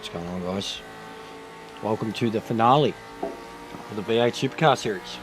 What's going on, guys? Welcome to the finale of the V8 Supercar series.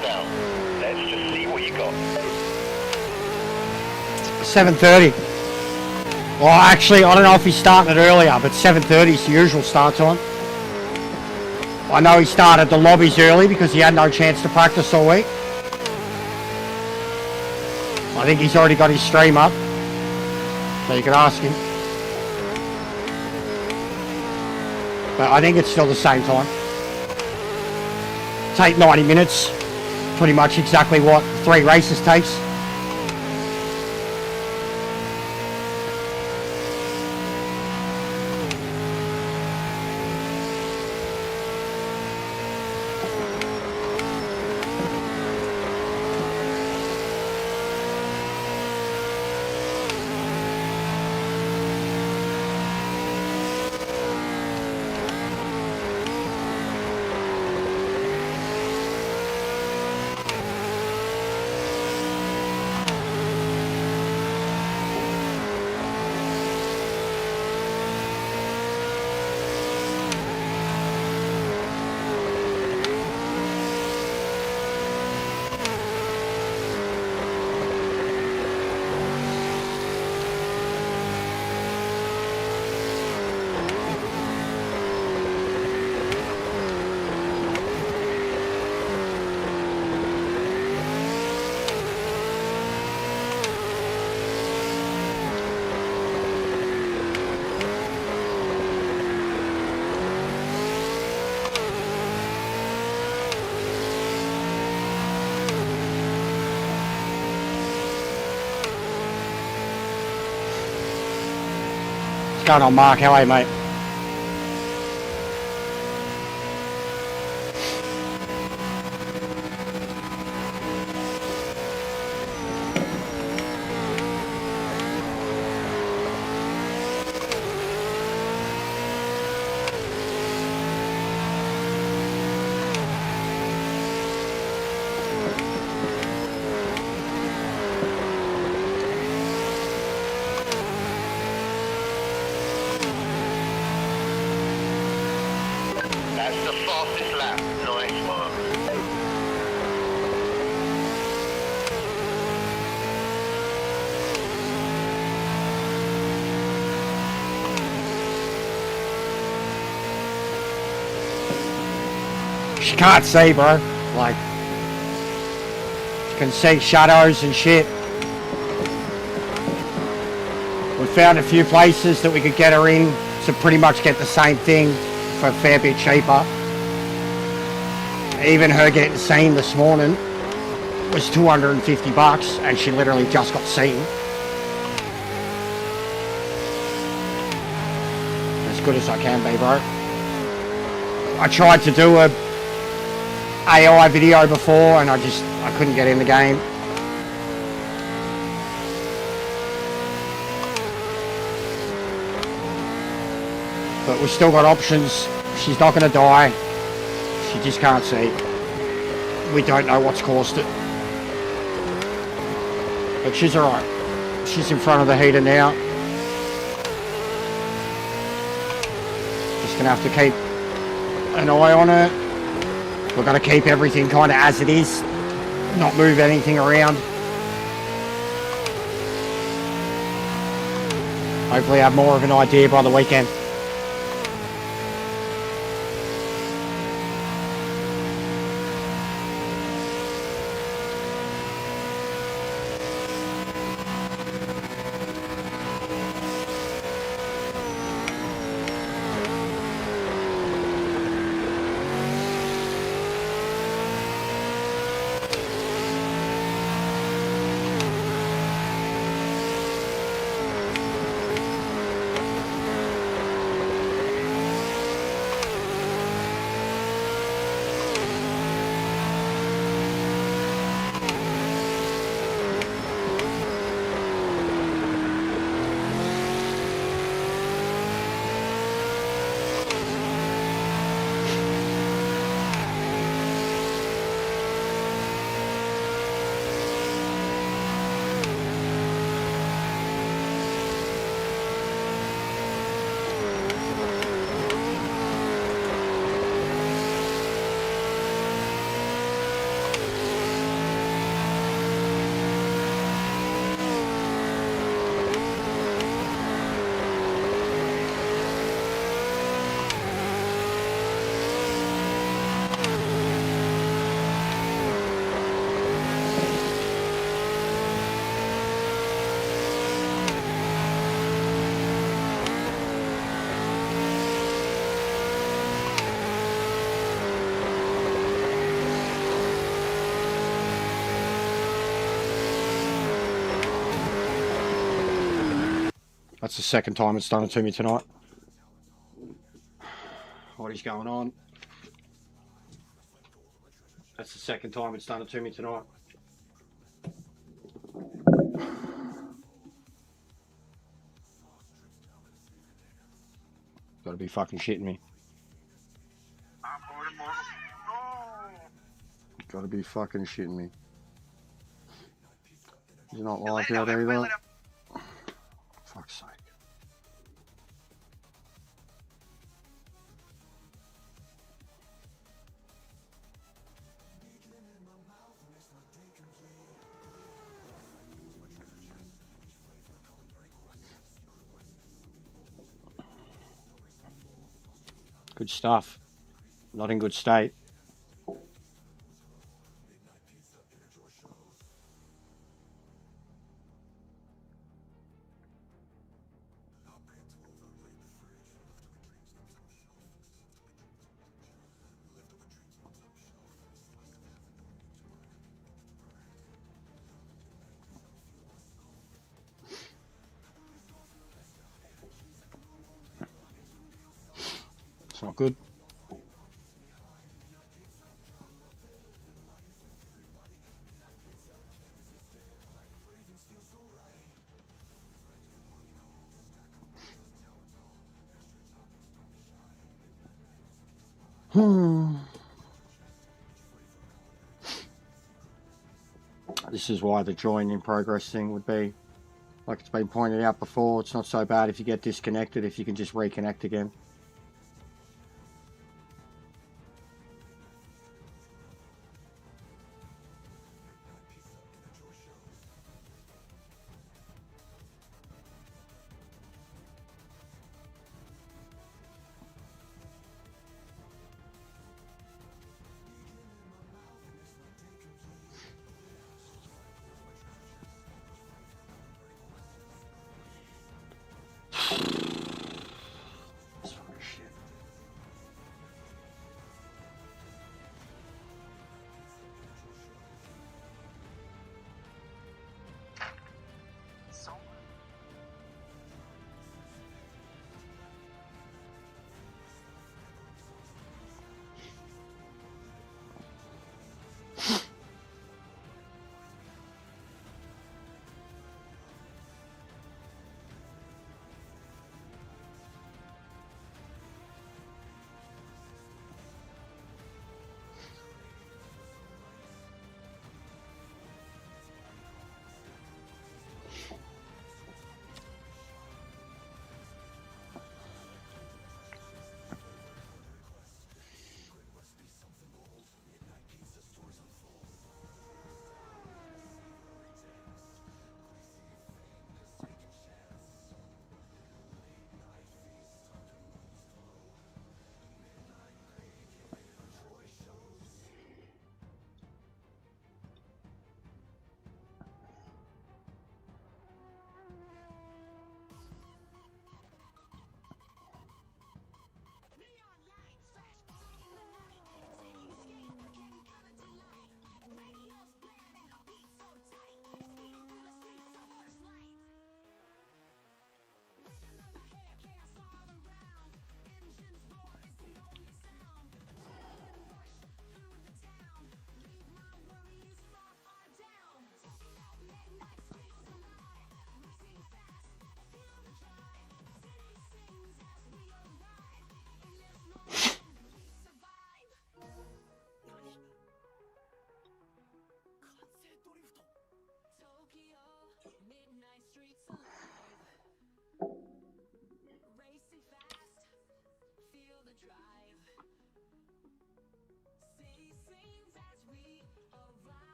Now, let's just see what you got. 7:30. Well, actually, I don't know if he's starting it earlier, but 7:30 is the usual start time. I know he started the lobbies early because he had no chance to practice all week. I think he's already got his stream up, so you can ask him. But I think it's still the same time. Take 90 minutes. Pretty much exactly what 3 races takes. going on, Mark? How are you, mate? That's the fastest lap. Nice one. She can't see, bro. Like, she can see shadows and shit. We found a few places that we could get her in to pretty much get the same thing for a fair bit cheaper. Even her getting seen this morning was $250 and she literally just got seen. As good as I can be, bro. I tried to do a AI video before and I couldn't get in the game. But we've still got options. She's not going to die. She just can't see. We don't know what's caused it. But she's alright. She's in front of the heater now. Just going to have to keep an eye on her. We're going to keep everything kind of as it is. Not move anything around. Hopefully have more of an idea by the weekend. That's the second time it's done it to me tonight. What is going on? That's the second time it's done it to me tonight. Gotta be fucking shitting me. Gotta be fucking shitting me. He's not like that either. Fuck's sake. Good stuff. Not in good state. It's not good. This is why the join in progress thing would be, like it's been pointed out before, it's not so bad if you get disconnected, if you can just reconnect again.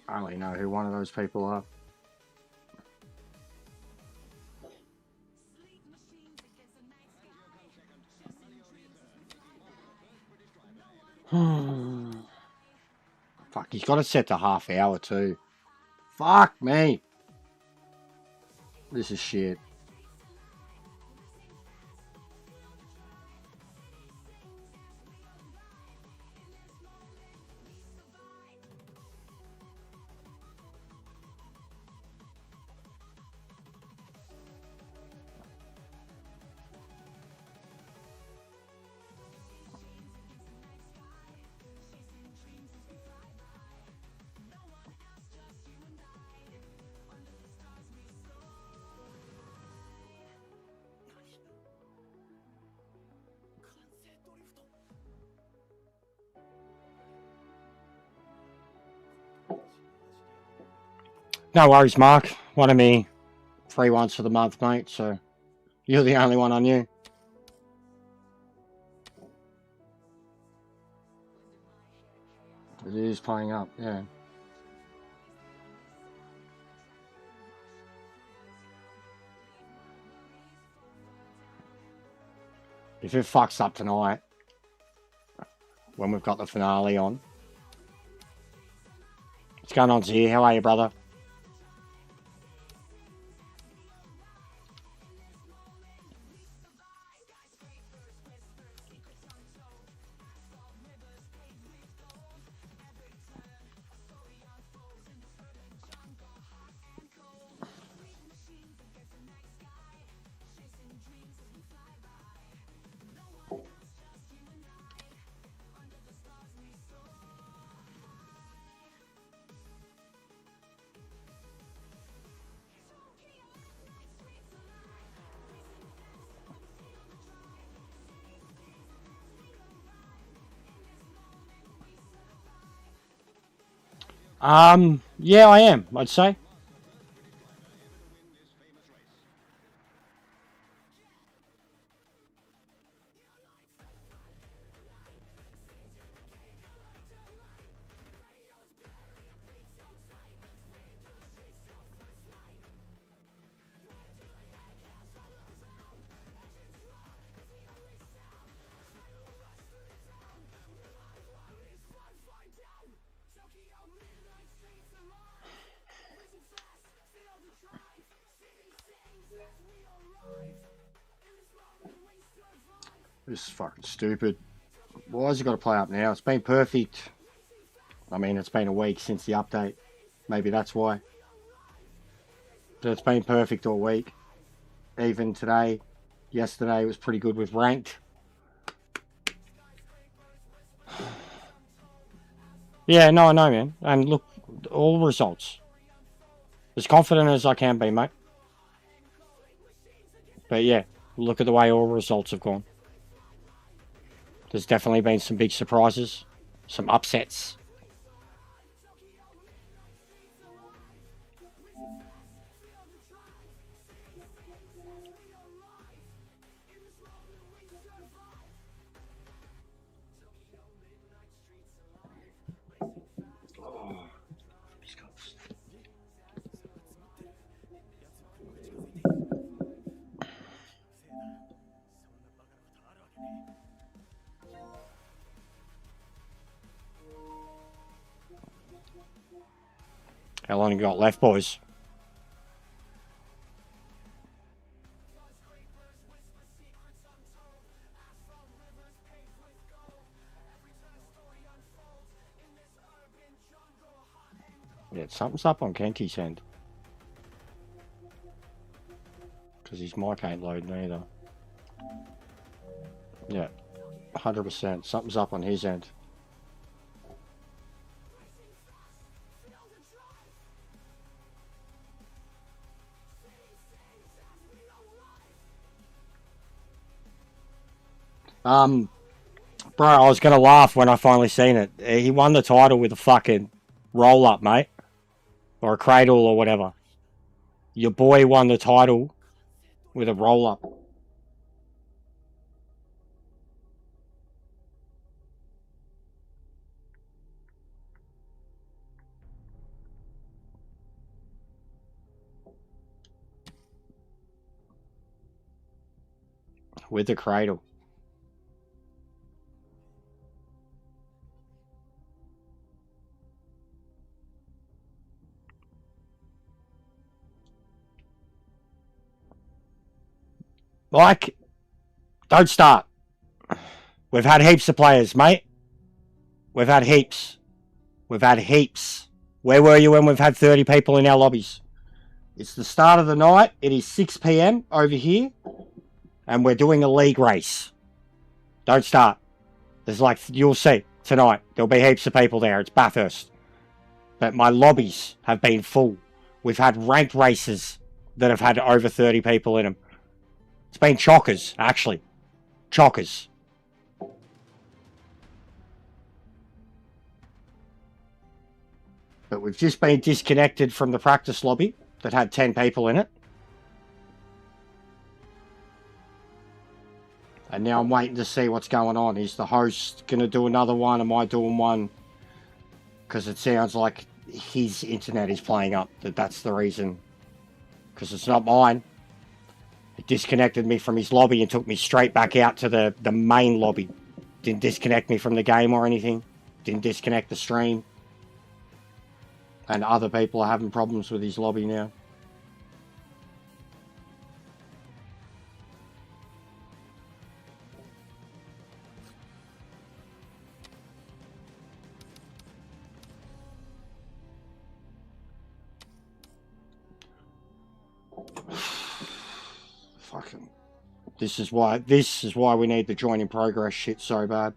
I only know who one of those people are. Fuck, he's got it set to half hour too. Fuck me. This is shit. No worries, Mark. One of me free ones for the month, mate, so you're the only one I knew. It is playing up, yeah. If it fucks up tonight, when we've got the finale on. What's going on, Zia? How are you, brother? Yeah, I am, I'd say. This is fucking stupid. Why has it got to play up now? It's been perfect. I mean, it's been a week since the update. Maybe that's why. But it's been perfect all week. Even today, yesterday was pretty good with ranked. Yeah, no, I know, man. And look, all results. As confident as I can be, mate. But yeah, look at the way all results have gone. There's definitely been some big surprises, some upsets. How long you got left, boys? Yeah, something's up on Kenty's end. Because his mic ain't loading either. Yeah, 100%. Something's up on his end. Bro, I was going to laugh when I finally seen it. He won the title with a fucking roll-up, mate. Or a cradle or whatever. Your boy won the title with a roll-up. With the cradle. Like, don't start. We've had heaps of players, mate. We've had heaps. We've had heaps. Where were you when we've had 30 people in our lobbies? It's the start of the night. It is 6 p.m. over here. And we're doing a league race. Don't start. There's like, you'll see tonight. There'll be heaps of people there. It's Bathurst. But my lobbies have been full. We've had ranked races that have had over 30 people in them. It's been chockers, actually. Chockers. But we've just been disconnected from the practice lobby that had 10 people in it. And now I'm waiting to see what's going on. Is the host going to do another one? Am I doing one? Because it sounds like his internet is playing up. That's the reason. Because it's not mine. It disconnected me from his lobby and took me straight back out to the main lobby. Didn't disconnect me from the game or anything. Didn't disconnect the stream. And other people are having problems with his lobby now. Fucking. This is why we need the join in progress shit so bad.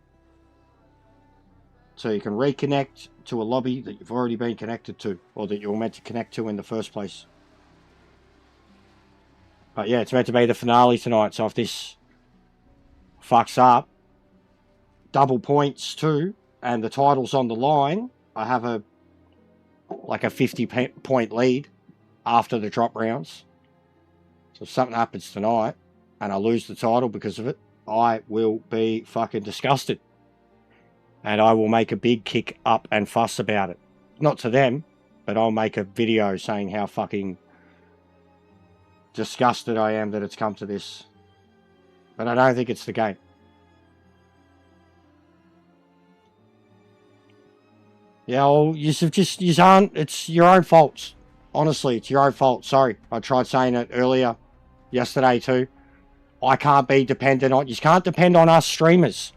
So you can reconnect to a lobby that you've already been connected to, or that you were meant to connect to in the first place. But yeah, it's meant to be the finale tonight, so if this fucks up, double points too, and the title's on the line, I have a 50-point lead after the drop rounds. So if something happens tonight, and I lose the title because of it, I will be fucking disgusted. And I will make a big kick up and fuss about it. Not to them, but I'll make a video saying how fucking disgusted I am that it's come to this. But I don't think it's the game. Yeah, well, you aren't, it's your own faults. Honestly, it's your own fault. Sorry, I tried saying it earlier, yesterday too. I can't be dependent on, you can't depend on us streamers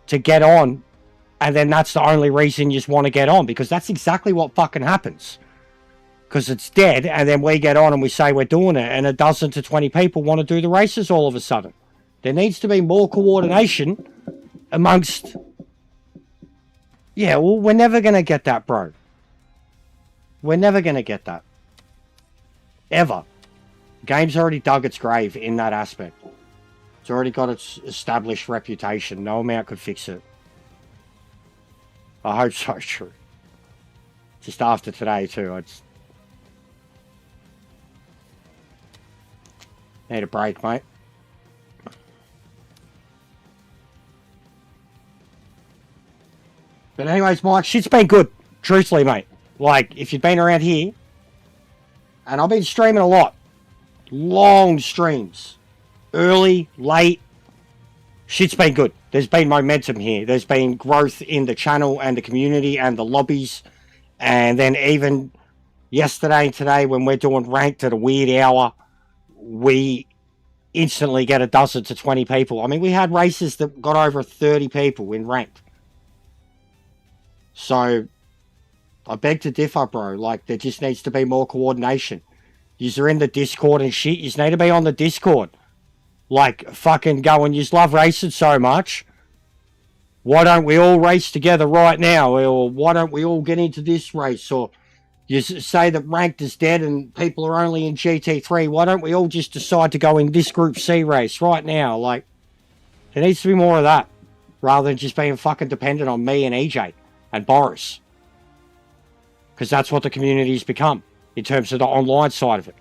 to get on, and then that's the only reason you just want to get on, because that's exactly what fucking happens. Because it's dead, and then we get on and we say we're doing it, and a dozen to 20 people want to do the races all of a sudden. There needs to be more coordination amongst... Yeah, well, we're never going to get that, bro. We're never going to get that. Ever. The game's already dug its grave in that aspect. It's already got its established reputation. No amount could fix it. I hope so, true. Just after today, too. I just need a break, mate. But anyways, Mike, shit's been good. Truthfully, mate. Like, if you've been around here, and I've been streaming a lot. Long streams. Early, late. Shit's been good. There's been momentum here. There's been growth in the channel and the community and the lobbies. And then even yesterday and today, when we're doing ranked at a weird hour, we instantly get a dozen to 20 people. I mean, we had races that got over 30 people in ranked. So, I beg to differ, bro. Like, there just needs to be more coordination. You're in the Discord and shit. You need to be on the Discord. Like, fucking going, you love racing so much. Why don't we all race together right now? Or why don't we all get into this race? Or you say that ranked is dead and people are only in GT3. Why don't we all just decide to go in this Group C race right now? Like, there needs to be more of that. Rather than just being fucking dependent on me and EJ and Boris. Because that's what the community's become in terms of the online side of it.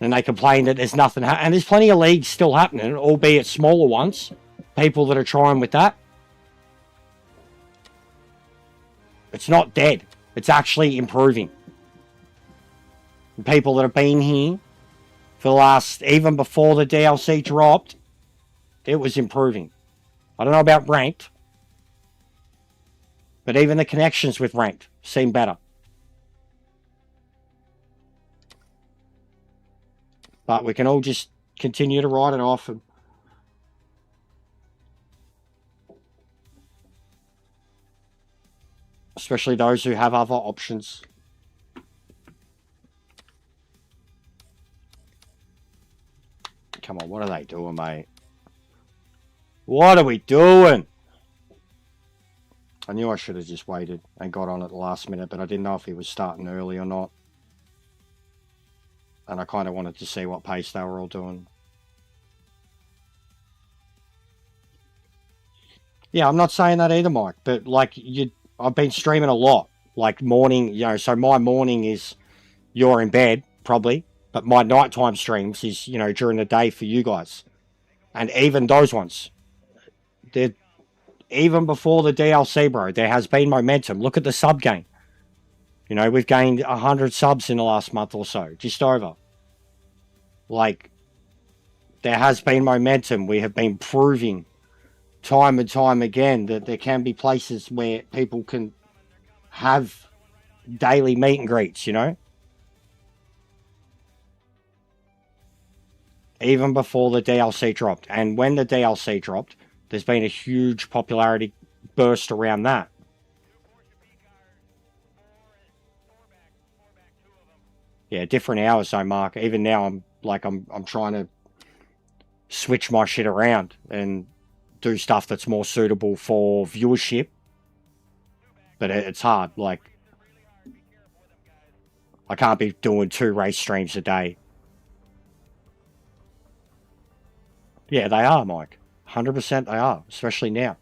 And they complain that there's nothing and there's plenty of leagues still happening, albeit smaller ones. People that are trying with that. It's not dead. It's actually improving. The people that have been here for the last, even before the DLC dropped, it was improving. I don't know about ranked, but even the connections with ranked seem better. But we can all just continue to write it off. And especially those who have other options. Come on, what are they doing, mate? What are we doing? I knew I should have just waited and got on at the last minute, but I didn't know if he was starting early or not. And I kind of wanted to see what pace they were all doing. Yeah, I'm not saying that either, Mike. But like I've been streaming a lot. Like morning, you know, so my morning is you're in bed, probably. But my nighttime streams is, you know, during the day for you guys. And even those ones. They're even before the DLC, bro, there has been momentum. Look at the sub game. You know, we've gained 100 subs in the last month or so. Just over. Like, there has been momentum. We have been proving time and time again that there can be places where people can have daily meet and greets, you know? Even before the DLC dropped. And when the DLC dropped, there's been a huge popularity burst around that. Yeah, different hours though, Mark. Even now I'm trying to switch my shit around and do stuff that's more suitable for viewership. But it's hard. Like, I can't be doing 2 race streams a day. Yeah, they are, Mike. 100% they are, especially now.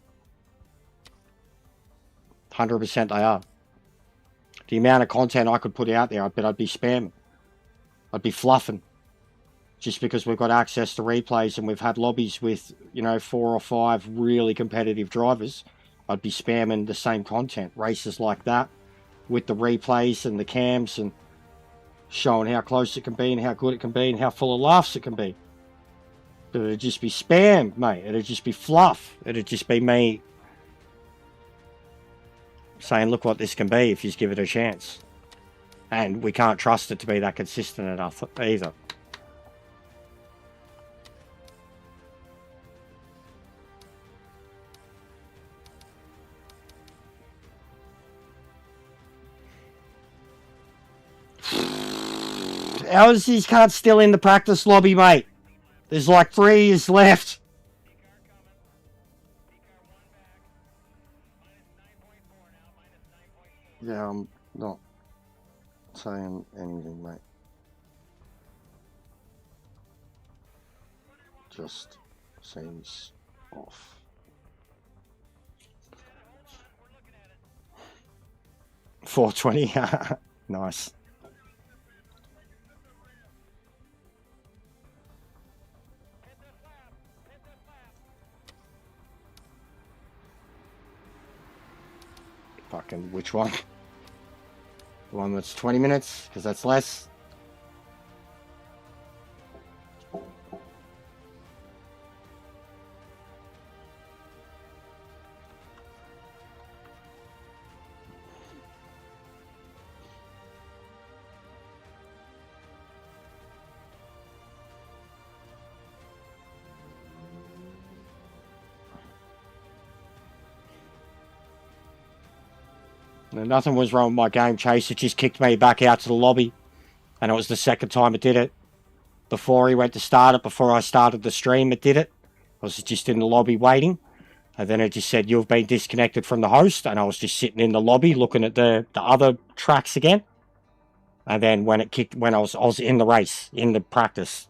100% they are. The amount of content I could put out there, I bet I'd be spamming. I'd be fluffing. Just because we've got access to replays and we've had lobbies with, you know, 4 or 5 really competitive drivers, I'd be spamming the same content. Races like that with the replays and the cams and showing how close it can be and how good it can be and how full of laughs it can be. But it'd just be spam, mate. It'd just be fluff. It'd just be me saying, look what this can be if you just give it a chance. And we can't trust it to be that consistent enough either. How is these cards still in the practice lobby, mate? There's like 3 years left. Yeah, I'm not saying anything, mate. Just seems off. $4.20. Nice. Fucking which one? The one that's 20 minutes, because that's less. Nothing was wrong with my game chase. It just kicked me back out to the lobby. And it was the second time it did it. Before he went to start it, before I started the stream, it did it. I was just in the lobby waiting. And then it just said, you've been disconnected from the host. And I was just sitting in the lobby looking at the other tracks again. And then when it kicked, when I was in the race, in the practice.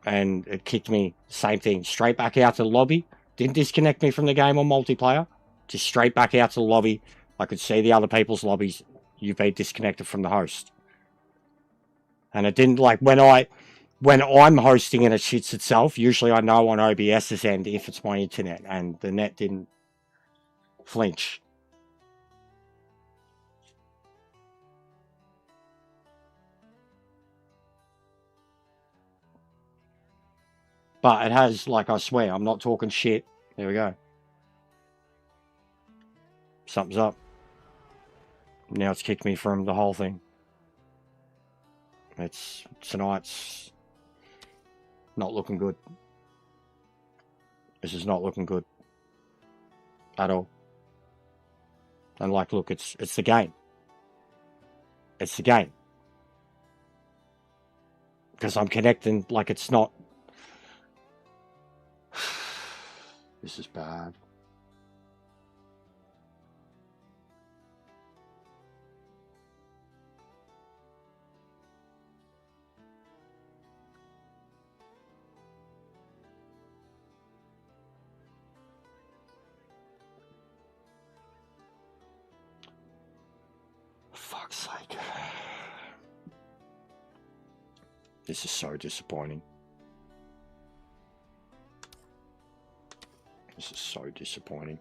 And it kicked me, same thing, straight back out to the lobby. Didn't disconnect me from the game on multiplayer. Just straight back out to the lobby. I could see the other people's lobbies. You've been disconnected from the host. And it didn't, like, when I'm hosting and it shits itself, usually I know on OBS's end if it's my internet, and the net didn't flinch. But it has, like, I swear, I'm not talking shit. There we go. Something's up. Now it's kicked me from the whole thing. Tonight's not looking good. This is not looking good at all. And like, look, it's the game. It's the game. Because I'm connecting, like, it's not. This is bad. Fuck's sake. This is so disappointing. This is so disappointing.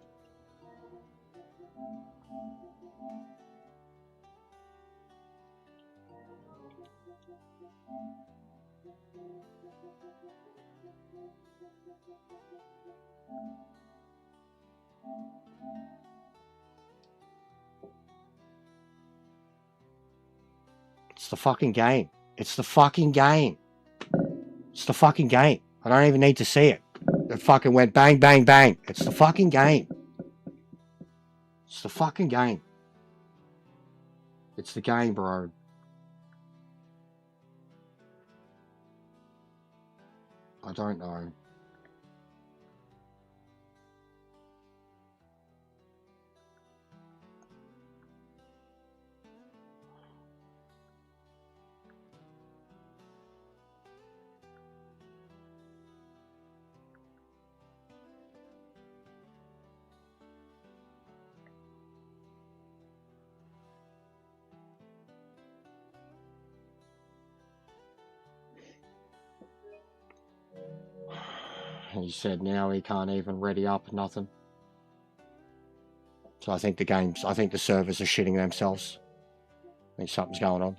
It's the fucking game. It's the fucking game. It's the fucking game. I don't even need to see it. It fucking went bang, bang, bang. It's the fucking game. It's the fucking game. It's the game, bro. I don't know. He said now he can't even ready up nothing. So I think the servers are shitting themselves. I think something's going on.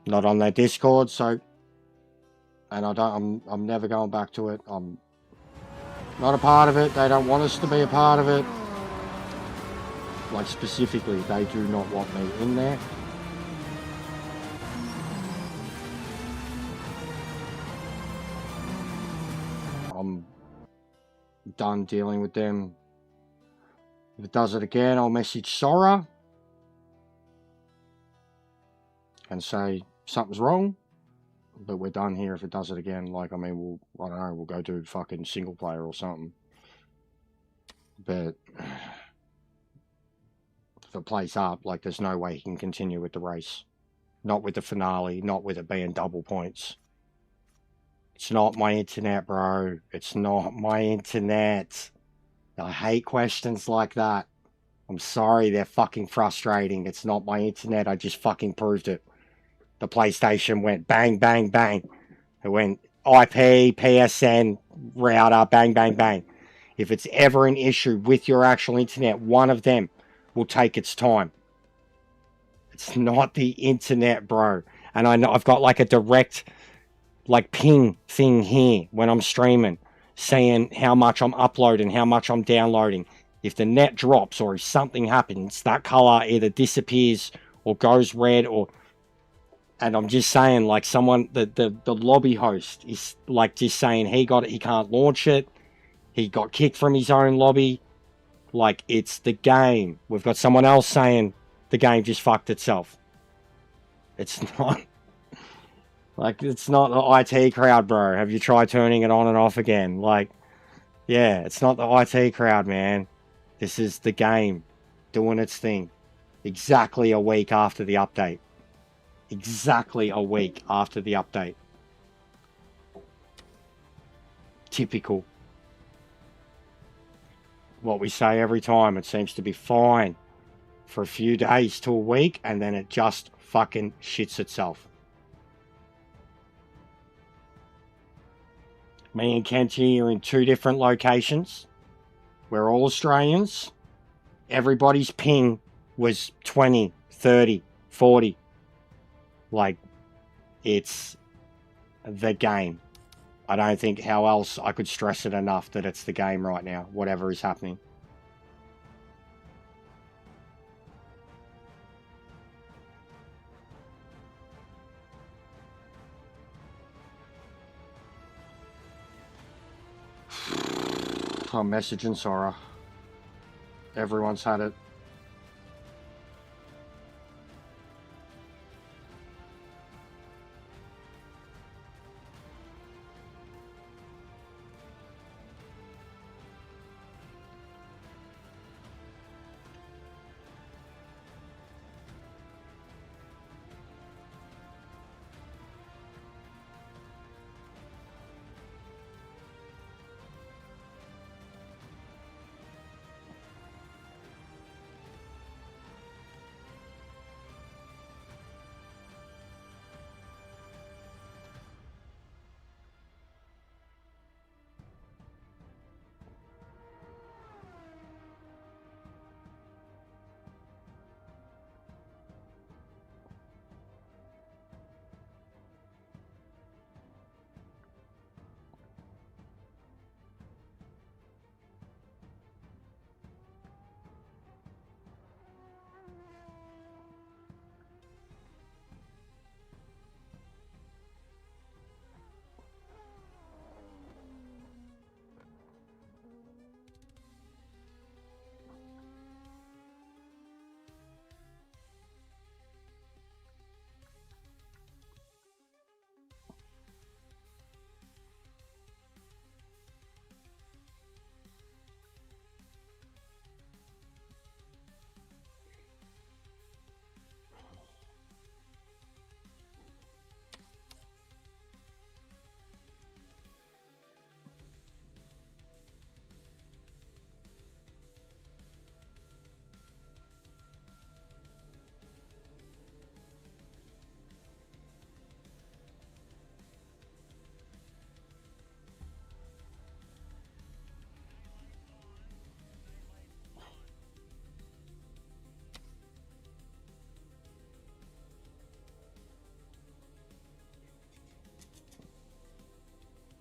Not on their Discord, so, and I'm never going back to it. I'm not a part of it. They don't want us to be a part of it. Like specifically, they do not want me in there. I'm done dealing with them. If it does it again, I'll message Sora and say something's wrong, but we're done here if it does it again. Like, I mean, I don't know, we'll go do fucking single player or something. But if it plays up, like, there's no way he can continue with the race. Not with the finale, not with it being double points. It's not my internet, bro. It's not my internet. I hate questions like that. I'm sorry, they're fucking frustrating. It's not my internet. I just fucking proved it. The PlayStation went bang, bang, bang. It went IP, PSN, router, bang, bang, bang. If it's ever an issue with your actual internet, one of them will take its time. It's not the internet, bro. And I know I've got like a direct like ping thing here when I'm streaming, saying how much I'm uploading, how much I'm downloading. If the net drops or if something happens, that color either disappears or goes red or... And I'm just saying, like, someone, the lobby host is like just saying he can't launch it. He got kicked from his own lobby. Like, it's the game. We've got someone else saying the game just fucked itself. It's not... Like, it's not the IT crowd, bro. Have you tried turning it on and off again? Like, yeah, it's not the IT crowd, man. This is the game doing its thing. Exactly a week after the update. Exactly a week after the update. Typical. What we say every time, it seems to be fine for a few days to a week, and then it just fucking shits itself. Me and Kenty are in 2 different locations. We're all Australians. Everybody's ping was 20, 30, 40. Like, it's the game. I don't think how else I could stress it enough that it's the game right now, whatever is happening. I'm messaging Sora. Everyone's had it.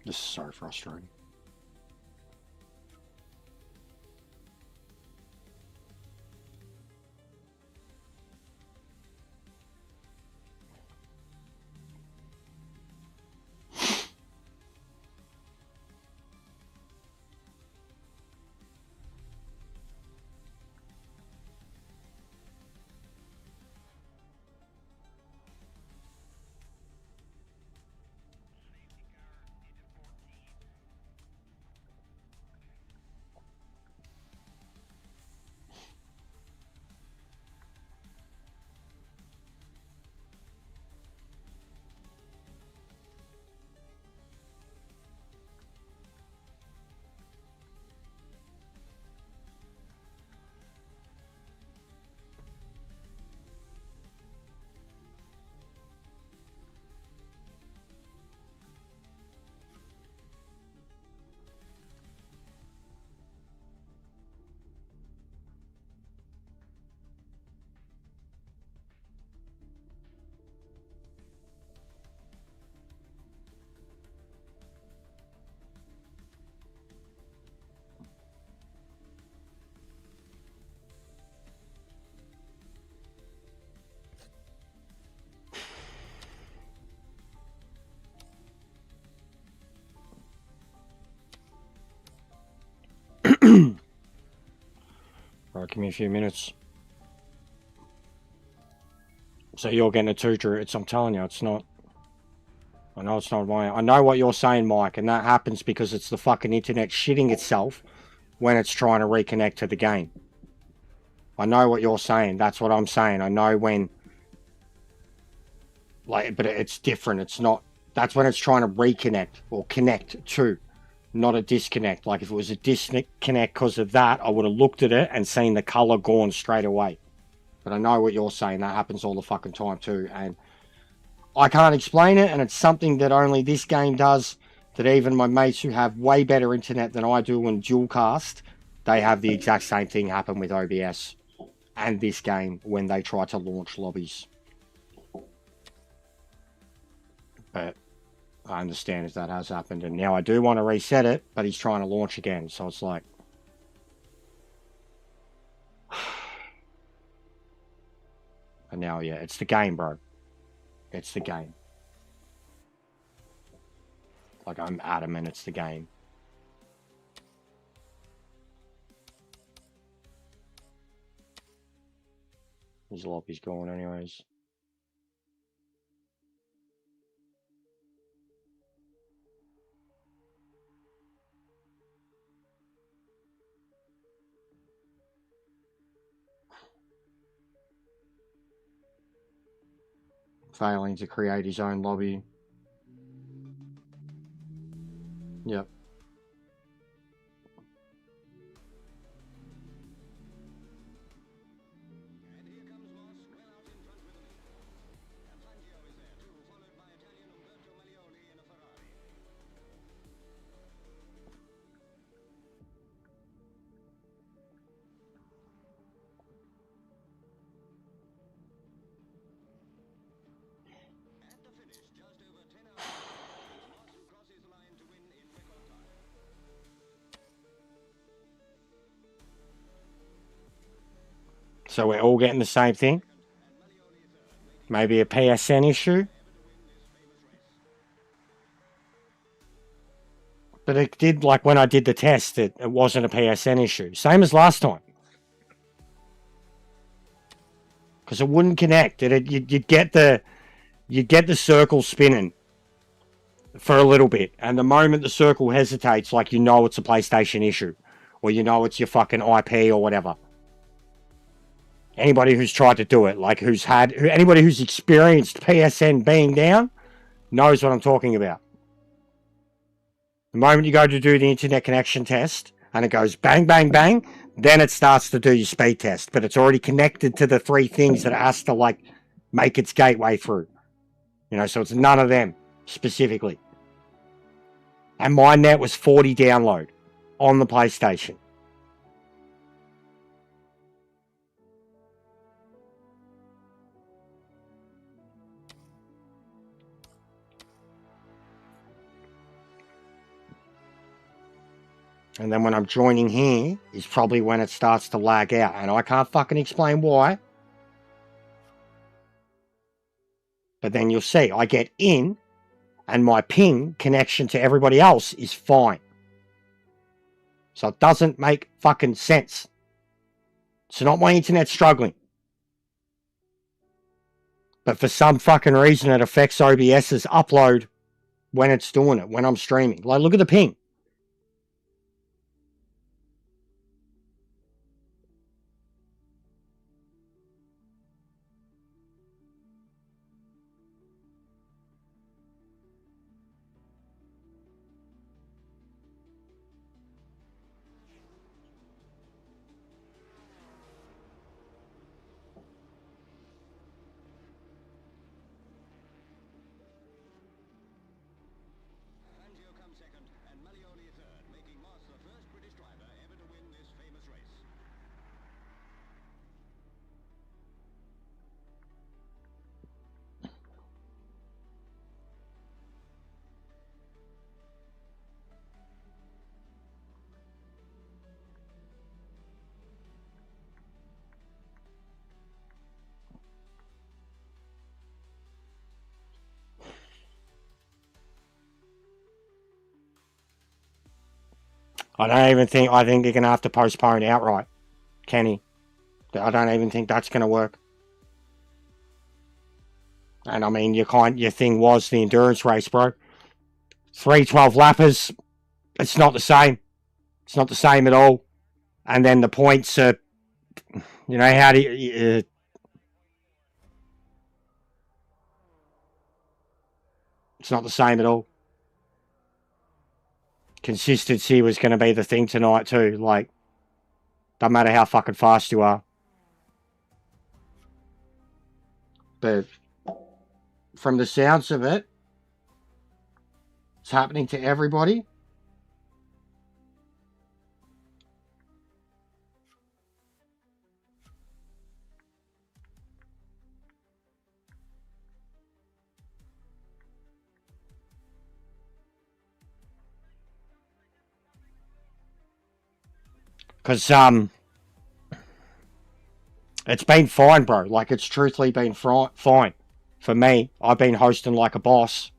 This is so frustrating. Right, give me a few minutes. So you're getting a tutor. I'm telling you, it's not. I know it's not my. I know what you're saying, Mike, and that happens because it's the fucking internet shitting itself when it's trying to reconnect to the game. I know what you're saying. That's what I'm saying. I know when. Like, but it's different. It's not. That's when it's trying to reconnect or connect to, not a disconnect. Like if it was a disconnect because of that, I would have looked at it and seen the color gone straight away. But I know what you're saying. That happens all the fucking time too, and I can't explain it, and it's something that only this game does, that even my mates who have way better internet than I do and dual cast, they have the exact same thing happen with OBS and this game when they try to launch lobbies. But I understand if that has happened, and now I do want to reset it, but he's trying to launch again, so it's like... And now, yeah, it's the game, bro. It's the game. Like, I'm adamant it's the game. His lobby's gone anyways. Failing to create his own lobby. Yep. So we're all getting the same thing? Maybe a PSN issue? But it did, like when I did the test, it wasn't a PSN issue. Same as last time. Because it wouldn't connect. You'd get the circle spinning for a little bit. And the moment the circle hesitates, like you know it's a PlayStation issue. Or you know it's your fucking IP or whatever. Anybody who's tried to do it, like anybody who's experienced PSN being down, knows what I'm talking about. The moment you go to do the internet connection test and it goes bang, bang, bang, then it starts to do your speed test. But it's already connected to the three things that it has to like make its gateway through. You know, so it's none of them specifically. And my net was 40 download on the PlayStation. And then when I'm joining here is probably when it starts to lag out. And I can't fucking explain why. But then you'll see, I get in and my ping connection to everybody else is fine. So it doesn't make fucking sense. It's not my internet struggling. But for some fucking reason it affects OBS's upload when it's doing it, when I'm streaming. Like, look at the ping. I think you're going to have to postpone outright, Kenny. I don't even think that's going to work. And I mean, your thing was the endurance race, bro. 312 lappers, it's not the same. It's not the same at all. And then the points are, you know, how do you... it's not the same at all. Consistency was going to be the thing tonight too. Like, doesn't matter how fucking fast you are. But from the sounds of it, it's happening to everybody. Because, it's been fine, bro. Like, it's truthfully been fine. For me, I've been hosting like a boss.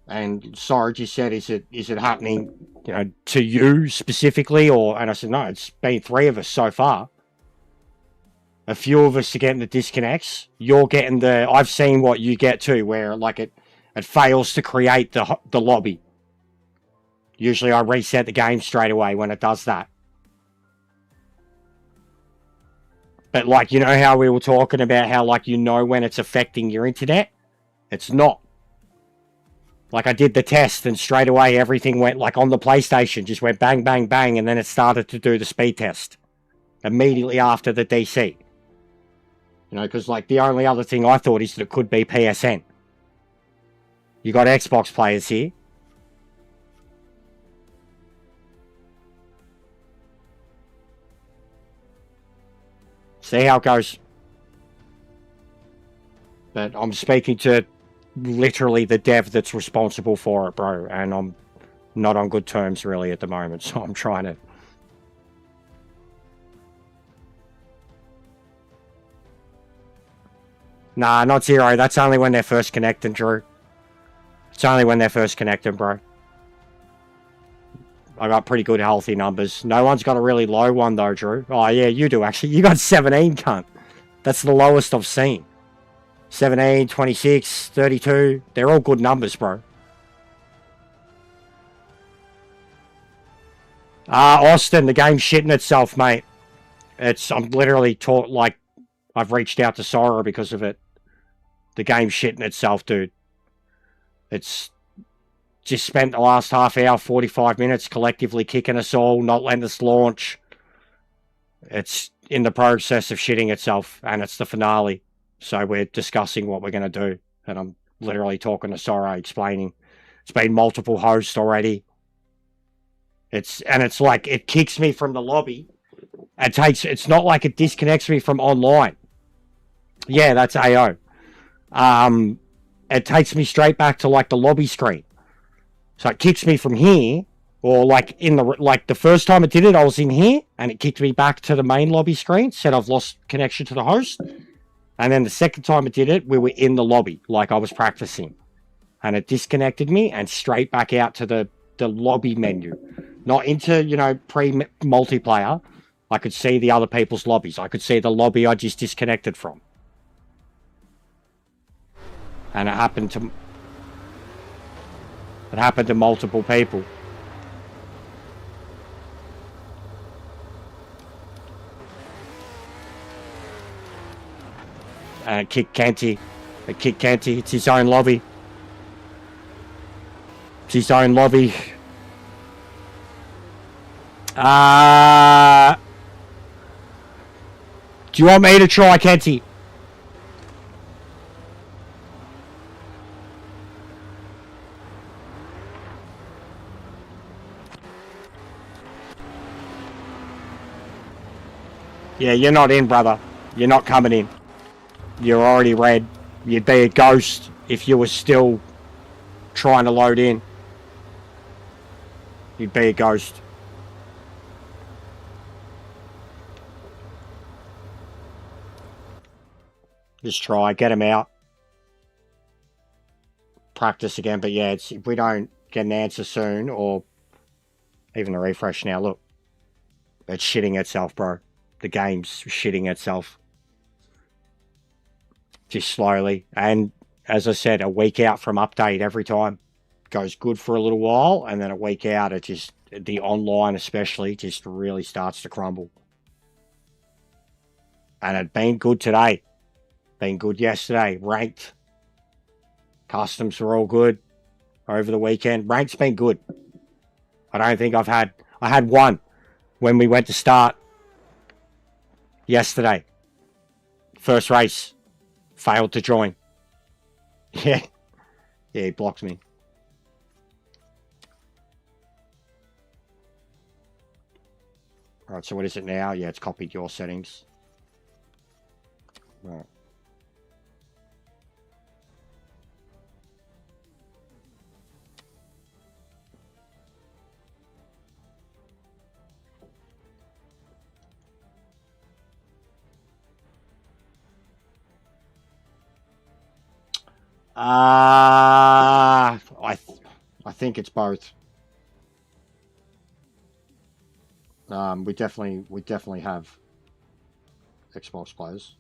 And Sarge, you said, is it happening, you know, to you specifically? And I said, no, it's been 3 of us so far. A few of us are getting the disconnects. You're getting the... I've seen what you get too, where, like, it fails to create the lobby. Usually I reset the game straight away when it does that. But, like, you know how we were talking about how, like, you know when it's affecting your internet? It's not. Like, I did the test and straight away everything went, like, on the PlayStation, just went bang, bang, bang, and then it started to do the speed test. Immediately after the DC. You know, because, like, the only other thing I thought is that it could be PSN. You got Xbox players here. See how it goes. But I'm speaking to literally the dev that's responsible for it, bro. And I'm not on good terms really at the moment. So I'm trying to... Nah, not 0. That's only when they're first connecting, Drew. It's only when they're first connecting, bro. I got pretty good healthy numbers. No one's got a really low one though, Drew. Oh yeah, you do actually. You got 17, cunt. That's the lowest I've seen. 17, 26, 32. They're all good numbers, bro. Austin, the game's shitting itself, mate. I'm literally like, I've reached out to Sora because of it. The game's shitting itself, dude. It's just spent the last half hour, 45 minutes collectively kicking us all, not letting us launch. It's in the process of shitting itself, and it's the finale. So we're discussing what we're going to do. And I'm literally talking to Sora, explaining. It's been multiple hosts already. It's like, it kicks me from the lobby. It's not like it disconnects me from online. Yeah, that's AO. It takes me straight back to like the lobby screen. So it kicks me from here Or like the first time it did it, I was in here and it kicked me back to the main lobby screen, said I've lost connection to the host. And then the second time it did it, we were in the lobby, like I was practicing. And it disconnected me and straight back out to the lobby menu. Not into, pre-multiplayer. I could see the other people's lobbies. I could see the lobby I just disconnected from. And it happened to multiple people. And it kicked Canty. It's his own lobby. It's his own lobby. Do you want me to try, Canty? Yeah, you're not in, brother. You're not coming in. You're already red. You'd be a ghost if you were still trying to load in. You'd be a ghost. Just try, get him out. Practice again, but yeah, if we don't get an answer soon, or even a refresh now, look. It's shitting itself, bro. The game's shitting itself. Just slowly. And as I said, a week out from update every time. Goes good for a little while, and then a week out, it just, the online especially, just really starts to crumble. And it'd been good today. Been good yesterday. Ranked. Customs were all good over the weekend. Ranked's been good. I don't think I had one when we went to start yesterday. First race. Failed to join. Yeah. Yeah, he blocked me. Alright, so what is it now? Yeah, it's copied your settings. Right. I think it's both. We definitely have Xbox players.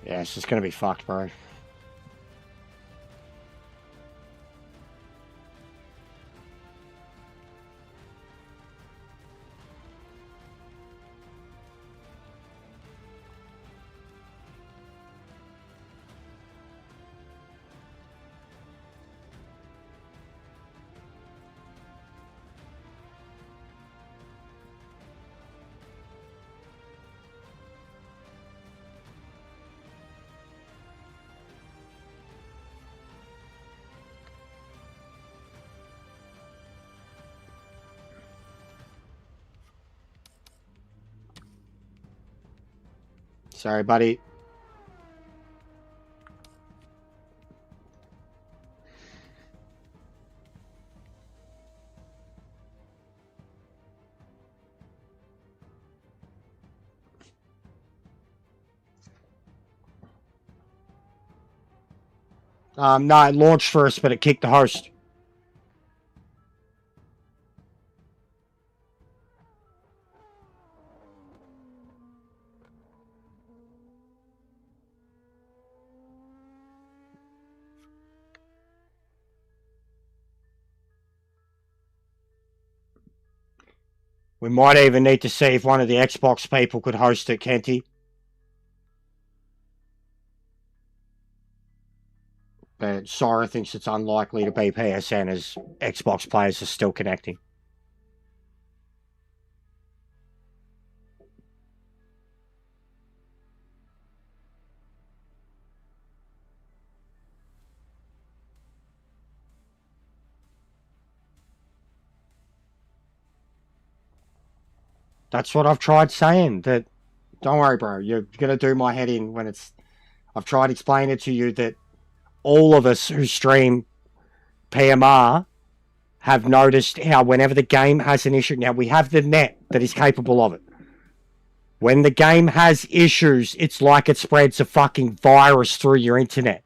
Yeah, it's just gonna be fucked, bro. Sorry, buddy. No, it launched first, but it kicked the host. We might even need to see if one of the Xbox people could host it, Kenty. But Sora thinks it's unlikely to be PSN as Xbox players are still connecting. That's what I've tried saying. That, don't worry, bro. You're going to do my head in when it's... I've tried explaining to you that all of us who stream PMR have noticed how whenever the game has an issue... Now, we have the net that is capable of it. When the game has issues, it's like it spreads a fucking virus through your internet.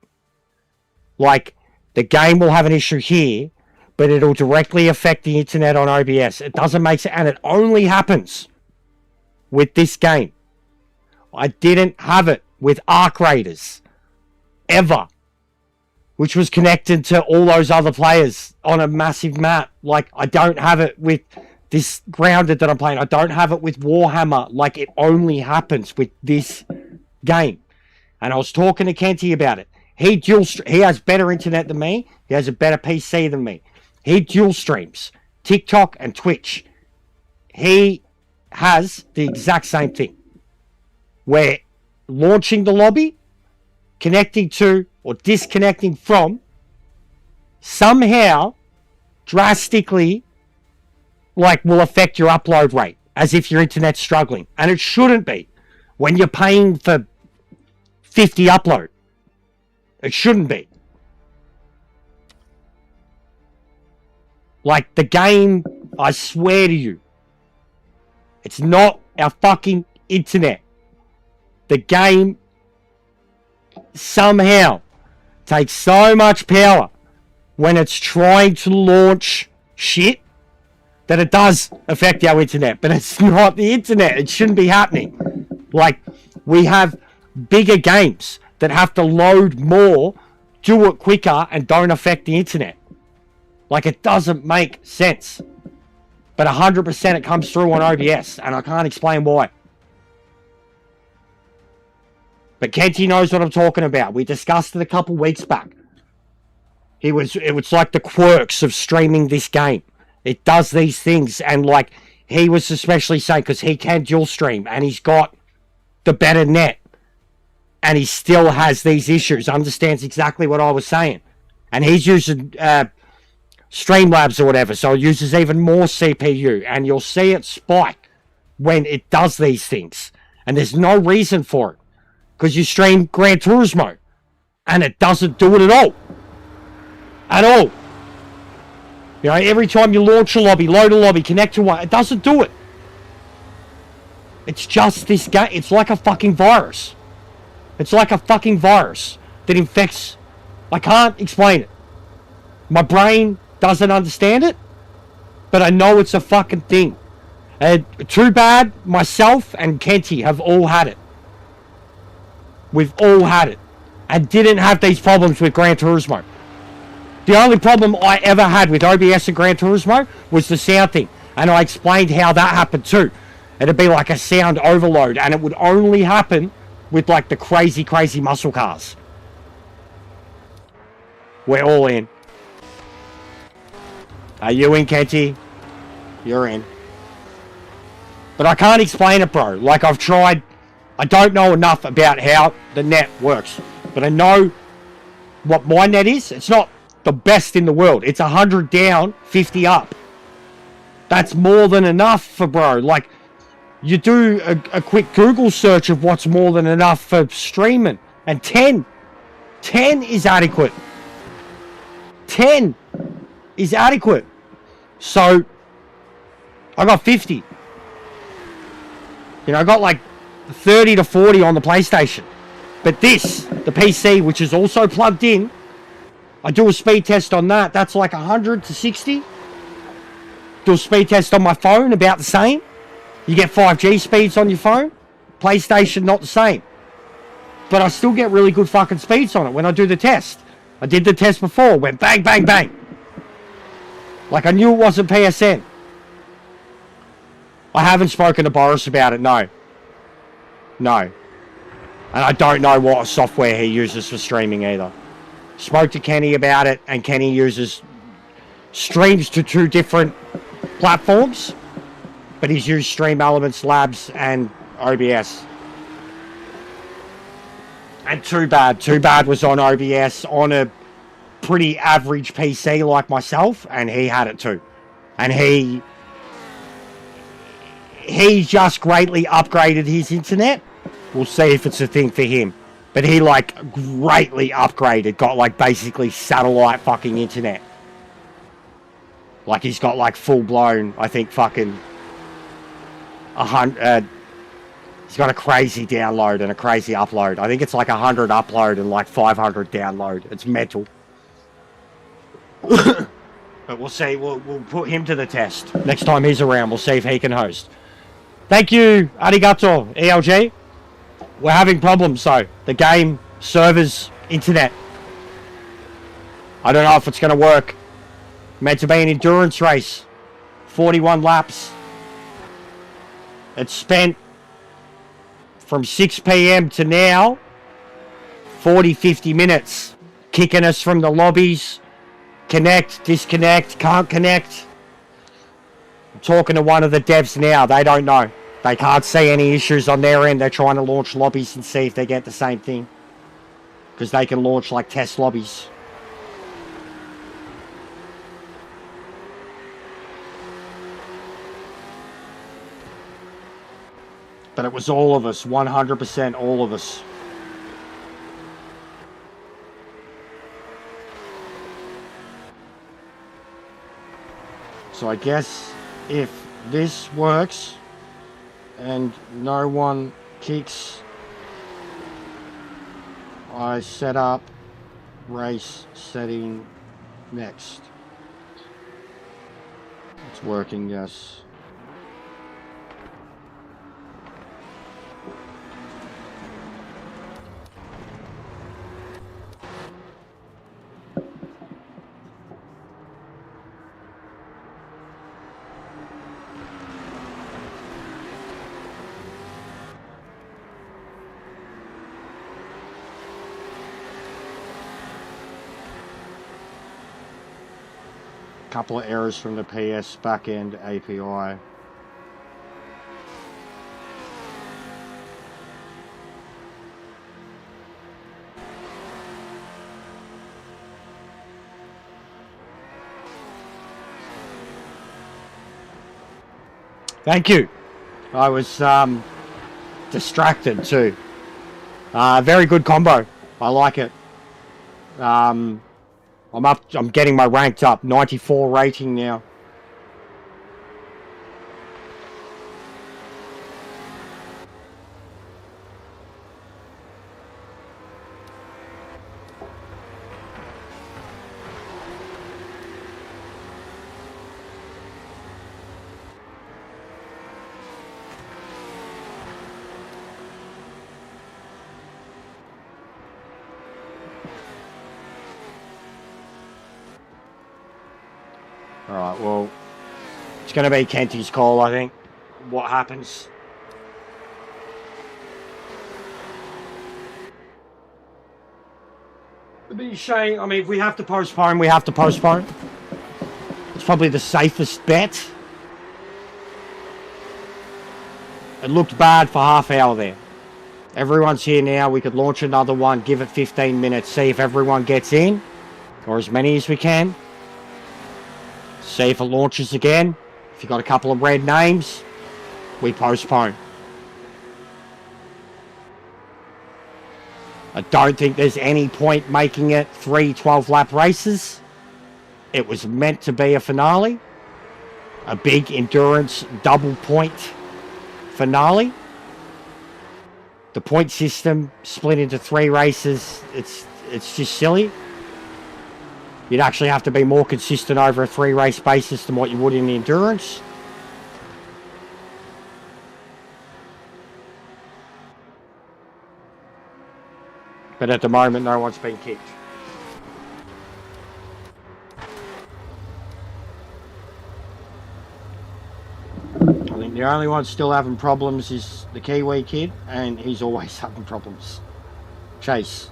Like, the game will have an issue here, but it'll directly affect the internet on OBS. It doesn't make sense, and it only happens with this game. I didn't have it with Arc Raiders ever, which was connected to all those other players on a massive map. Like, I don't have it with this Grounded that I'm playing. I don't have it with Warhammer. Like, it only happens with this game. And I was talking to Kenty about it. He has better internet than me. He has a better PC than me. He dual streams TikTok and Twitch. He has the exact same thing. Where launching the lobby, connecting to or disconnecting from, somehow drastically will affect your upload rate as if your internet's struggling. And it shouldn't be when you're paying for 50 upload. It shouldn't be. Like, the game, I swear to you, it's not our fucking internet. The game somehow takes so much power when it's trying to launch shit that it does affect our internet. But it's not the internet. It shouldn't be happening. Like, we have bigger games that have to load more, do it quicker, and don't affect the internet. Like, it doesn't make sense. But 100% it comes through on OBS, and I can't explain why. But Kenty knows what I'm talking about. We discussed it a couple weeks back. It was like the quirks of streaming this game. It does these things, and like, he was especially saying, because he can dual stream, and he's got the better net, and he still has these issues, understands exactly what I was saying. And he's using Streamlabs or whatever, so it uses even more CPU, and you'll see it spike when it does these things. And there's no reason for it, because you stream Gran Turismo, and it doesn't do it at all. At all. You know, every time you launch a lobby, load a lobby, connect to one, it doesn't do it. It's just this game. It's like a fucking virus. It's like a fucking virus that infects. I can't explain it. My brain doesn't understand it, but I know it's a fucking thing. Too bad myself and Kenty have all had it. We've all had it. And didn't have these problems with Gran Turismo. The only problem I ever had with OBS and Gran Turismo was the sound thing. And I explained how that happened too. It'd be like a sound overload, and it would only happen with like the crazy muscle cars. We're all in. Are you in, Kenty? You're in. But I can't explain it, bro. Like, I've tried. I don't know enough about how the net works. But I know what my net is. It's not the best in the world. It's 100 down, 50 up. That's more than enough for bro. Like, you do a quick Google search of what's more than enough for streaming. And 10 is adequate. 10 is adequate. So, I got 50. You know, I got like 30 to 40 on the PlayStation. But this, the PC, which is also plugged in, I do a speed test on that. That's like 100 to 60. Do a speed test on my phone, about the same. You get 5G speeds on your phone. PlayStation, not the same. But I still get really good fucking speeds on it when I do the test. I did the test before. Went bang, bang, bang. Like, I knew it wasn't PSN. I haven't spoken to Boris about it, no. No. And I don't know what software he uses for streaming either. Spoke to Kenny about it, and Kenny uses streams to 2 different platforms, but he's used Stream Elements Labs and OBS. And Too Bad was on OBS on a pretty average PC like myself, and he had it too. And he just greatly upgraded his internet. We'll see if it's a thing for him. But he like greatly upgraded, got like basically satellite fucking internet. Like he's got like full blown, I think fucking 100. He's got a crazy download and a crazy upload. I think it's like 100 upload and like 500 download. It's mental. But we'll see. We'll put him to the test. Next time he's around, we'll see if he can host. Thank you, arigato, ELG. We're having problems, though. The game, servers, internet. I don't know if it's going to work. Meant to be an endurance race. 41 laps. It's spent from 6 p.m. to now 40-50 minutes kicking us from the lobbies. Connect, disconnect, can't connect. I'm talking to one of the devs now. They don't know. They can't see any issues on their end. They're trying to launch lobbies and see if they get the same thing, because they can launch like test lobbies. But it was all of us, 100% all of us. So I guess if this works and no one kicks, I set up race setting next. It's working, yes. Couple of errors from the PS backend API. Thank you. I was distracted too. Very good combo. I like it. I'm getting my ranked up. 94 rating now. Alright, well, it's going to be Kenty's call, I think, what happens. It'd be shame. I mean, if we have to postpone, we have to postpone. It's probably the safest bet. It looked bad for half hour there. Everyone's here now. We could launch another one, give it 15 minutes, see if everyone gets in, or as many as we can. See if it launches again. If you've got a couple of red names, we postpone. I don't think there's any point making it 3 12-lap races. It was meant to be a finale. A big endurance double point finale. The point system split into 3 races. It's just silly. You'd actually have to be more consistent over a 3-race basis than what you would in the endurance. But at the moment, no one's been kicked. I think The only one still having problems is the Kiwi kid, and he's always having problems. Chase.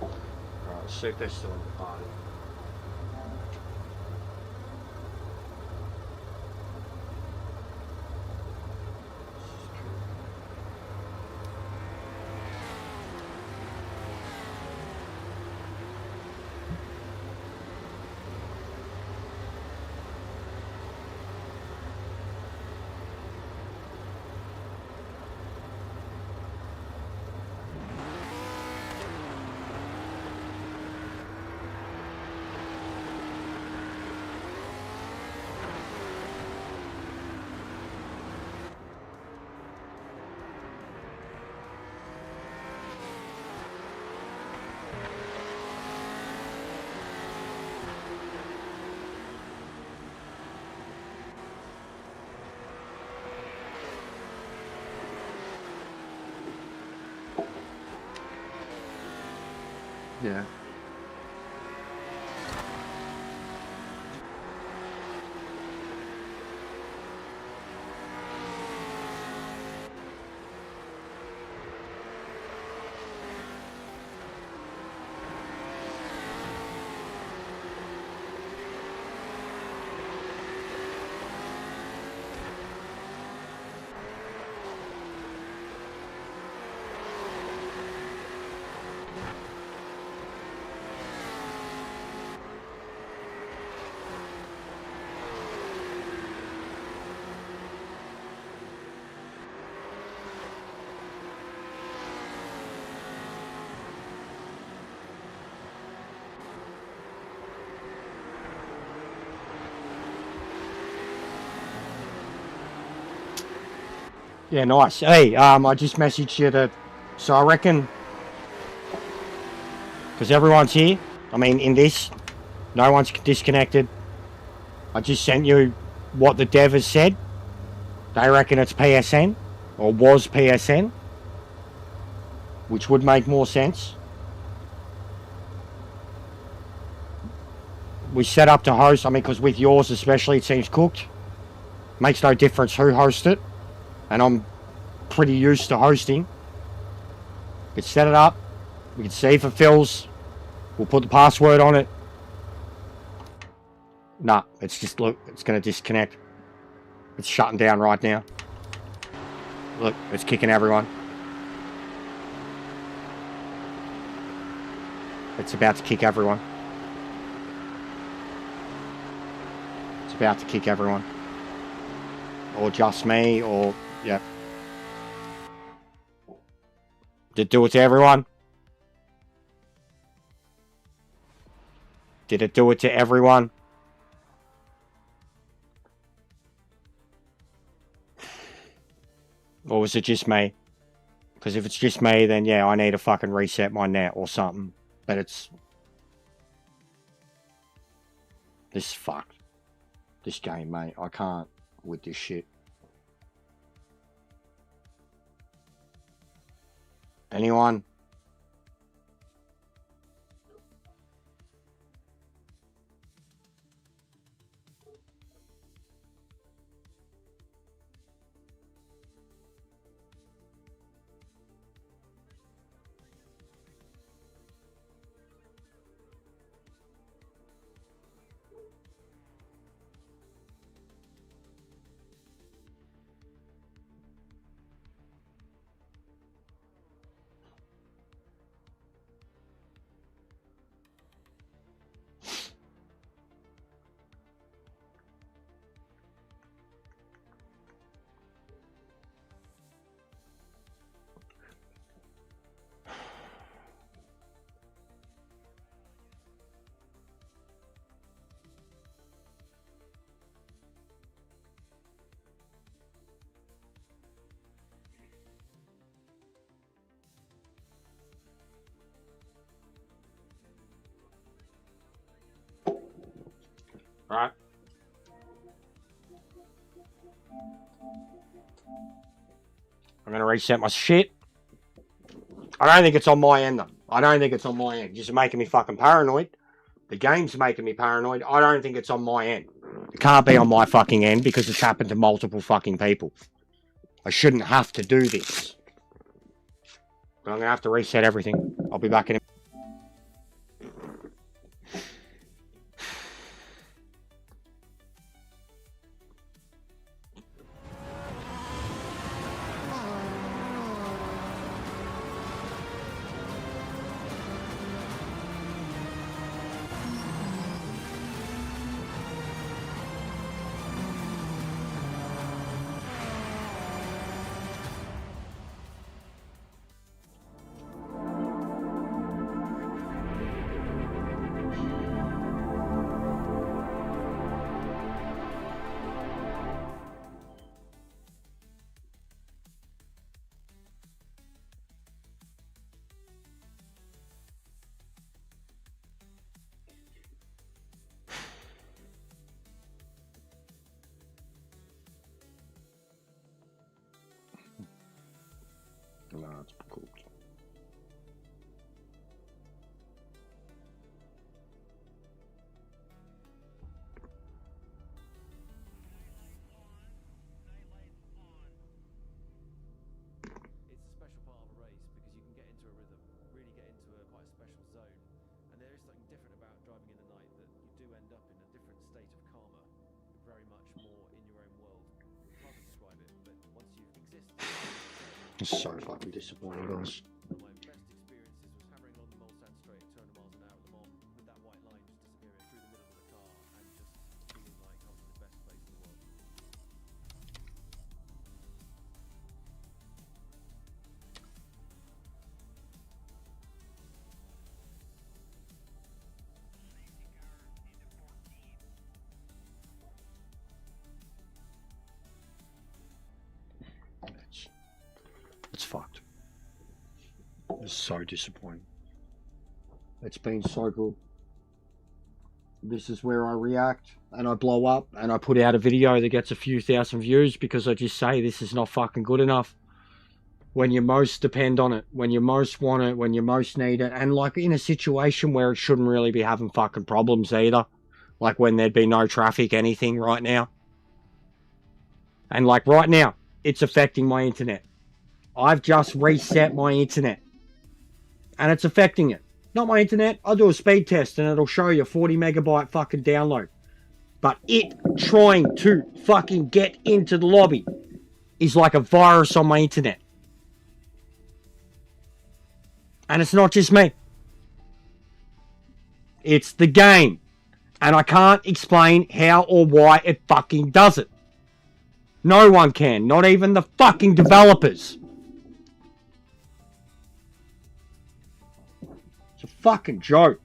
Alright, let's see if they're still in the party. Yeah. Yeah, nice. Hey, I just messaged you to, so I reckon, because everyone's here, I mean, in this, no one's disconnected. I just sent you what the dev has said. They reckon it's PSN, or was PSN, which would make more sense. We set up to host, I mean, because with yours especially, it seems cooked. Makes no difference who hosts it. And I'm pretty used to hosting. We can set it up. We can see if it fills. We'll put the password on it. Nah, it's just, look, it's going to disconnect. It's shutting down right now. Look, it's kicking everyone. It's about to kick everyone. It's about to kick everyone. Or just me, or... yeah. Did it do it to everyone? Did it do it to everyone? Or was it just me? Because if it's just me, then yeah, I need to fucking reset my net or something. But it's... this is fucked. This game, mate. I can't with this shit. Anyone? Right. I'm going to reset my shit. I don't think it's on my end though. I don't think it's on my end. It's making me fucking paranoid. The game's making me paranoid. I don't think it's on my end. It can't be on my fucking end because it's happened to multiple fucking people. I shouldn't have to do this. But I'm going to have to reset everything. I'll be back in a... No, it's cool. It's so fucking disappointing, guys. It's fucked. It's so disappointing. It's been so good. This is where I react and I blow up and I put out a video that gets a few thousand views because I just say this is not fucking good enough. When you most depend on it, when you most want it, when you most need it, and like in a situation where it shouldn't really be having fucking problems either. Like when there'd be no traffic, anything right now. And like right now, it's affecting my internet. I've just reset my internet. And it's affecting it. Not my internet. I'll do a speed test and it'll show you 40 megabyte fucking download. But it trying to fucking get into the lobby is like a virus on my internet. And it's not just me. It's the game. And I can't explain how or why it fucking does it. No one can. Not even the fucking developers. It's a fucking joke.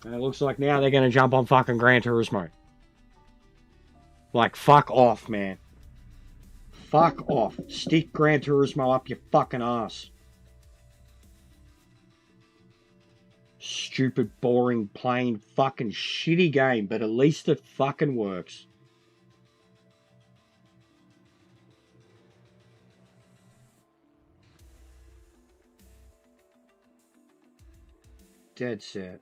And it looks like now they're going to jump on fucking Gran Turismo. Like, fuck off, man. Fuck off. Stick Gran Turismo up your fucking ass. Stupid, boring, plain, fucking shitty game, but at least it fucking works. Dead set.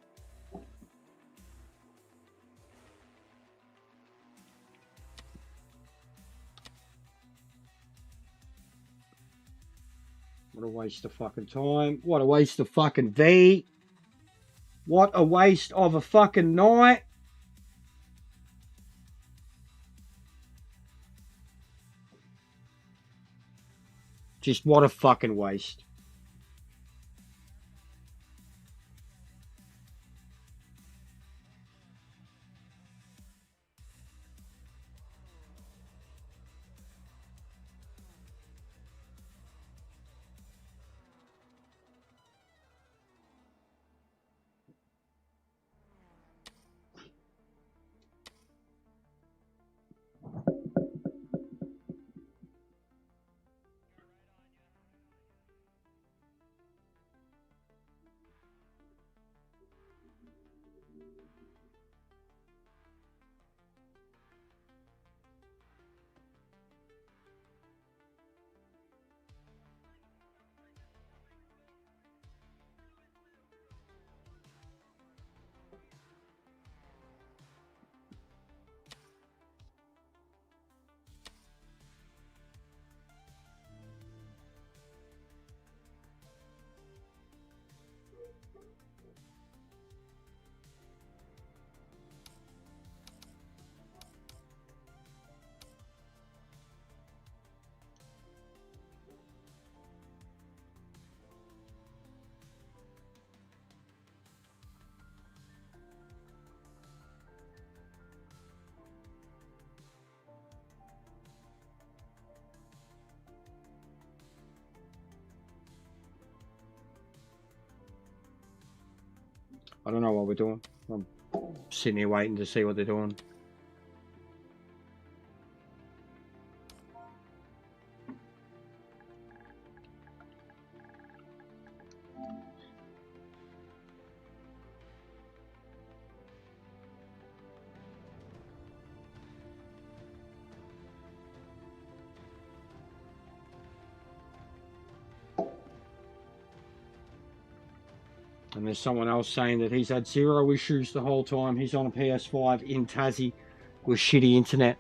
What a waste of fucking time. What a waste of fucking V. What a waste of a fucking night. Just what a fucking waste. I don't know what we're doing. I'm sitting here waiting to see what they're doing. And there's someone else saying that he's had 0 issues the whole time. He's on a PS5 in Tassie with shitty internet.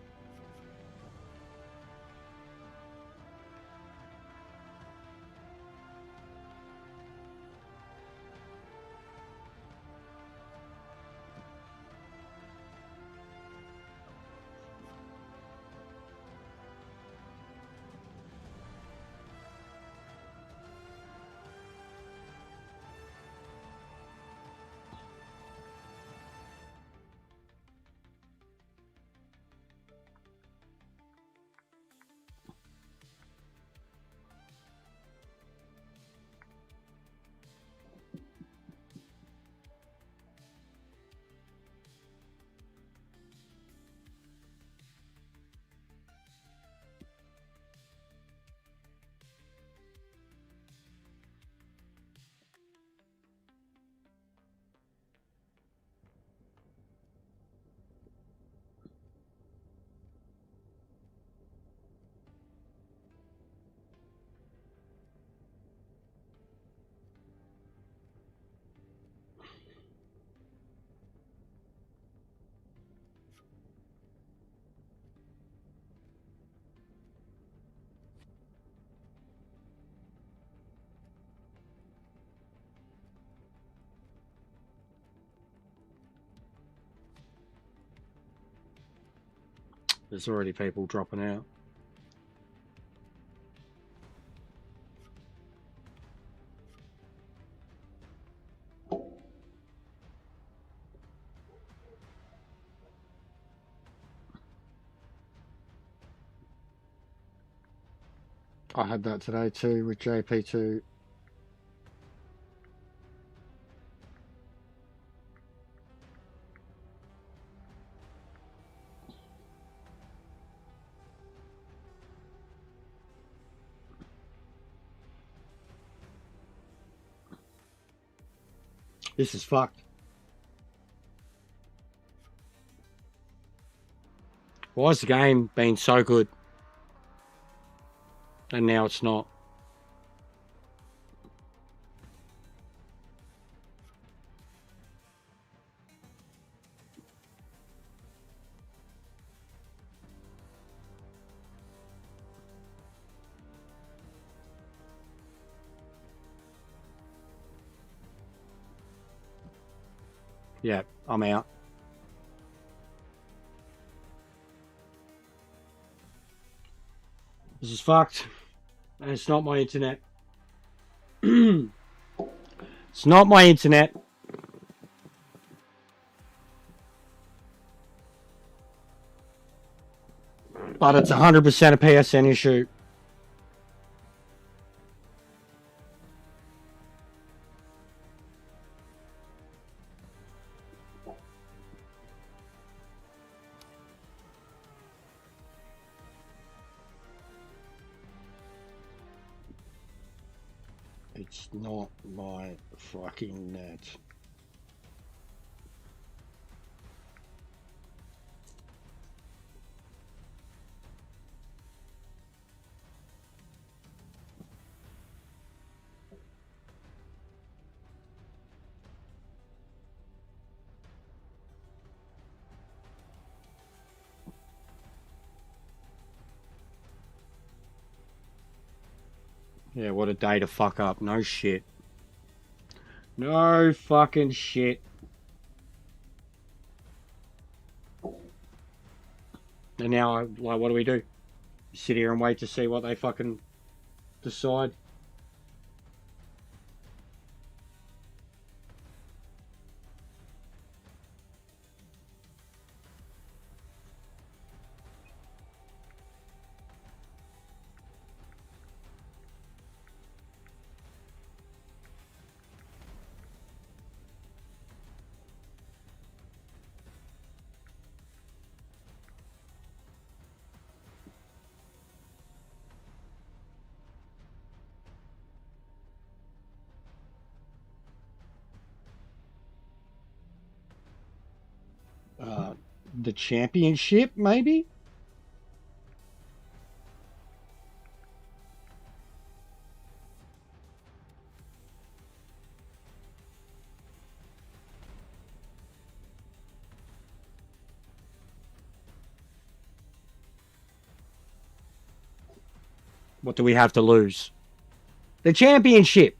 There's already people dropping out. I had that today too with JP2. This is fucked. Why has the game been so good? And now it's not. Yeah, I'm out. This is fucked. And it's not my internet. It's not my internet. But it's 100% a PSN issue. It's not my fucking net. Yeah, what a day to fuck up. No shit. No fucking shit. And now, like, what do we do? Sit here and wait to see what they fucking decide? the championship, maybe? What do we have to lose? The championship.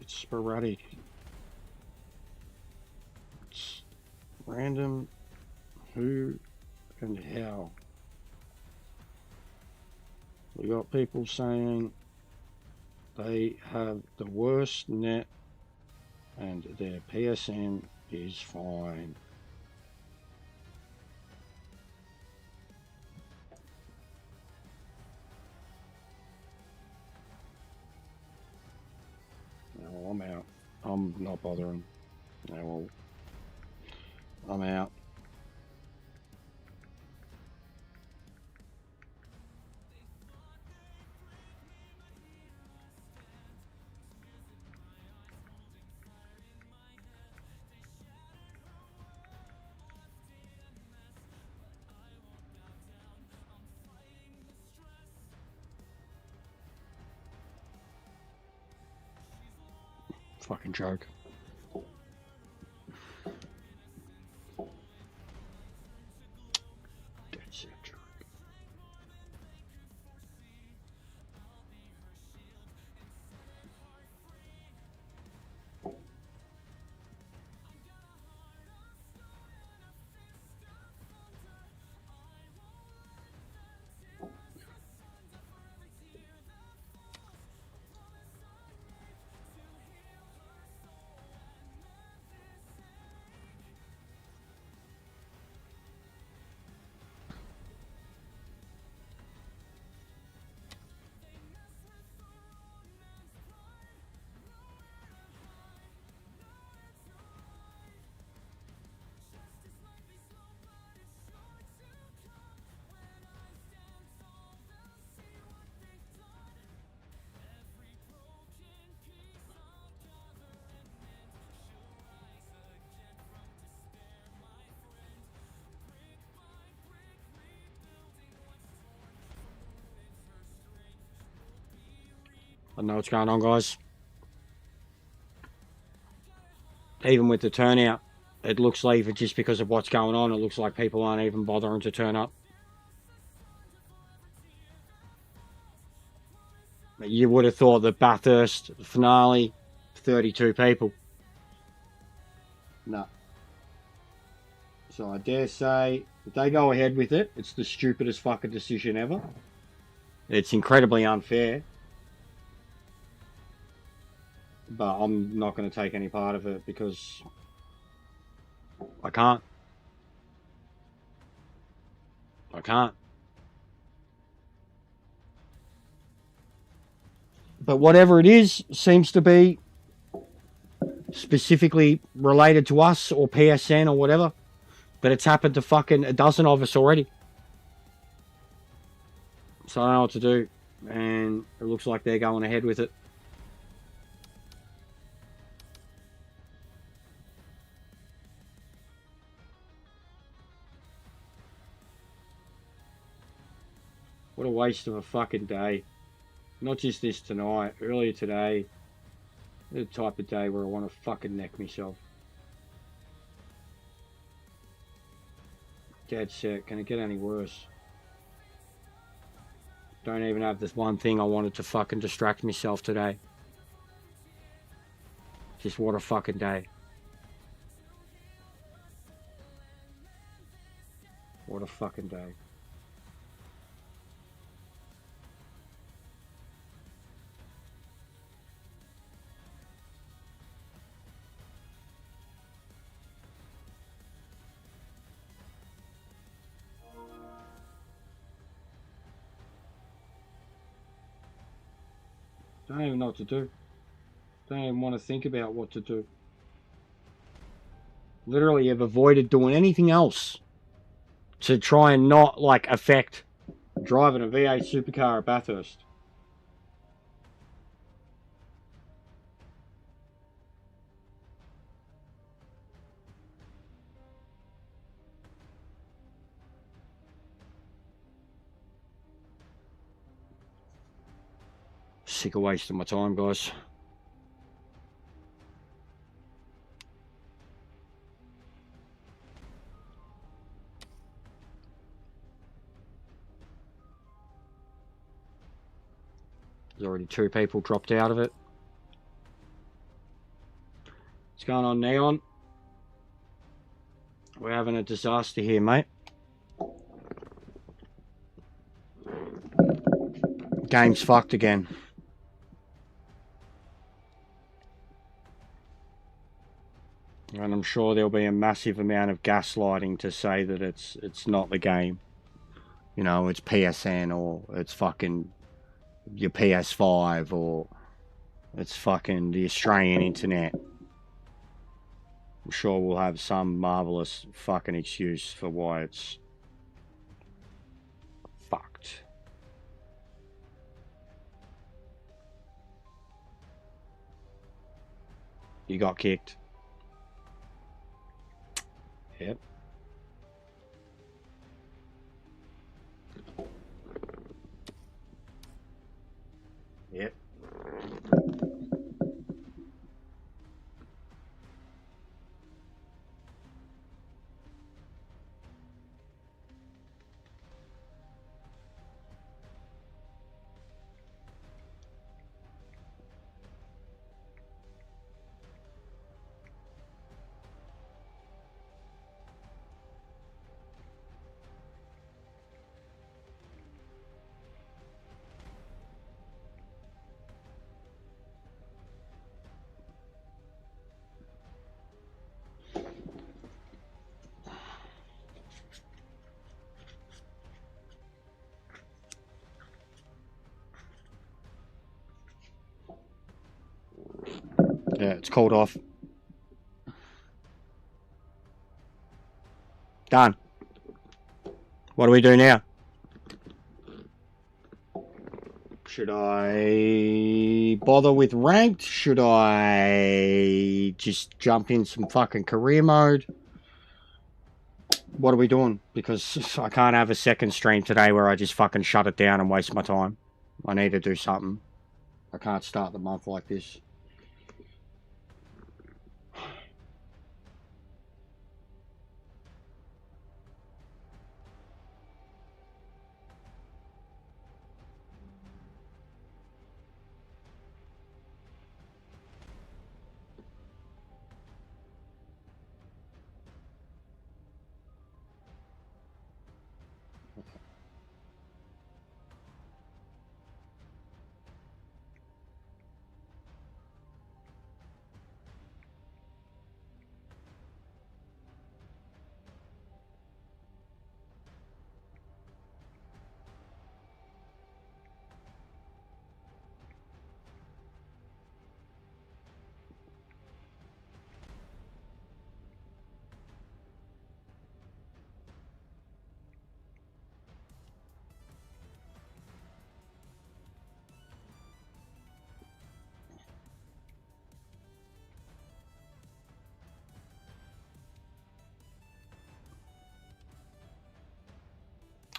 It's sporadic. It's random. Who and how? We got people saying they have the worst net and their PSN is fine. No, I'm out. I'm not bothering. No, well, I'm out. Fucking joke. Dead set joke. I don't know what's going on, guys. Even with the turnout, it looks like just because of what's going on, it looks like people aren't even bothering to turn up. You would have thought that Bathurst finale, 32 people. No. So I dare say, if they go ahead with it, it's the stupidest fucking decision ever. It's incredibly unfair. But I'm not going to take any part of it because I can't. I can't. But whatever it is, seems to be specifically related to us or PSN or whatever. But it's happened to fucking a dozen of us already. So I don't know what to do. And it looks like they're going ahead with it. What a waste of a fucking day. Not just this tonight, earlier today. The type of day where I want to fucking neck myself. Dead set. Can it get any worse? Don't even have this one thing I wanted to fucking distract myself today. Just what a fucking day. What a fucking day. Don't even know what to do. Don't even want to think about what to do. Literally have avoided doing anything else to try and not, like, affect driving a V8 supercar at Bathurst. Sick of wasting my time, guys. There's already 2 people dropped out of it. What's going on, Neon? We're having a disaster here, mate. Game's fucked again. And I'm sure there'll be a massive amount of gaslighting to say that it's not the game. You know, it's PSN or it's fucking your PS5 or it's fucking the Australian internet. I'm sure we'll have some marvelous fucking excuse for why it's fucked. You got kicked. Yep. Yep. Yeah, it's called off. Done. What do we do now? Should I bother with ranked? Should I just jump in some fucking career mode? What are we doing? Because I can't have a second stream today where I just fucking shut it down and waste my time. I need to do something. I can't start the month like this.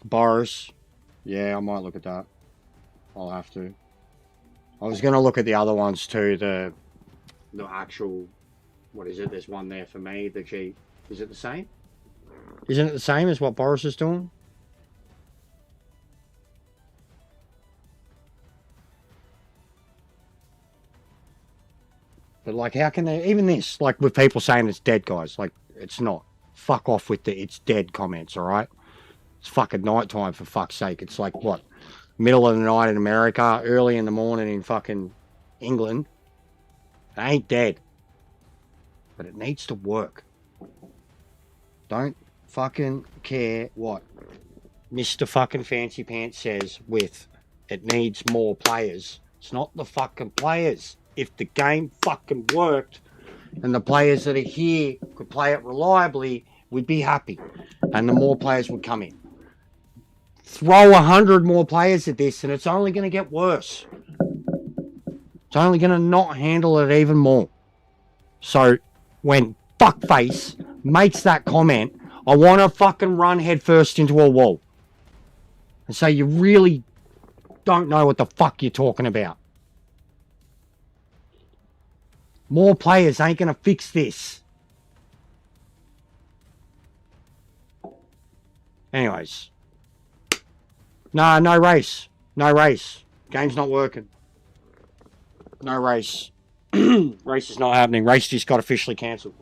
Boris. Yeah, I might look at that. I'll have to. I was going to look at the other ones too. The actual, what is it? There's one there for me. The G. Is it the same? Isn't it the same as what Boris is doing? But like, how can they, even this, like with people saying it's dead, guys, like it's not. Fuck off with the it's dead comments, all right? It's fucking nighttime for fuck's sake. It's like what? Middle of the night in America, early in the morning in fucking England. It ain't dead. But it needs to work. Don't fucking care what Mr. fucking Fancy Pants says with it needs more players. It's not the fucking players. If the game fucking worked, and the players that are here could play it reliably, we'd be happy, and the more players would come in. Throw 100 more players at this, and it's only going to get worse. It's only going to not handle it even more. So when fuckface makes that comment, I want to fucking run headfirst into a wall and say you really don't know what the fuck you're talking about. More players ain't going to fix this. Anyways. No race. No race. Game's not working. No race. Race is not happening. Race just got officially cancelled.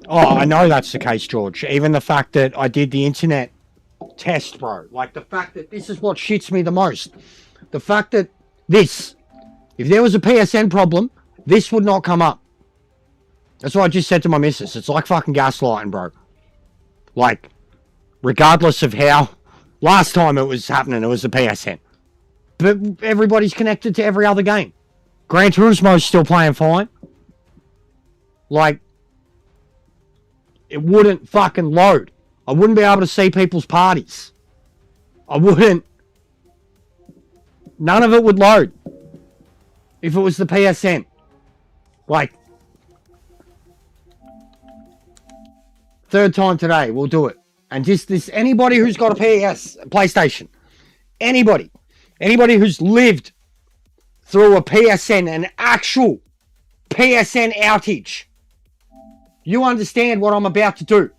Oh, I know that's the case, George. Even the fact that I did the internet test, bro. Like, the fact that this is what shits me the most. The fact that this, if there was a PSN problem, this would not come up. That's what I just said to my missus. It's like fucking gaslighting, bro. Like, regardless of how, last time it was happening, it was the PSN. But everybody's connected to every other game. Gran Turismo's still playing fine. Like, it wouldn't fucking load. I wouldn't be able to see people's parties. I wouldn't. None of it would load. If it was the PSN. Like, third time today, we'll do it. And just this, anybody who's got a PlayStation, anybody who's lived through a PSN, an actual PSN outage, you understand what I'm about to do.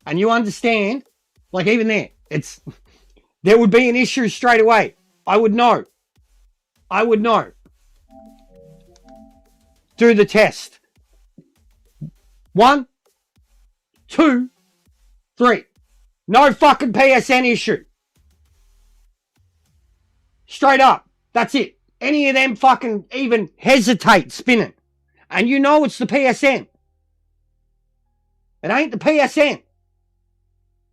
And you understand, like, even there, there would be an issue straight away. I would know. Do the test. 1, 2, 3. No fucking PSN issue. Straight up. That's it. Any of them fucking even hesitate spinning. And you know it's the PSN. It ain't the PSN.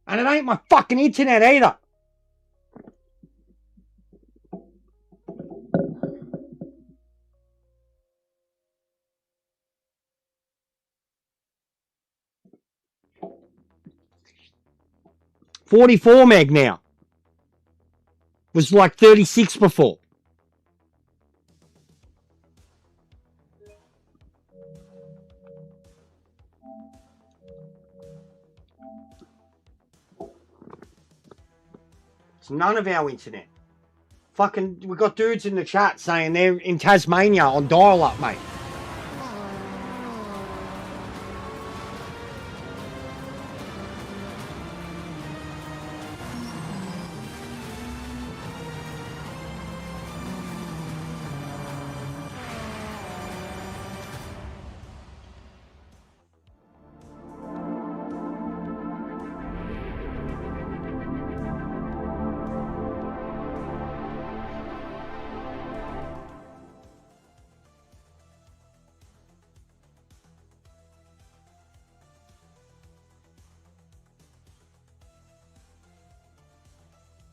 And it ain't my fucking internet either. $44 meg now. Was like 36 before. It's none of our internet. Fucking, we got dudes in the chat saying they're in Tasmania on dial-up, mate.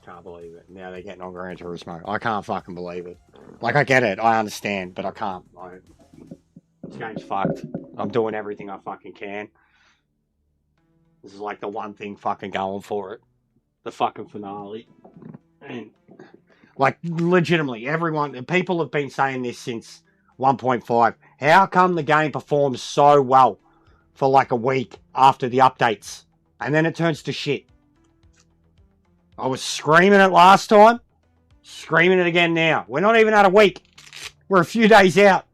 Can't believe it. Now they're getting on Gran Turismo. I can't fucking believe it. Like, I get it. I understand. But I can't. This game's fucked. I'm doing everything I fucking can. This is like the one thing fucking going for it. The fucking finale. And, like, legitimately, people have been saying this since 1.5. How come the game performs so well for like a week after the updates? And then it turns to shit. I was screaming it last time. Screaming it again now. We're not even at a week. We're a few days out.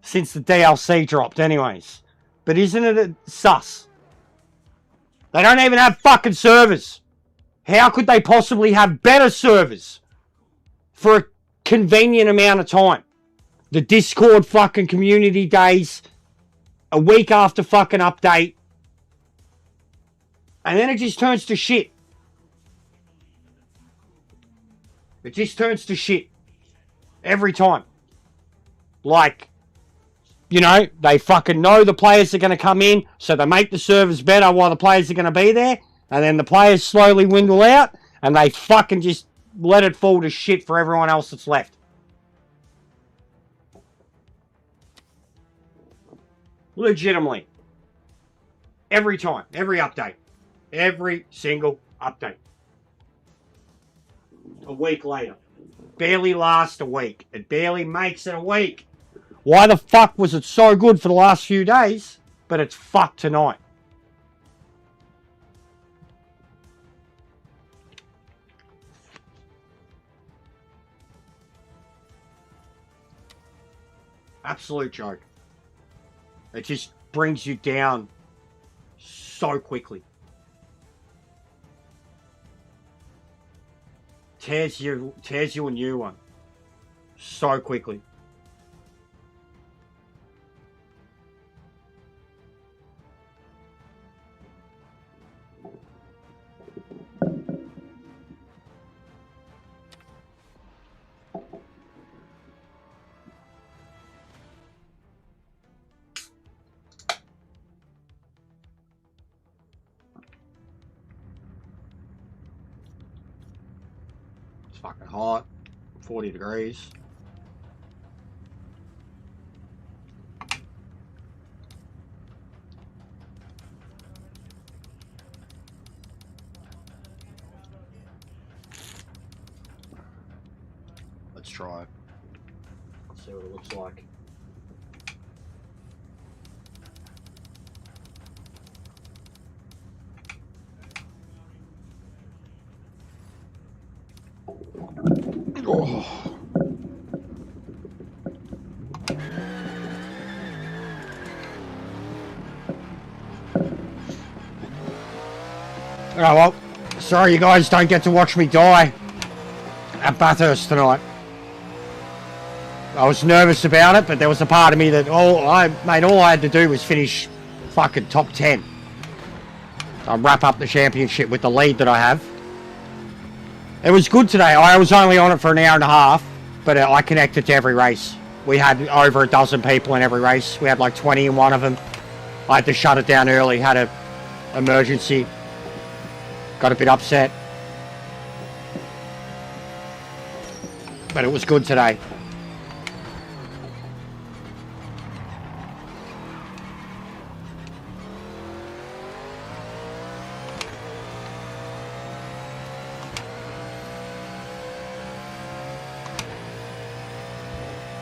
Since the DLC dropped anyways. But isn't it sus? They don't even have fucking servers. How could they possibly have better servers? For a convenient amount of time. The Discord fucking community days. A week after fucking update. And then it just turns to shit. It just turns to shit. Every time. Like, you know, they fucking know the players are going to come in, so they make the servers better while the players are going to be there, and then the players slowly dwindle out, and they fucking just let it fall to shit for everyone else that's left. Legitimately. Every time. Every update. Every single update. A week later. Barely lasts a week. It barely makes it a week. Why the fuck was it so good for the last few days, but it's fucked tonight? Absolute joke. It just brings you down so quickly. Tears you a new one so quickly. fucking hot. 40 degrees. Let's try it. Let's see what it looks like. Oh. Oh well, sorry you guys don't get to watch me die at Bathurst tonight. I was nervous about it, but there was a part of me that all I had to do was finish fucking top 10. I'll wrap up the championship with the lead that I have. It was good today. I was only on it for an hour and a half, but I connected to every race. We had over a dozen people in every race. We had like 20 in one of them. I had to shut it down early, had an emergency. Got a bit upset. But it was good today.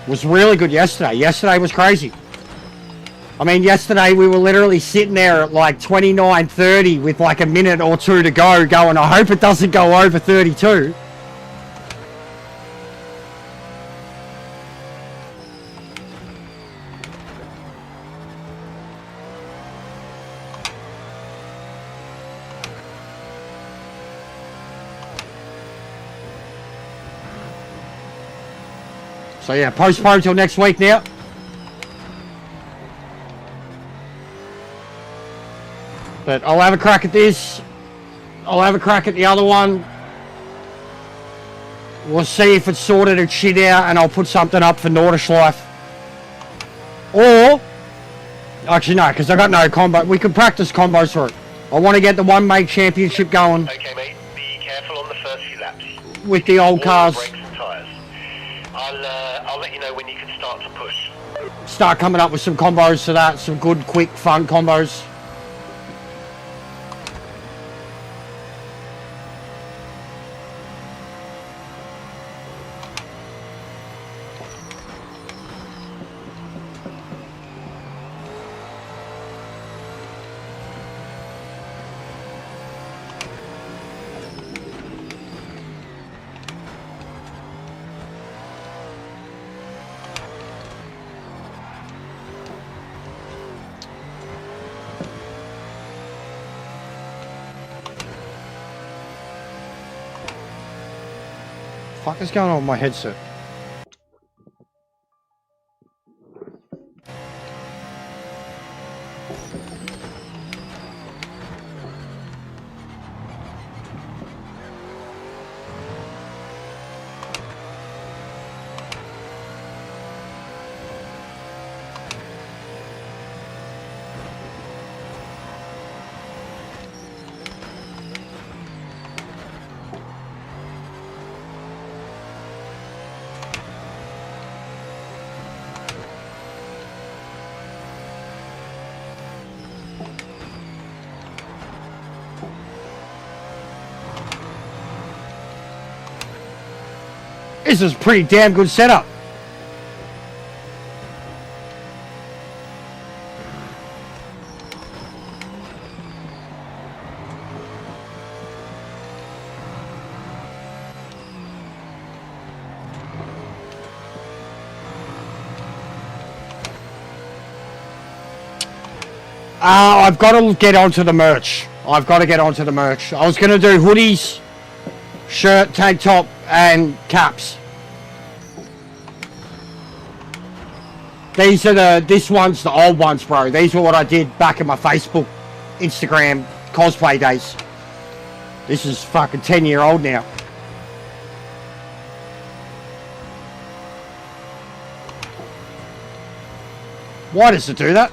Was really good yesterday. Yesterday was crazy. I mean, yesterday we were literally sitting there at like 29:30 with like a minute or two to go going, I hope it doesn't go over 32. So yeah, postpone till next week now. But I'll have a crack at this. I'll have a crack at the other one. We'll see if it's sorted its shit out and I'll put something up for Nordschleife. Or, actually no, because I got no combo. We can practice combos for it. I want to get the one make championship going. Okay, mate. Be careful on the first few laps. With the old cars. Brakes and tyres. I'll let you know when you can start to push. Start coming up with some combos to that. Some good, quick, fun combos. What the fuck is going on with my headset? This is a pretty damn good setup. I've got to get onto the merch. I've got to get onto the merch. I was going to do hoodies, shirt, tank top, and caps. These are this one's the old ones, bro. These are what I did back in my Facebook, Instagram, cosplay days. This is fucking 10-year-old now. Why does it do that?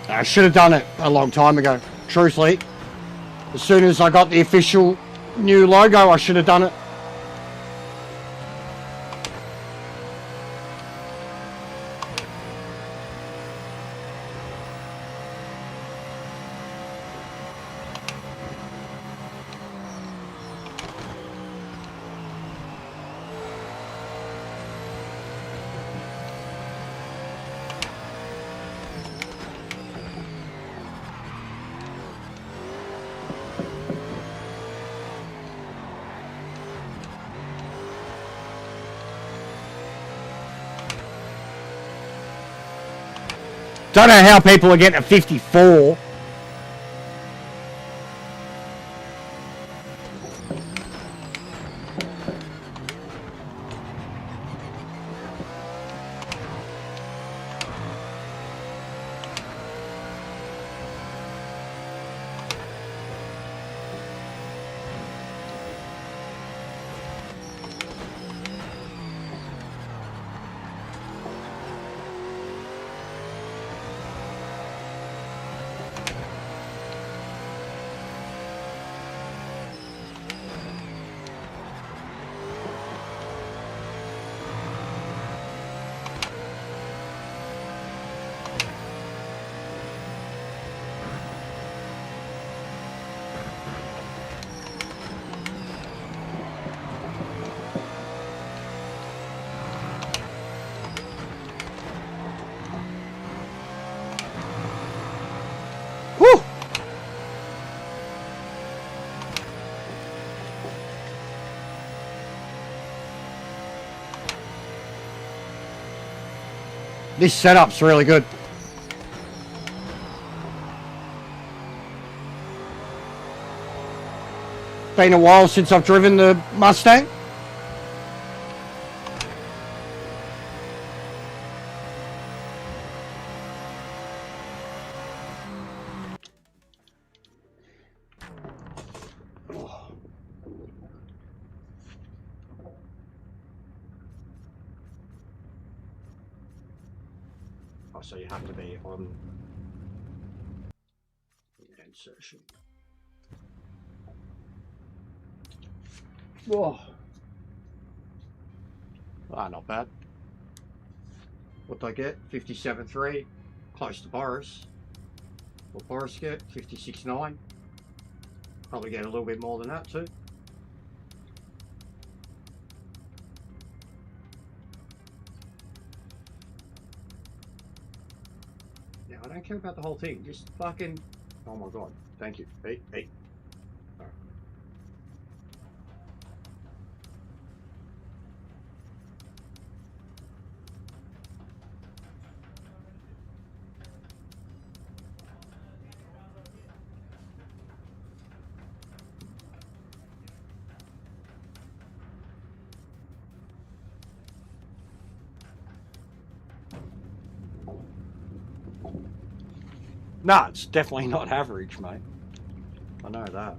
I should have done it a long time ago, truthfully. As soon as I got the official new logo, I should have done it. Don't know how people are getting a 54. Whew! This setup's really good. Been a while since I've driven the Mustang. Oh, so you have to be on insertion. Whoa. Ah, not bad. What'd I get? 57.3. Close to Boris. What Boris get? 56.9. Probably get a little bit more than that too. Now, I don't care about the whole thing. Just fucking... Oh my god. Thank you. Hey, hey. All right. No, it's definitely not average, mate. I know that.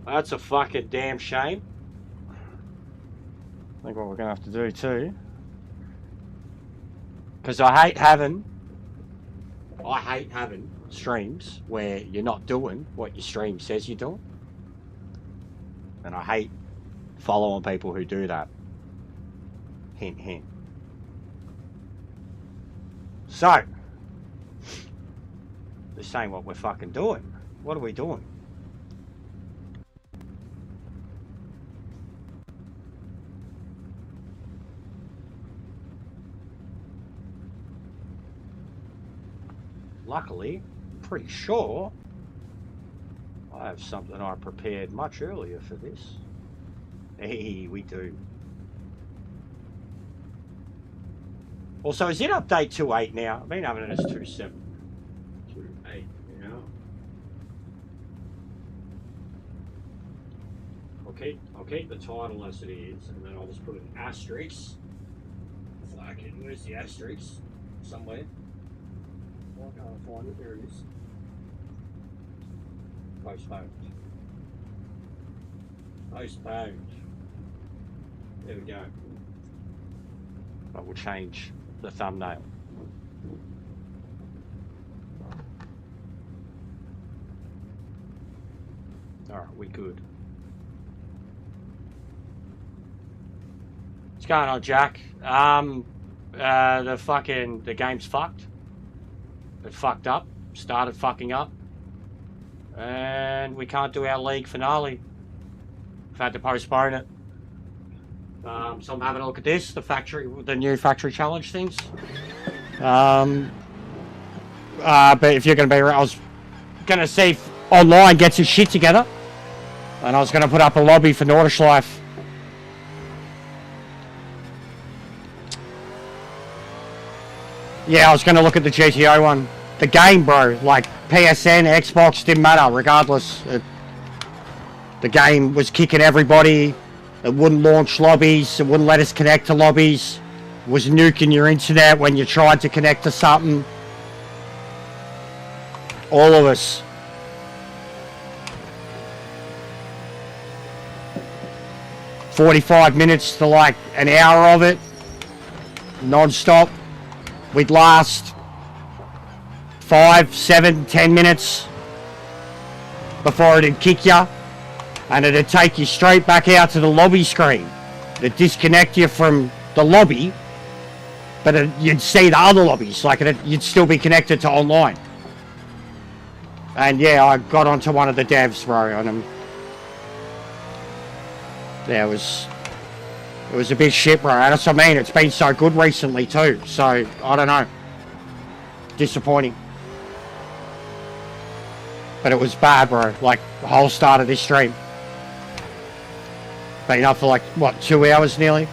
That's a fucking damn shame. I think what we're going to have to do too, because I hate having streams where you're not doing what your stream says you're doing, and I hate following people who do that. Hint, hint. So, this ain't what we're fucking doing. What are we doing? Luckily, I'm pretty sure I have something I prepared much earlier for this. Hey, we do. Also, is it update 2.8 now? I've been having it as 2.7. 2.8 now. Or I'll keep the title as it is, and then I'll just put an asterisk. Fucking, where's the asterisk? Somewhere. Why can't I find it? There it is. Postponed. Postponed. There we go. I will change the thumbnail. Alright, we good. What's going on, Jack? The game's fucked. It fucked up. Started fucking up. And we can't do our league finale. We've had to postpone it. So I'm having a look at this, the new factory challenge things. But if you're going to be around, I was going to see if online gets his shit together. And I was going to put up a lobby for Nordschleife. Yeah, I was going to look at the GTO one. The game, bro, like PSN, Xbox, didn't matter, regardless. The game was kicking everybody. It wouldn't launch lobbies. It wouldn't let us connect to lobbies. It was nuking your internet when you tried to connect to something. All of us. "45 minutes to like an hour of it. Non-stop. We'd last 5, 7, 10 minutes before it'd kick you, and it'd take you straight back out to the lobby screen. It'd disconnect you from the lobby, but you'd see the other lobbies, like you'd still be connected to online. And yeah, I got onto one of the devs, bro, and yeah, it was a bit shit, bro. And that's what I mean. It's been so good recently too. So I don't know. Disappointing. But it was bad, bro. Like the whole start of this stream. Been up for like what, 2 hours nearly.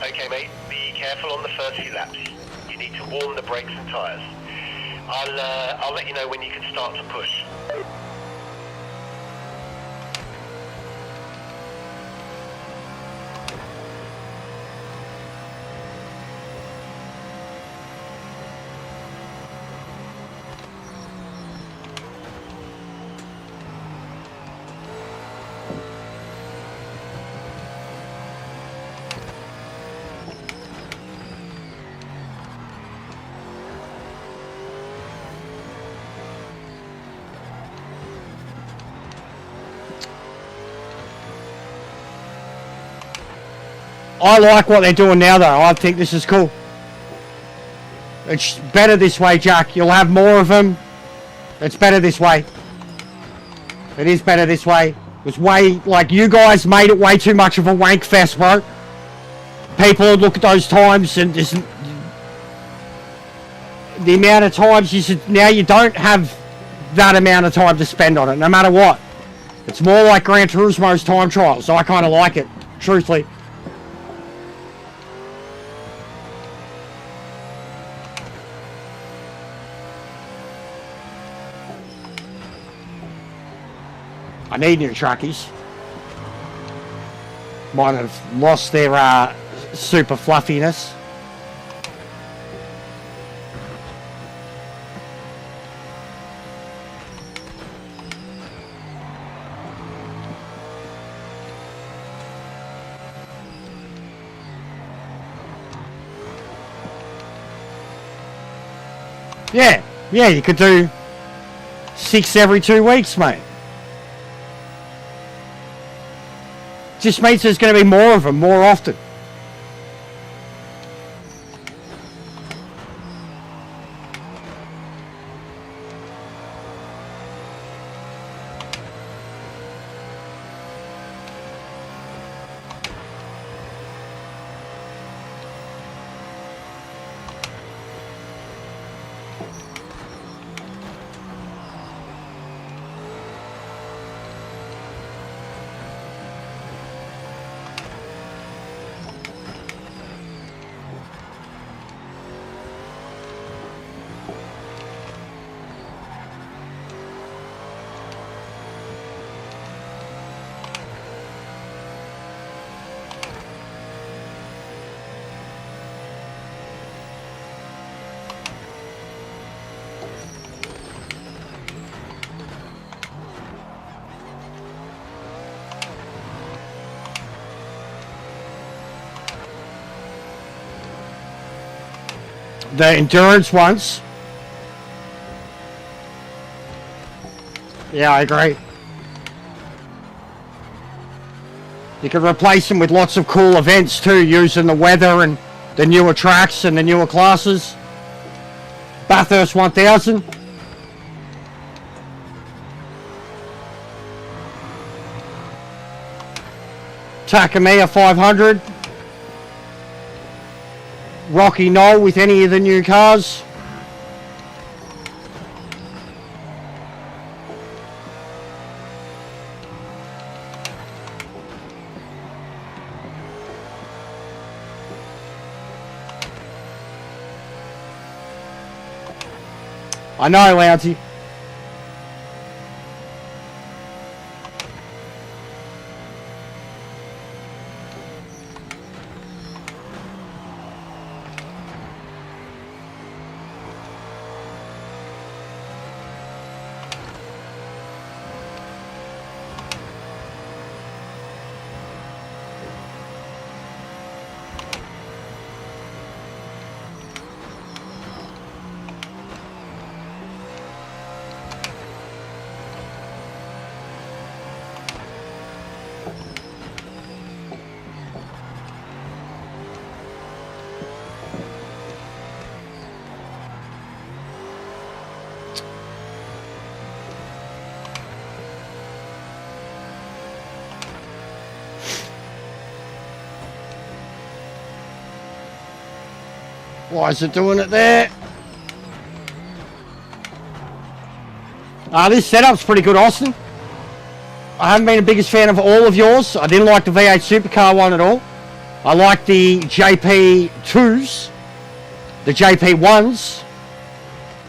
Okay, mate, be careful on the first few laps. You need to warm the brakes and tyres. I'll let you know when you can start to push. I like what they're doing now, though. I think this is cool. It's better this way, Jack. You'll have more of them. It's better this way. It is better this way. It was way, like, you guys made it way too much of a wank fest, bro. People would look at those times and just... The amount of times you should... Now you don't have that amount of time to spend on it, no matter what. It's more like Gran Turismo's time trial, so I kind of like it, truthfully. I need new truckies. Might have lost their super fluffiness. Yeah, you could do 6 every 2 weeks, mate. Just means there's going to be more of them more often. The endurance ones. Yeah, I agree. You can replace them with lots of cool events too, using the weather and the newer tracks and the newer classes. Bathurst 1000. Takamiya 500. Rocky Knoll with any of the new cars. I know, Lounty. Why is it doing it there? This setup's pretty good, Austin. I haven't been the biggest fan of all of yours. I didn't like the V8 Supercar one at all. I like the JP2s, the JP1s.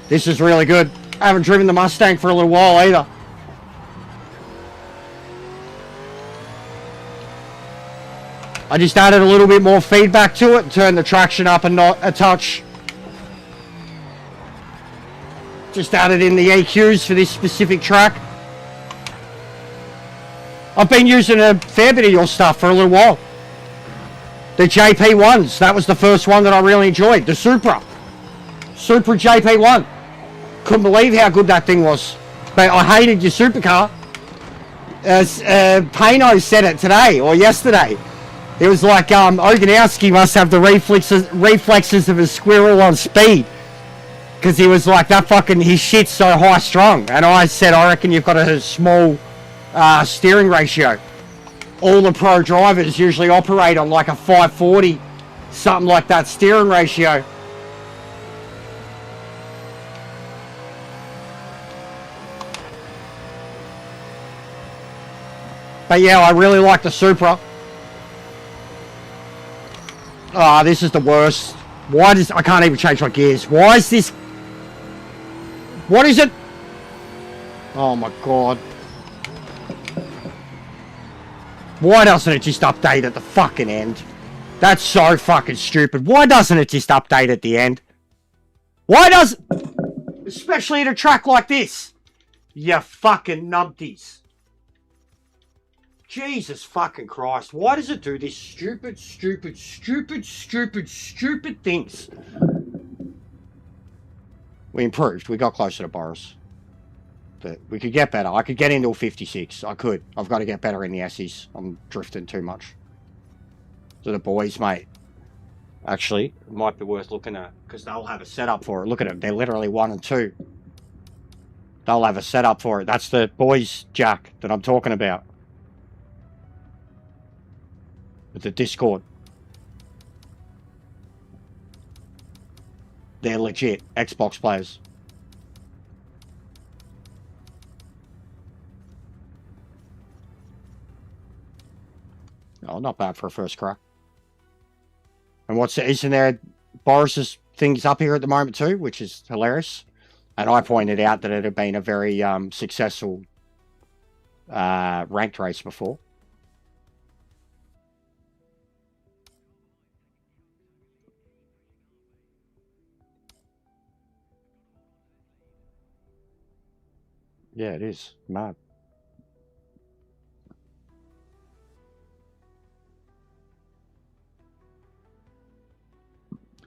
This is really good. I haven't driven the Mustang for a little while either. I just added a little bit more feedback to it and turned the traction up a touch. Just added in the EQs for this specific track. I've been using a fair bit of your stuff for a little while. The JP1s, that was the first one that I really enjoyed. The Supra JP1. Couldn't believe how good that thing was. But I hated your Supercar. As Pano said it today or yesterday. It was like Oganowski must have the reflexes of a squirrel on speed. Because he was like, his shit's so high strung. And I said, I reckon you've got a small steering ratio. All the pro drivers usually operate on like a 540, something like that steering ratio. But yeah, I really like the Supra. Oh, this is the worst. I can't even change my gears. Why is this? What is it? Oh my god. Why doesn't it just update at the fucking end? That's so fucking stupid. Why doesn't it just update at the end? Why does... Especially at a track like this. You fucking numpties. Jesus fucking Christ. Why does it do this stupid things? We improved. We got closer to Boris. But we could get better. I could get into a 56. I could. I've got to get better in the S's. I'm drifting too much. So the boys, mate. Actually, it might be worth looking at. Because they'll have a setup for it. Look at them. They're literally 1 and 2. They'll have a setup for it. That's the boys, Jack, that I'm talking about. With the Discord. They're legit Xbox players. Oh, not bad for a first crack. And isn't there Boris's things up here at the moment too, which is hilarious. And I pointed out that it had been a very successful ranked race before. Yeah, it is. Mad.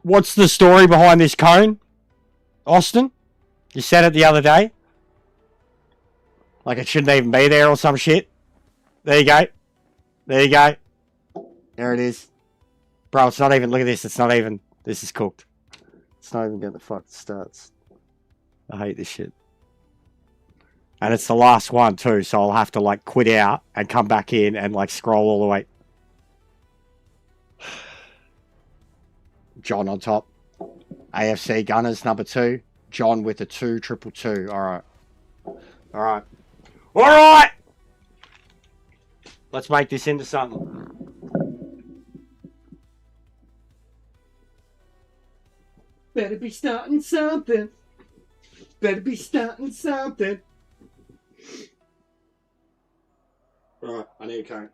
What's the story behind this cone, Austin? You said it the other day. Like it shouldn't even be there or some shit. There you go. There you go. There it is. Bro, it's not even, look at this. It's not even, this is cooked. It's not even getting the fuck starts. I hate this shit. And it's the last one too, so I'll have to like quit out and come back in and like scroll all the way. John on top. AFC Gunners number 2. John with a 2-2-2. Alright. Alright. Alright! Let's make this into something. Better be starting something. Better be starting something. Alright, I need a cone.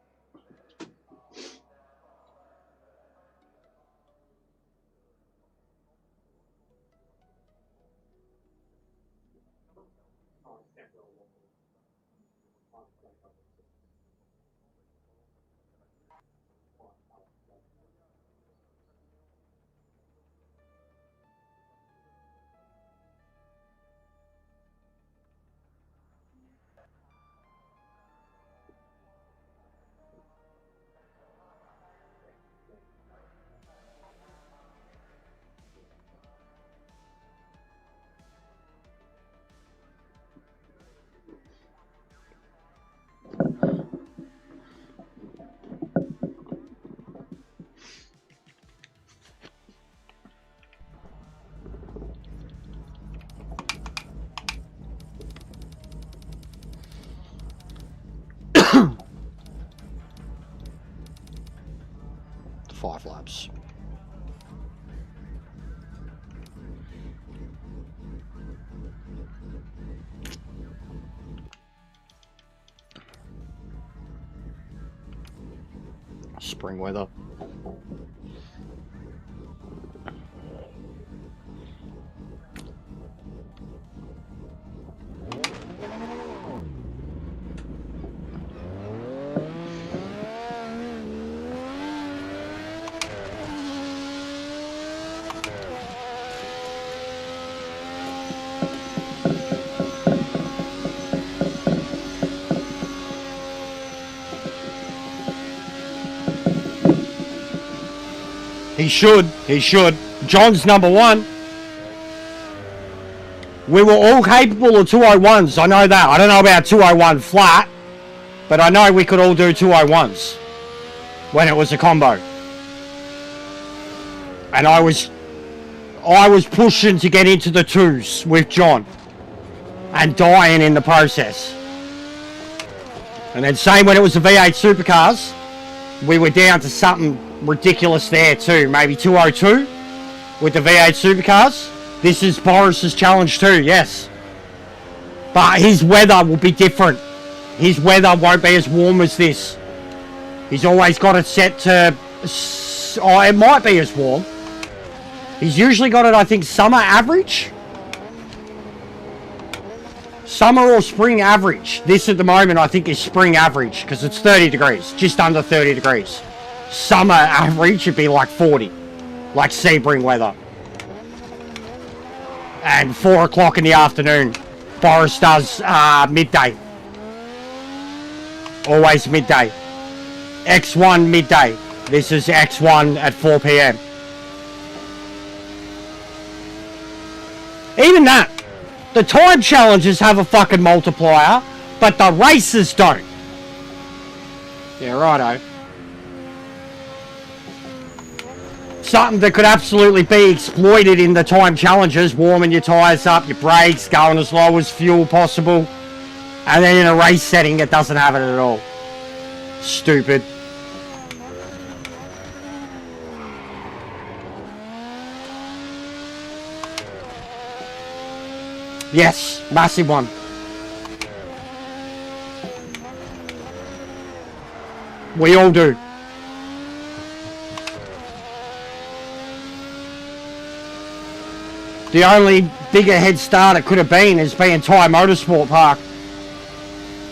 Five laps. Spring weather. He should. He should. John's number 1. We were all capable of 201s. I know that. I don't know about 201 flat, but I know we could all do 201s when it was a combo. And I was pushing to get into the 2s with John and dying in the process. And then same when it was the V8 supercars, we were down to something ridiculous there too. Maybe 202 with the V8 supercars. This is Boris's challenge too, yes. But his weather will be different. His weather won't be as warm as this. He's always got it set to... Oh, it might be as warm. He's usually got it, I think, summer average. Summer or spring average. This at the moment, I think, is spring average because it's 30 degrees. Just under 30 degrees. Summer average should be like 40. Like Sebring weather. And 4 o'clock in the afternoon. Boris does midday. Always midday. X1 midday. This is X1 at 4 p.m. Even that. The time challenges have a fucking multiplier, but the races don't. Yeah, righto. something that could absolutely be exploited in the time challenges, warming your tyres up, your brakes, going as low as fuel possible, and then in a race setting it doesn't have it at all. Stupid. Yes, massive one. We all do. The only bigger head start it could have been is being Thai Motorsport Park.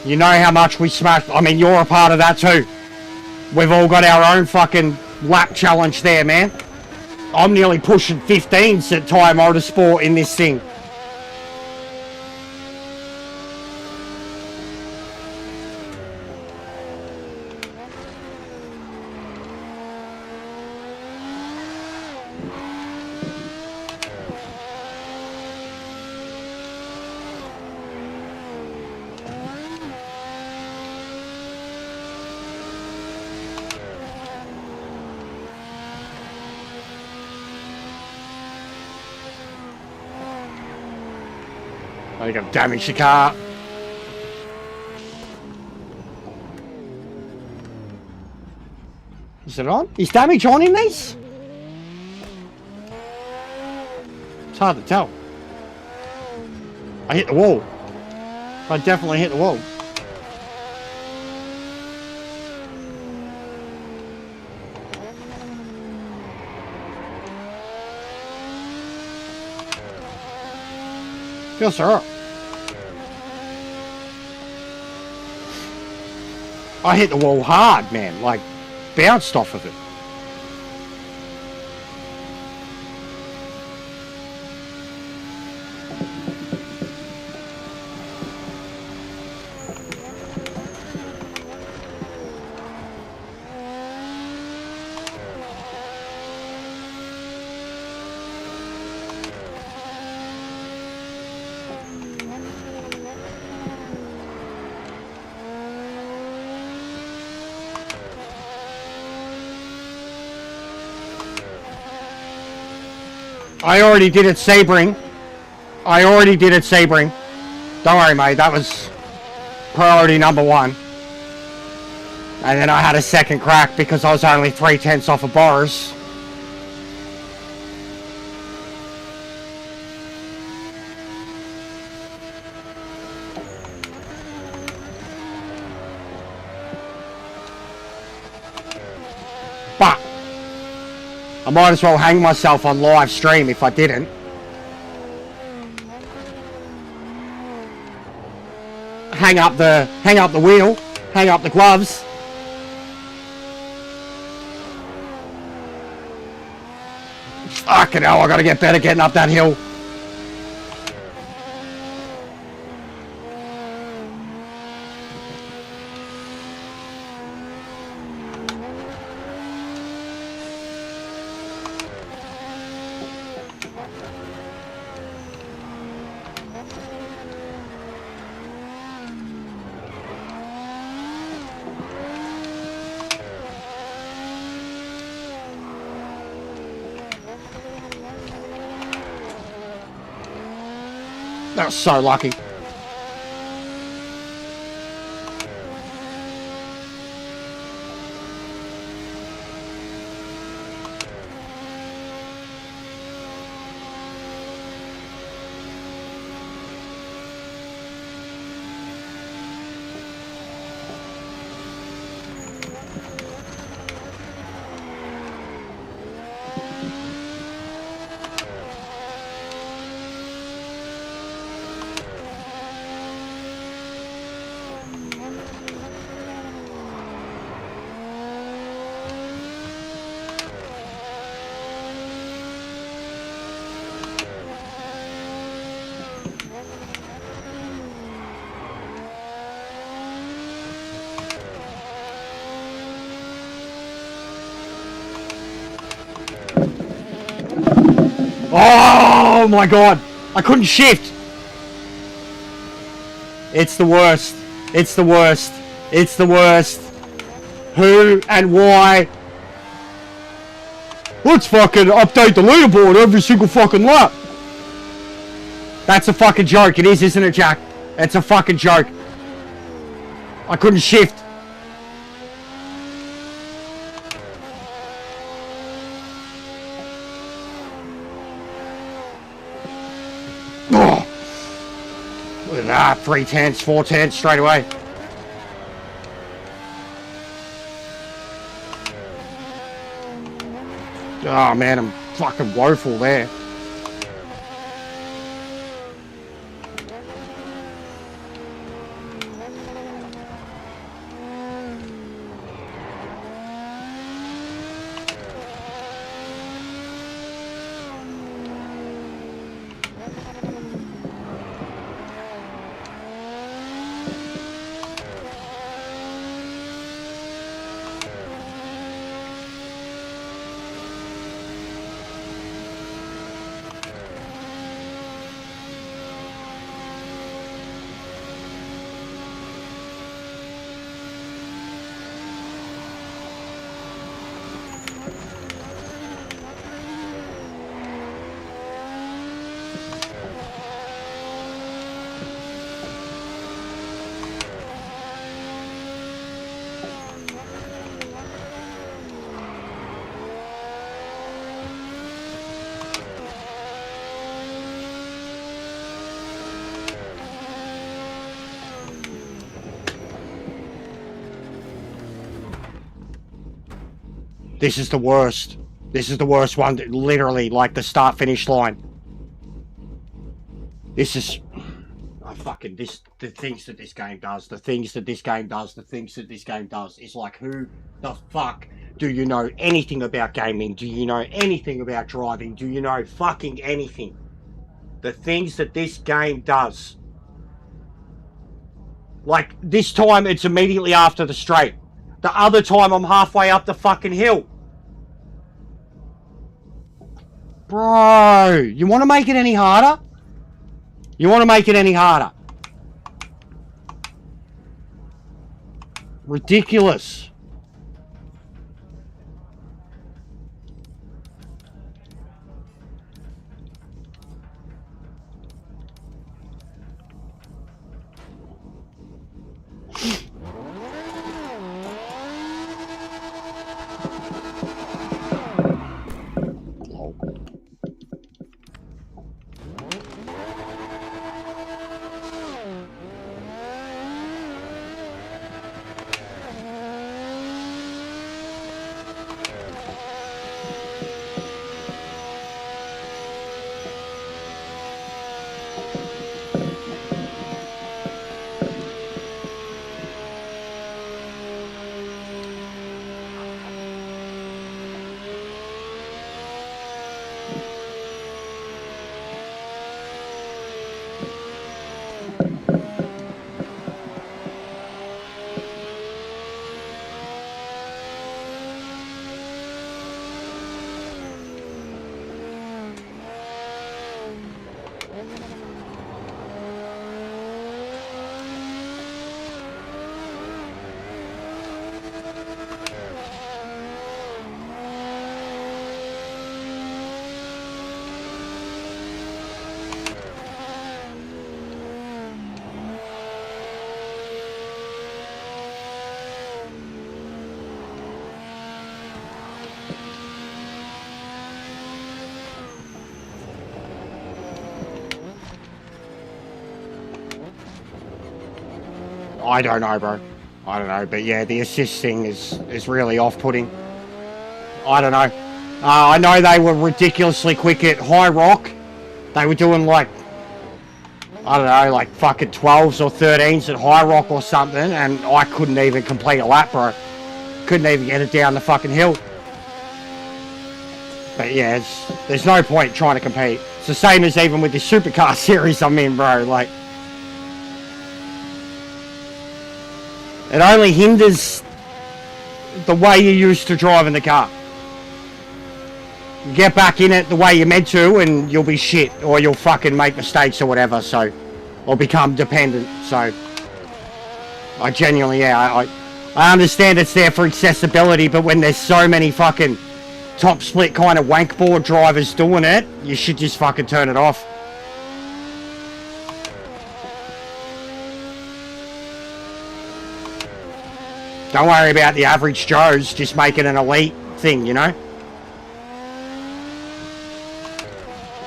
You know how much we smashed. I mean, you're a part of that too. We've all got our own fucking lap challenge there, man. I'm nearly pushing 15s at Thai Motorsport in this thing. I think I've damaged the car. Is it on? Is damage on in these? It's hard to tell. I hit the wall. I definitely hit the wall. Feels alright. I hit the wall hard, man. Like, bounced off of it. I already did it Sebring. Don't worry, mate. That was priority number one. And then I had a second crack because I was only 3/10 off of Boris. But I might as well hang myself on live stream if I didn't. Hang up the wheel, hang up the gloves. Fucking hell, I gotta get better getting up that hill. That was so lucky. Oh my god! I couldn't shift! It's the worst. It's the worst. It's the worst. Who and why? let's fucking update the leaderboard every single fucking lap. That's a fucking joke. It is, isn't it, Jack? It's a fucking joke. I couldn't shift. Oh. Look at that. 3 tenths, 4 tenths straight away. Oh man, I'm fucking woeful there. This is the worst. This is the worst one. Literally, like the start-finish line. This is... Oh, fucking... The things that this game does. The things that this game does. The things that this game does. It's like, who the fuck do you know anything about gaming? Do you know anything about driving? Do you know fucking anything? The things that this game does. Like, this time it's immediately after the straight. The other time I'm halfway up the fucking hill. Bro, you want to make it any harder? You want to make it any harder? Ridiculous. I don't know, bro. I don't know, but yeah, the assist thing is really off-putting. I don't know. I know they were ridiculously quick at High Rock. They were doing like, I don't know, like fucking 12s or 13s at High Rock or something, and I couldn't even complete a lap, bro. Couldn't even get it down the fucking hill. But yeah, there's no point trying to compete. It's the same as even with the Supercar series I'm in, bro. Like, it only hinders the way you used to drive in the car. You get back in it the way you're meant to and you'll be shit, or you'll fucking make mistakes or whatever, so, or become dependent. So I genuinely, yeah, I understand it's there for accessibility, but when there's so many fucking top split kind of wankboard drivers doing it, you should just fucking turn it off. Don't worry about the average Joes, just make it an elite thing, you know?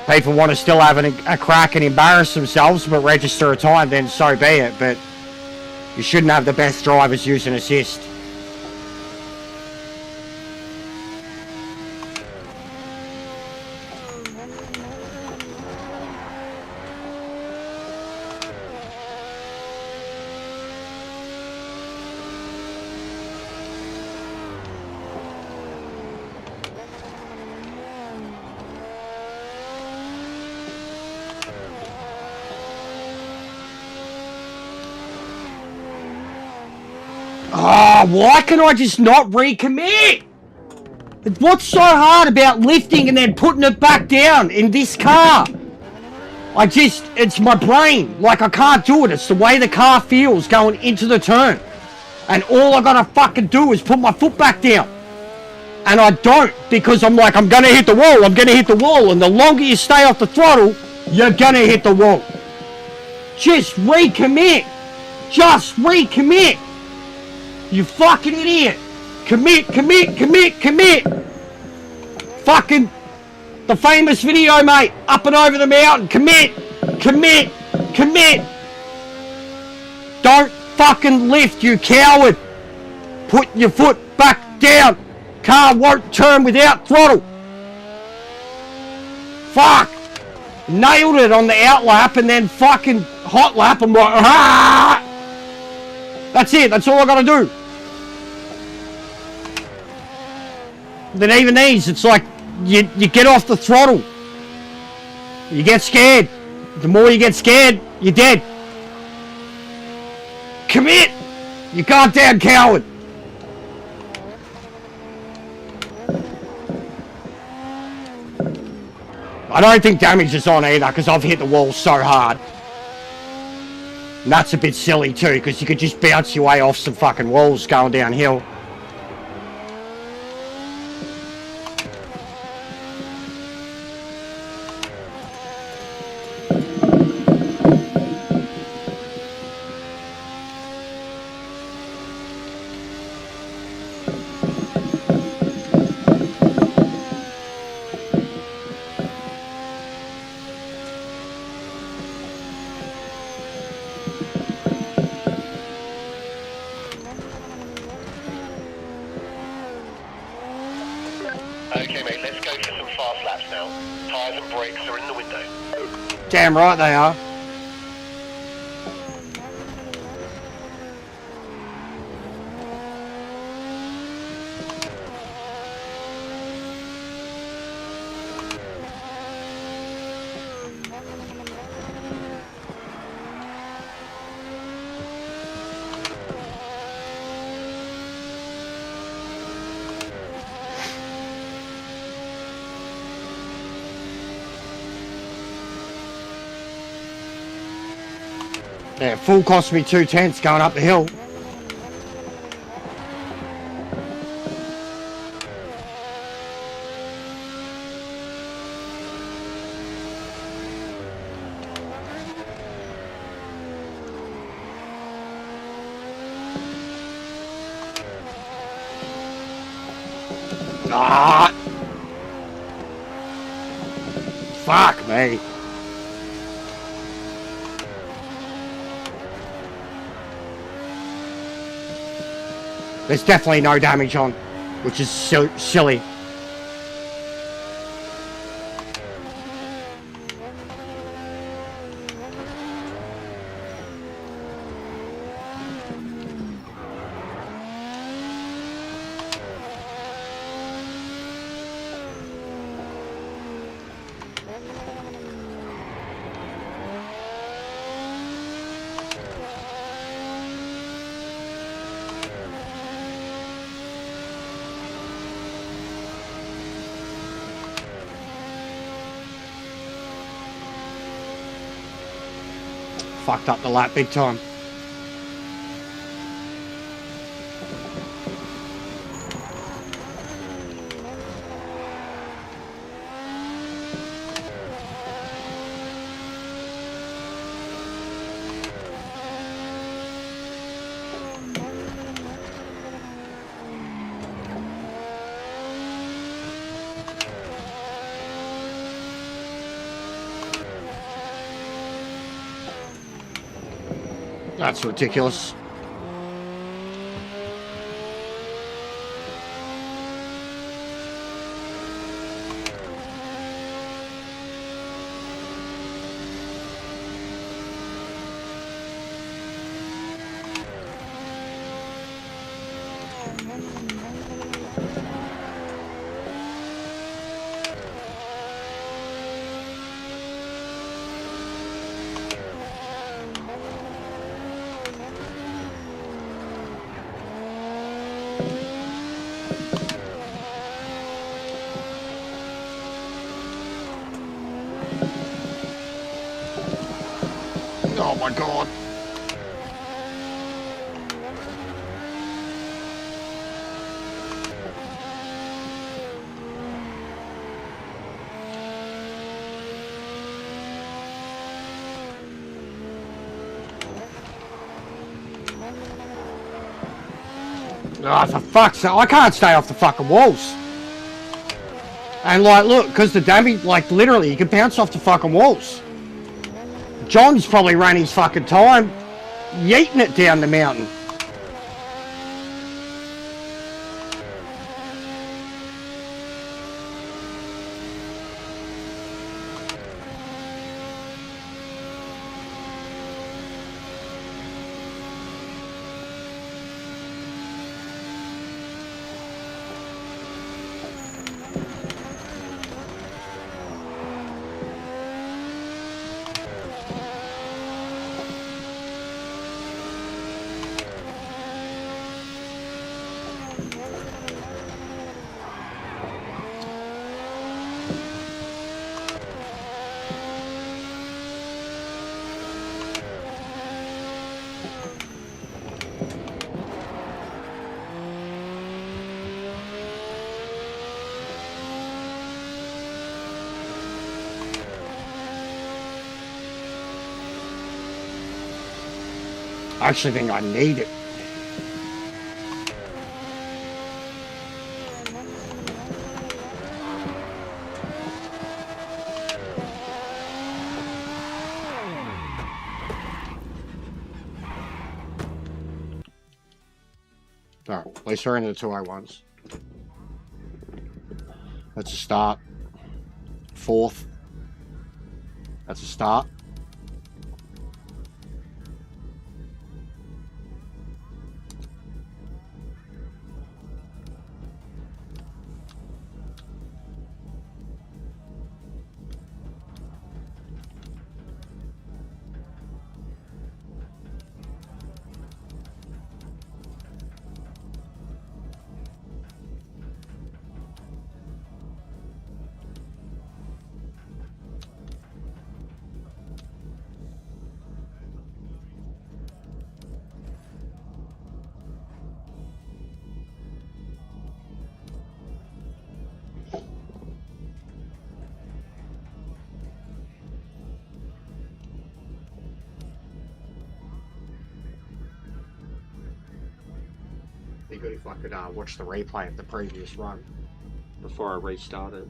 People want to still have a crack and embarrass themselves, but register a time, then so be it. But you shouldn't have the best drivers use an assist. Oh, why can I just not recommit? What's so hard about lifting and then putting it back down in this car? It's my brain. Like, I can't do it. It's the way the car feels going into the turn. And all I gotta fucking do is put my foot back down. And I don't, because I'm like, I'm gonna hit the wall, I'm gonna hit the wall. And the longer you stay off the throttle, you're gonna hit the wall. Just recommit. Just recommit. You fucking idiot. Commit, commit, commit, commit. Fucking the famous video, mate. Up and over the mountain. Commit, commit, commit. Don't fucking lift, you coward. Put your foot back down. Car won't turn without throttle. Fuck. Nailed it on the outlap and then fucking hot lap. I'm like, ah. That's it. That's all I gotta do. Then even these, it's like you get off the throttle. You get scared. The more you get scared, you're dead. Commit! You goddamn coward! I don't think damage is on either, because I've hit the wall so hard. And that's a bit silly too, because you could just bounce your way off some fucking walls going downhill. Okay, mate, let's go for some fast laps now. Tyres and brakes are in the window. Damn right they are. Yeah, full cost me 2/10 going up the hill. Ah! Fuck me. There's definitely no damage on, which is silly. Fucked up the lap big time. That's ridiculous. Oh my god. Oh, for fuck's sake, I can't stay off the fucking walls. And like, look, because the damage, like literally, you can bounce off the fucking walls. John's probably ran his fucking time yeeting it down the mountain. I actually think I need it. Alright, at least we're in the 201s. That's a start. Fourth. That's a start. Be good if I could watch the replay of the previous run before I restarted.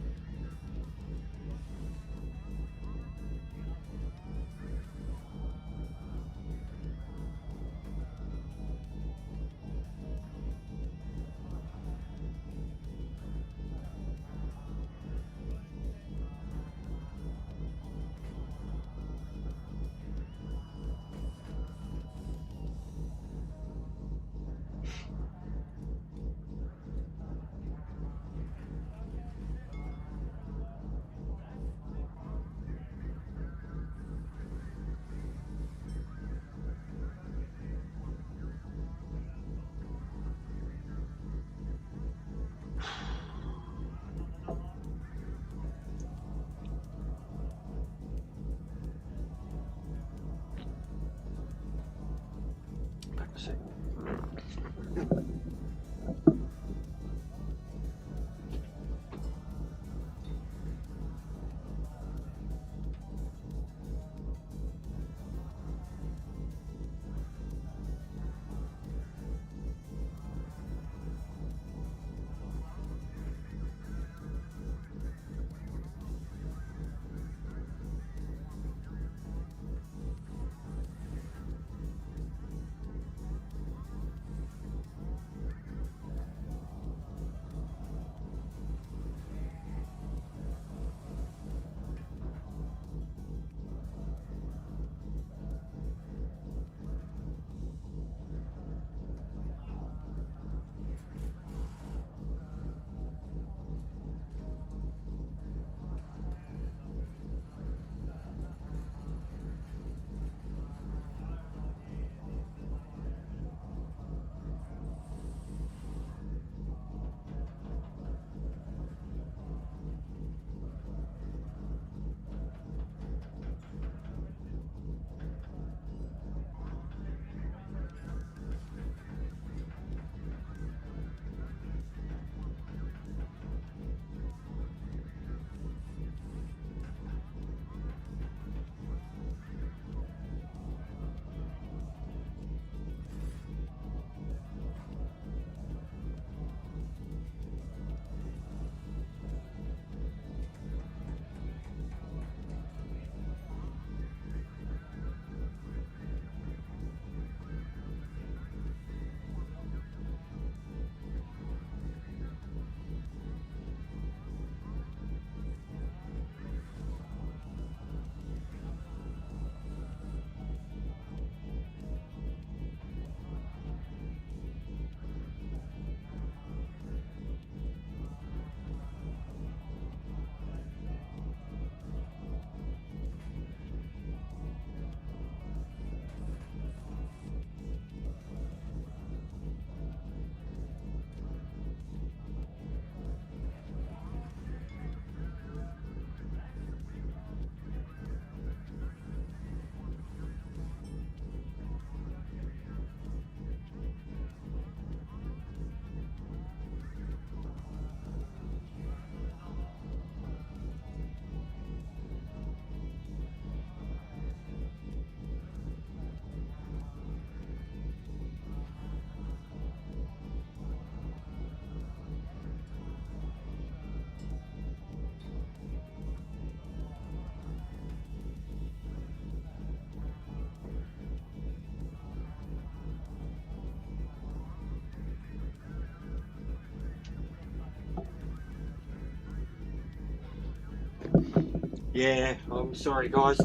Yeah, I'm sorry guys,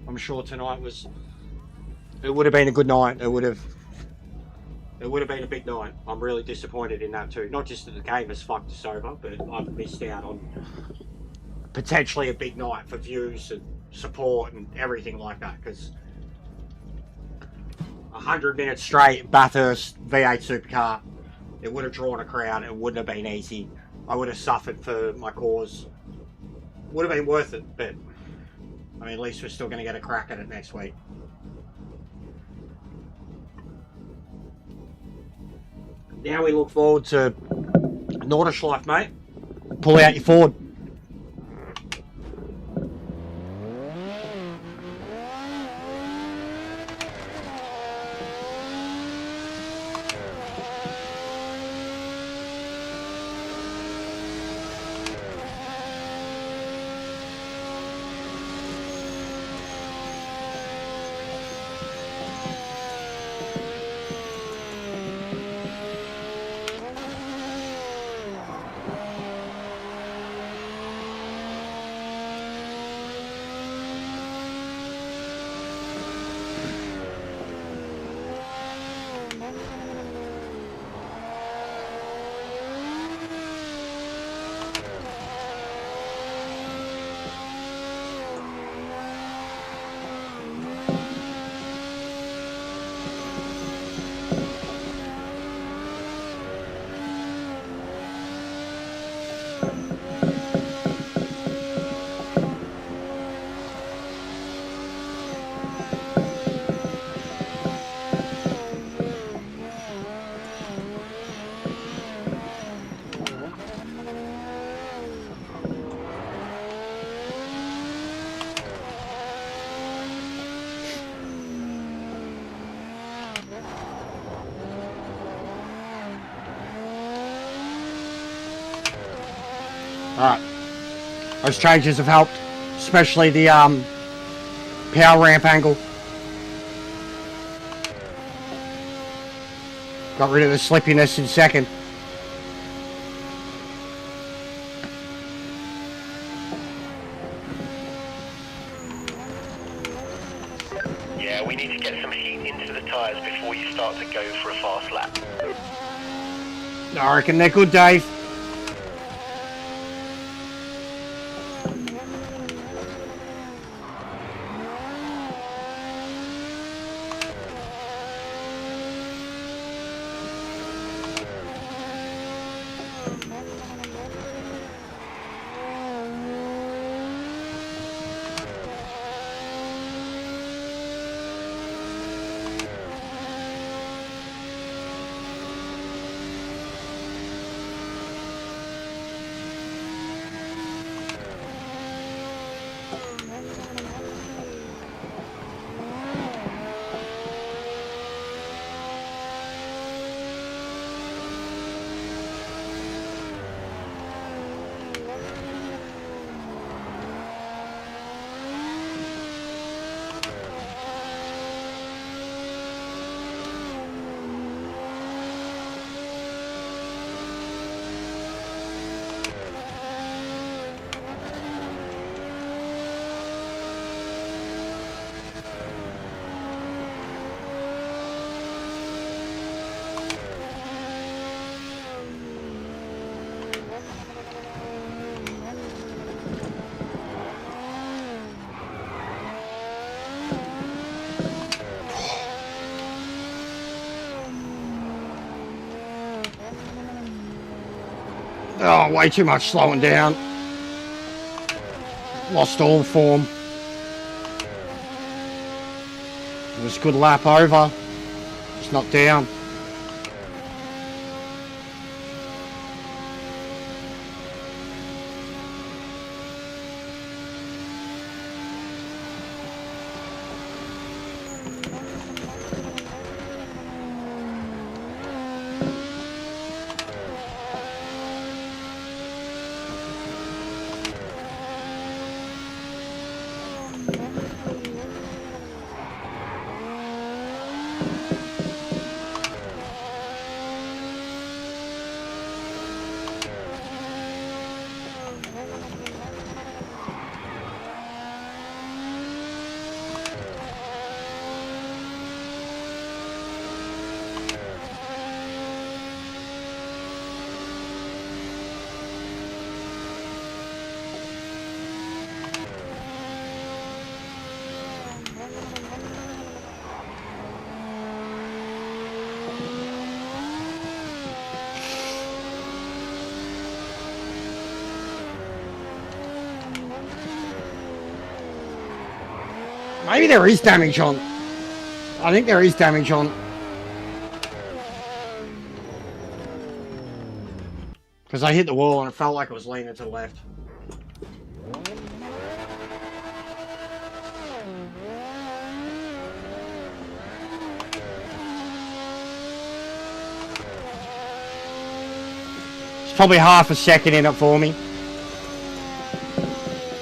I'm sure tonight it would have been a good night. It would have been a big night. I'm really disappointed in that too. Not just that the game has fucked us over, but I've missed out on potentially a big night for views and support and everything like that, because 100 minutes straight Bathurst V8 Supercar, it would have drawn a crowd. It wouldn't have been easy. I would have suffered for my cause. Would have been worth it, but I mean, at least we're still going to get a crack at it next week. Now we look forward to Nordschleife, mate. Pull out your Ford. Alright. Those changes have helped, especially the power ramp angle. Got rid of the slippiness in second. Yeah, we need to get some heat into the tyres before you start to go for a fast lap. I reckon they're good, Dave. Oh, way too much slowing down. Lost all form. It was a good lap over. It's not down. Maybe there is damage on. I think there is damage on. Because I hit the wall and it felt like it was leaning to the left. It's probably half a second in it for me.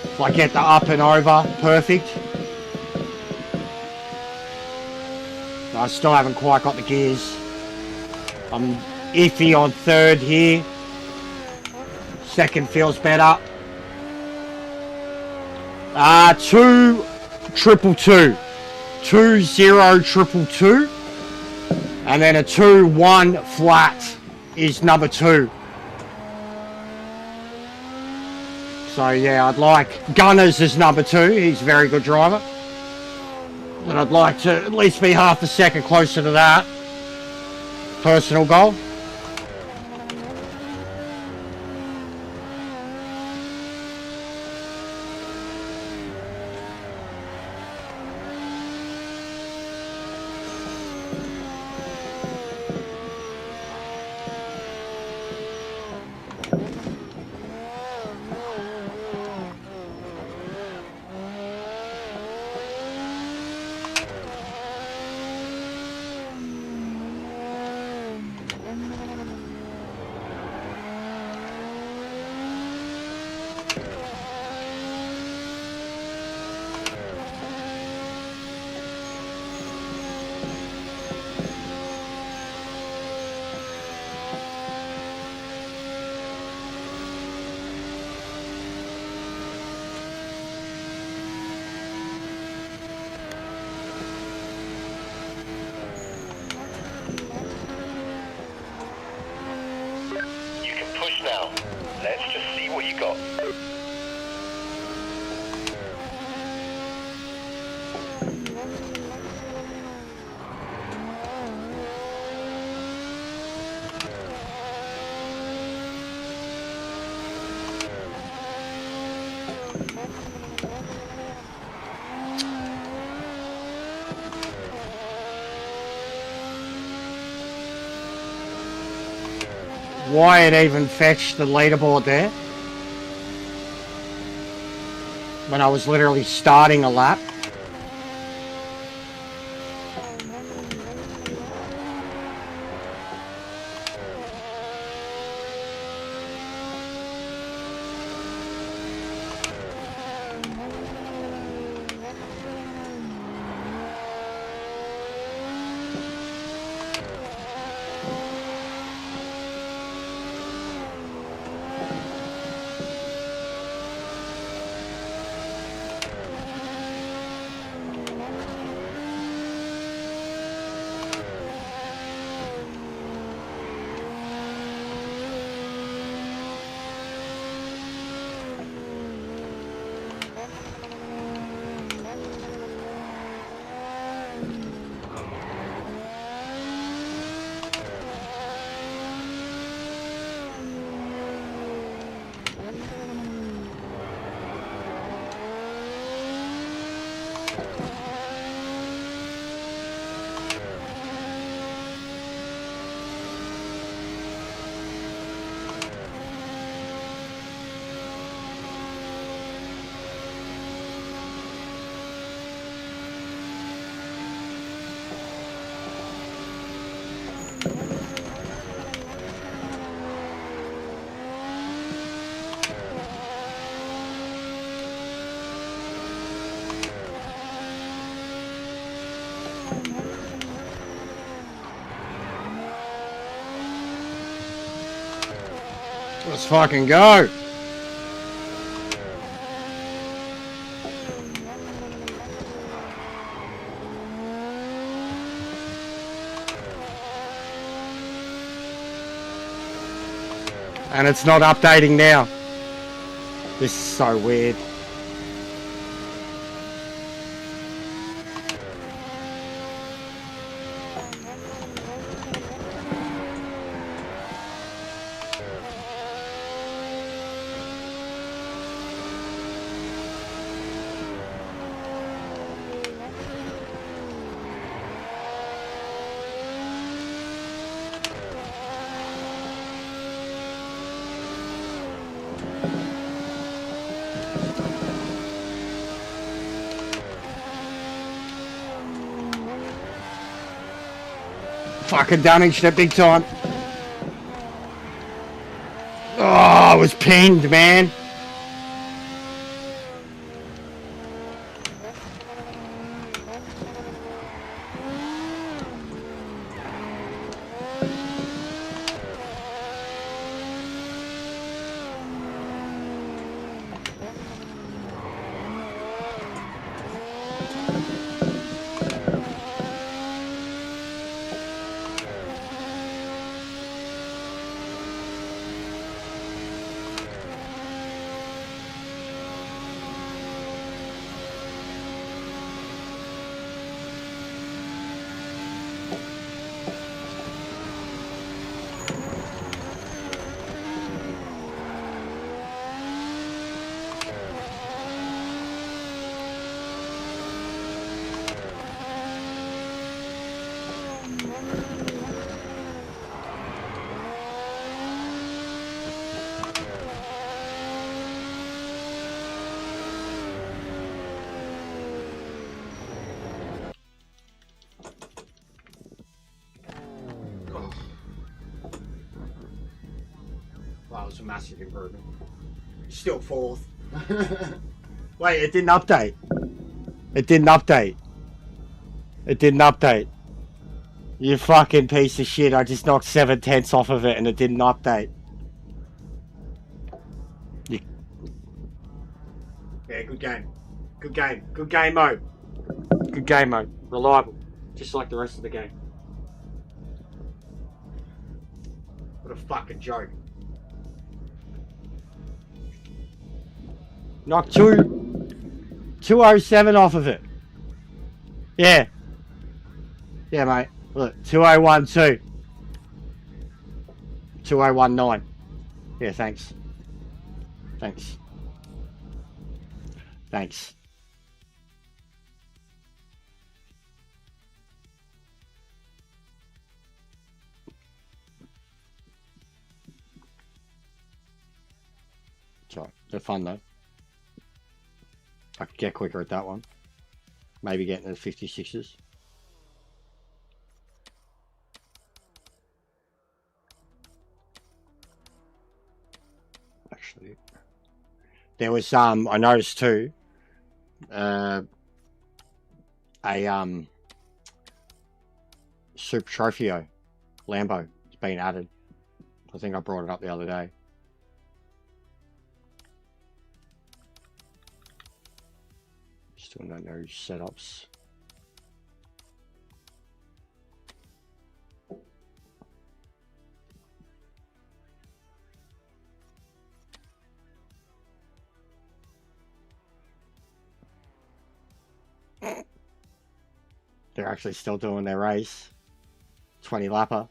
If I get the up and over, perfect. I still haven't quite got the gears. I'm iffy on third here. Second feels better. 2-2-2-2. 2-0-2-2-2. And then a 2-1 flat is number 2. So yeah, I'd like Gunners as number 2. He's a very good driver. But I'd like to at least be half a second closer to that. Personal goal. Now, let's just see what you got. Why it even fetched the leaderboard there when I was literally starting a lap. Let's fucking go. And it's not updating now. This is so weird. Fucking damaged it big time. Oh, I was pinned, man. Well, that was a massive improvement. Still fourth. Wait, it didn't update. It didn't update. It didn't update. You fucking piece of shit. I just knocked 7/10 off of it and it didn't update. You... Yeah, good game. Good game. Good game mode. Good game mode. Reliable. Just like the rest of the game. What a fucking joke. Knocked 207 off of it. Yeah. Yeah, mate. Look, 2012. 2019. Yeah, thanks. Thanks. Thanks. Sorry, they're fun though. I could get quicker at that one. Maybe getting to the 56s. Actually, there was I noticed too. Super Trofeo Lambo has been added. I think I brought it up the other day. Still don't know setups. They're actually still doing their race. 20 lapper.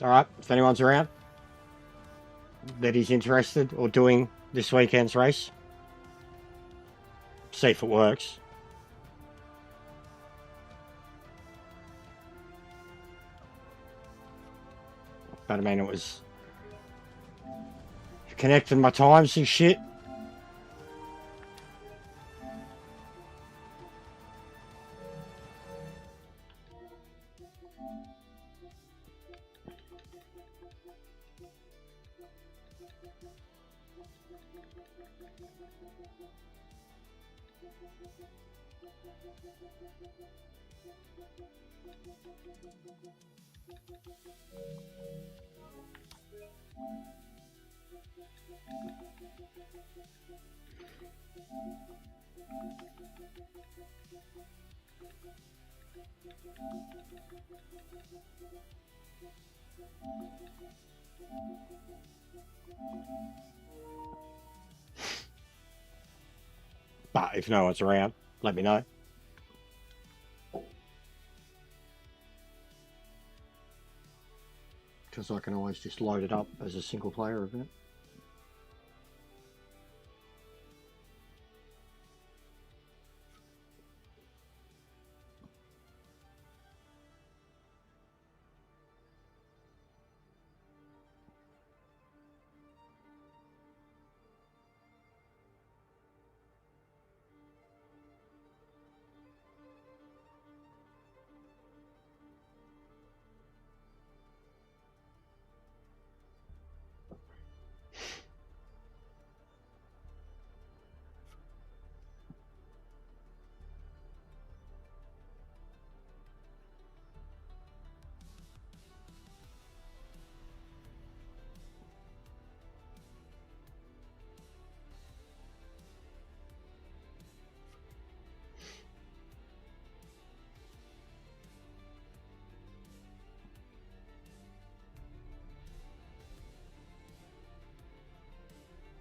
Alright, if anyone's around that is interested or doing this weekend's race, see if it works. But I mean, it was connecting my times and shit. But if no one's around, let me know. Because I can always just load it up as a single player event.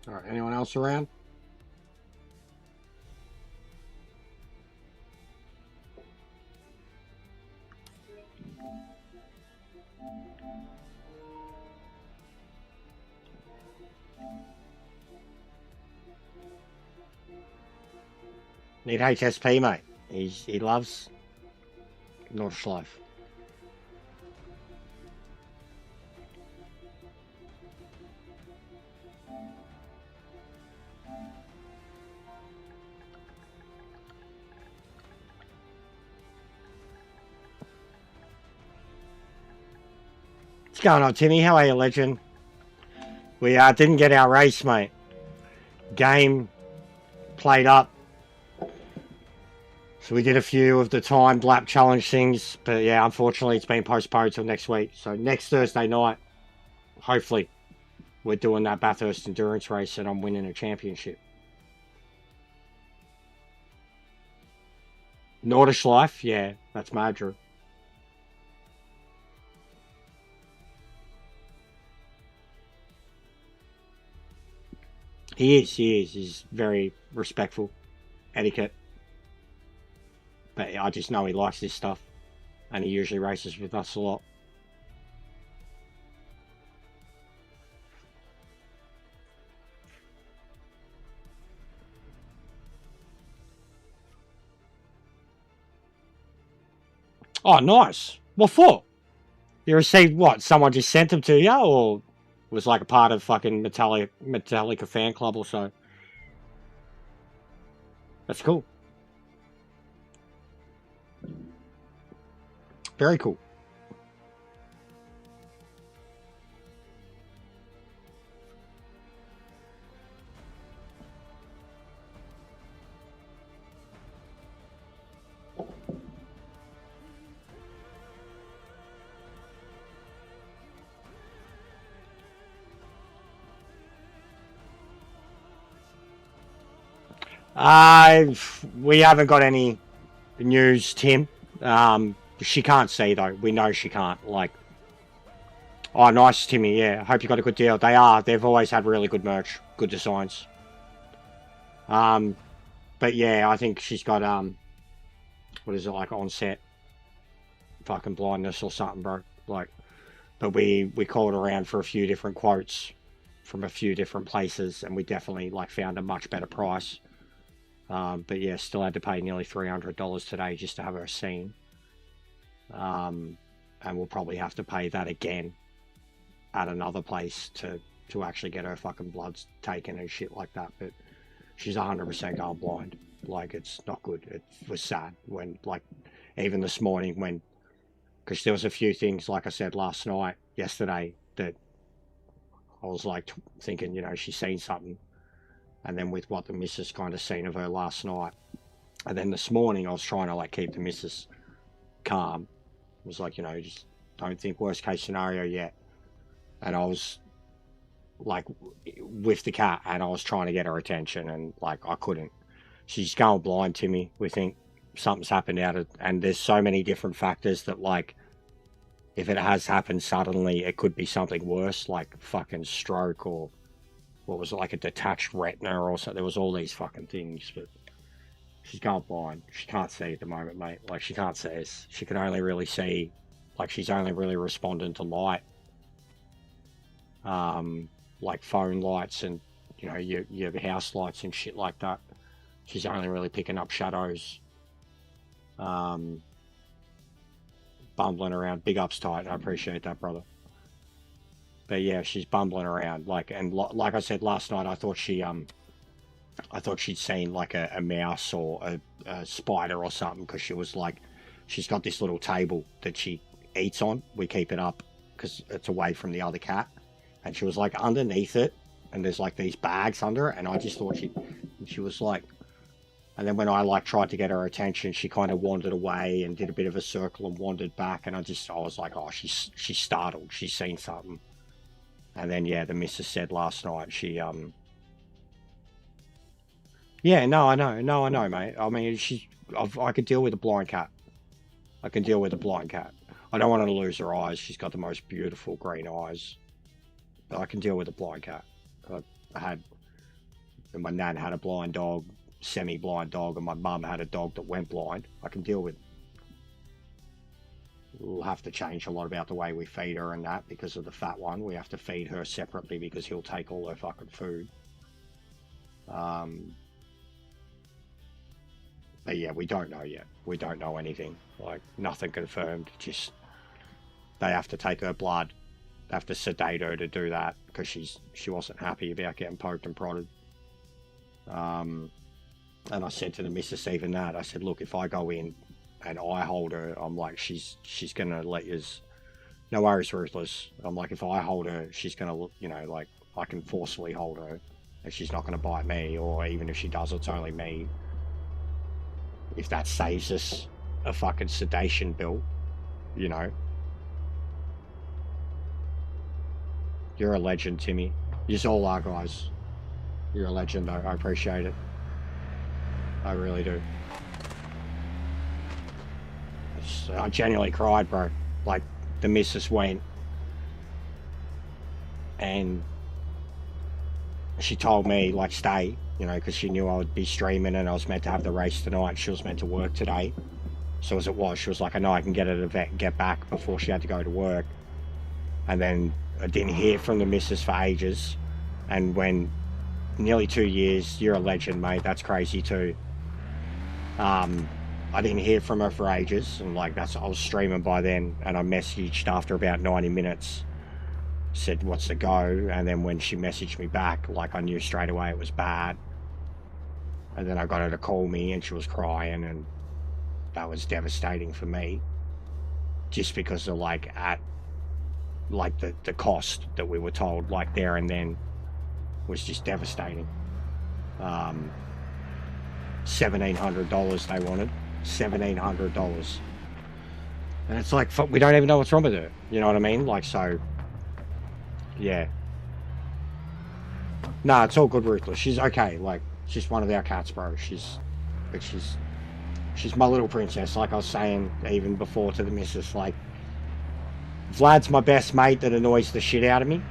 All right, anyone else around? Need HSP, mate. He loves Nordschleife. What's going on, Timmy? How are you, legend? We didn't get our race, mate. Game played up. So we did a few of the timed lap challenge things, but yeah, unfortunately it's been postponed till next week. So next Thursday night, hopefully, we're doing that Bathurst endurance race and I'm winning a championship. Nordschleife, yeah, that's major. He is. He's very respectful. Etiquette. But I just know he likes this stuff. And he usually races with us a lot. Oh, nice. What for? You received what? Someone just sent them to you? Or was like a part of fucking Metallica fan club or so? That's cool. Very cool. We haven't got any news, Tim. She can't see though. We know she can't. Like, oh, nice, Timmy. Yeah, hope you got a good deal. They've always had really good merch, good designs. But yeah, I think she's got what is it, like onset fucking blindness or something, bro. Like, but we called around for a few different quotes from a few different places, and we definitely like found a much better price. But yeah, still had to pay nearly $300 today just to have her seen. And we'll probably have to pay that again at another place to actually get her fucking bloods taken and shit like that. But she's 100% going blind. Like, it's not good. It was sad when, like, even this morning when, because there was a few things, like I said last night, yesterday, that I was like thinking, you know, she's seen something. And then with what the missus kind of seen of her last night. And then this morning I was trying to like keep the missus calm. It was like, you know, just don't think worst case scenario yet. And I was like with the cat and I was trying to get her attention and like I couldn't. She's going blind to me. We think something's happened and there's so many different factors that like if it has happened suddenly it could be something worse, like fucking stroke or what was it, like a detached retina or something. There was all these fucking things, but she's going blind. She can't see at the moment, mate. Like she can't see us. She can only really see, like she's only really responding to light. Like phone lights and, you know, your house lights and shit like that. She's only really picking up shadows. Bumbling around. Big ups, Titan. I appreciate that, brother. But yeah, she's bumbling around. Like, and like I said last night, I thought she'd seen like a mouse or a spider or something, because she was like, she's got this little table that she eats on. We keep it up because it's away from the other cat. And she was like underneath it, and there's like these bags under it, and I just thought she was like, and then when I like tried to get her attention, she kind of wandered away and did a bit of a circle and wandered back, and I was like, oh, she's startled, she's seen something. And then yeah, the missus said last night she yeah, no, I know, mate. I mean, I could deal with a blind cat. I can deal with a blind cat. I don't want her to lose her eyes. She's got the most beautiful green eyes. But I can deal with a blind cat. My nan had a blind dog, semi-blind dog, and my mum had a dog that went blind. I can deal with it. We'll have to change a lot about the way we feed her and that because of the fat one. We have to feed her separately because he'll take all her fucking food. But yeah, we don't know yet. We don't know anything. Like, nothing confirmed. Just, they have to take her blood. They have to sedate her to do that because she wasn't happy about getting poked and prodded. And I said to the missus even that, I said, look, if I go in and I hold her, I'm like, she's gonna let yous, no worries, Ruthless. I'm like, if I hold her, she's gonna look, you know, like I can forcefully hold her and she's not gonna bite me, or even if she does, it's only me. If that saves us a fucking sedation bill, you know. You're a legend, Timmy. You all are, guys. You're a legend, though. I appreciate it. I really do. I genuinely cried, bro. Like, the missus went and she told me, like, stay, you know, because she knew I would be streaming and I was meant to have the race tonight. She was meant to work today. So as it was, she was like, I know I can get her to the vet and get back before she had to go to work. And then I didn't hear from the missus for ages. And when nearly 2 years, you're a legend, mate. That's crazy too. I didn't hear from her for ages, and like I was streaming by then, and I messaged after about 90 minutes, said what's the go, and then when she messaged me back, like I knew straight away it was bad. And then I got her to call me and she was crying, and that was devastating for me, just because of like the cost that we were told like there and then was just devastating. $1,700 they wanted. $1,700. And it's like, we don't even know what's wrong with her. You know what I mean? Like, so, yeah. Nah, it's all good, Ruthless. She's okay. Like, she's one of our cats, bro. She's my little princess. Like I was saying even before to the missus, like, Vlad's my best mate that annoys the shit out of me.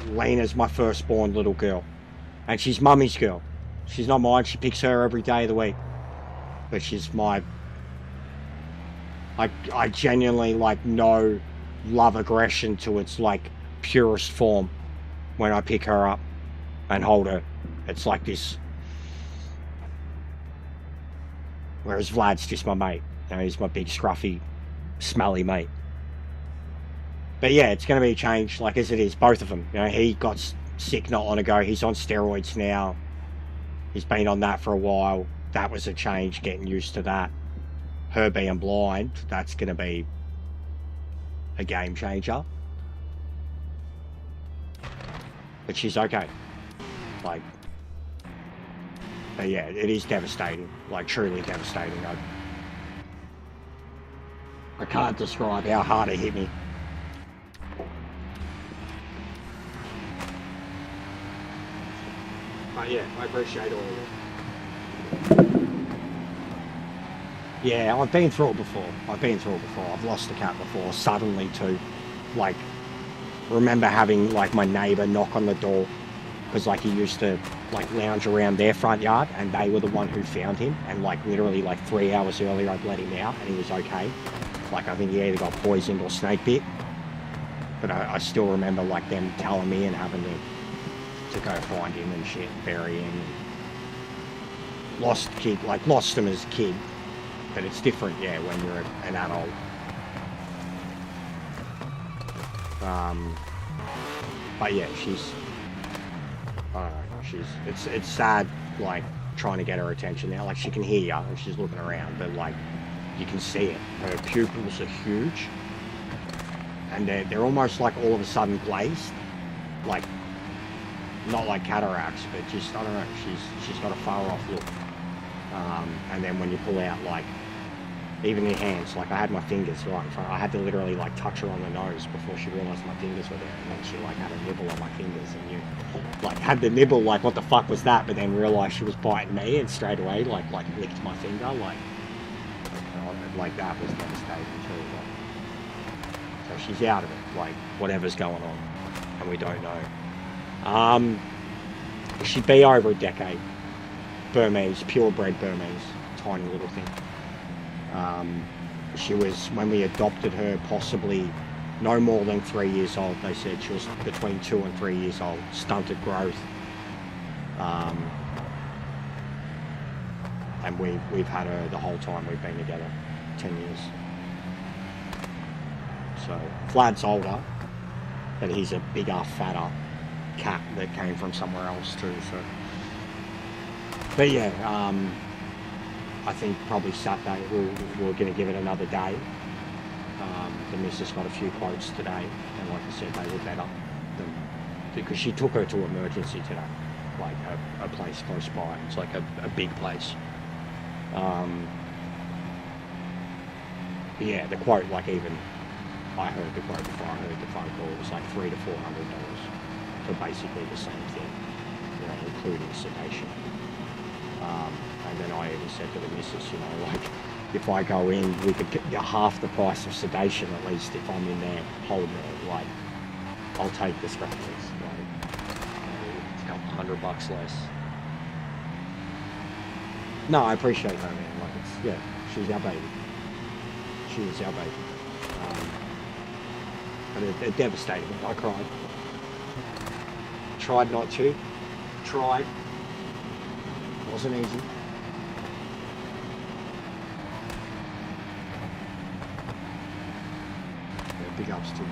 Lena's my firstborn little girl. And she's mummy's girl. She's not mine. She picks her every day of the week. But she's my... I genuinely, like, know love aggression to its, like, purest form when I pick her up and hold her. It's like this. Whereas Vlad's just my mate. You know, he's my big, scruffy, smelly mate. But yeah, it's going to be a change, like as it is, both of them. You know, he got sick not long ago. He's on steroids now. He's been on that for a while. That was a change, getting used to that. Her being blind, that's going to be a game changer. but she's okay. Like, but yeah, it is devastating, like truly devastating. I can't describe how hard it hit me. But yeah, I appreciate all of it. Yeah, I've been through it before. I've lost a cat before, suddenly too. Like, remember having like my neighbour knock on the door, because like he used to like lounge around their front yard, and they were the one who found him, and like literally like 3 hours earlier I'd let him out and he was okay. Like, I think he either got poisoned or snake bit. But I still remember like them telling me and having to go find him and shit, bury him. Lost him as a kid. But it's different, yeah, when you're an adult. But yeah, I don't know, it's sad, like, trying to get her attention now. Like, she can hear you and she's looking around, but like, you can see it. Her pupils are huge. And they're almost like all of a sudden glazed. Like, not like cataracts, but just, I don't know, she's got a far off look. And then when you pull out, like, even your hands, like I had my fingers right in front, I had to literally like touch her on the nose before she realised my fingers were there, and then she like had a nibble on my fingers, and you like had the nibble, like what the fuck was that, but then realised she was biting me, and straight away like licked my finger, like that was devastating too. Like, so she's out of it, like whatever's going on, and we don't know. She'd be over a decade. Burmese, purebred Burmese, tiny little thing. She was, when we adopted her, possibly no more than 3 years old. They said she was between 2 and 3 years old, stunted growth. And we've had her the whole time we've been together, 10 years. So Vlad's older, but he's a bigger, fatter cat that came from somewhere else too. So, but yeah, I think probably Saturday we're going to give it another day. The missus got a few quotes today, and like I said, they were better because she took her to emergency today, like a place close by. It's like a big place. Yeah, the quote, like even I heard the quote before I heard the phone call. It was like $300 to $400 for basically the same thing, you know, including sedation. And then I even said to the missus, you know, like, if I go in, we could get half the price of sedation, at least if I'm in there holding it. Like, I'll take the scratches. Like, it's a couple $100 less. No, I appreciate that, man. Like, it's, yeah, she's our baby. She is our baby. And it devastated me. I cried. Tried not to. Tried. Wasn't easy. Yeah, big ups to you.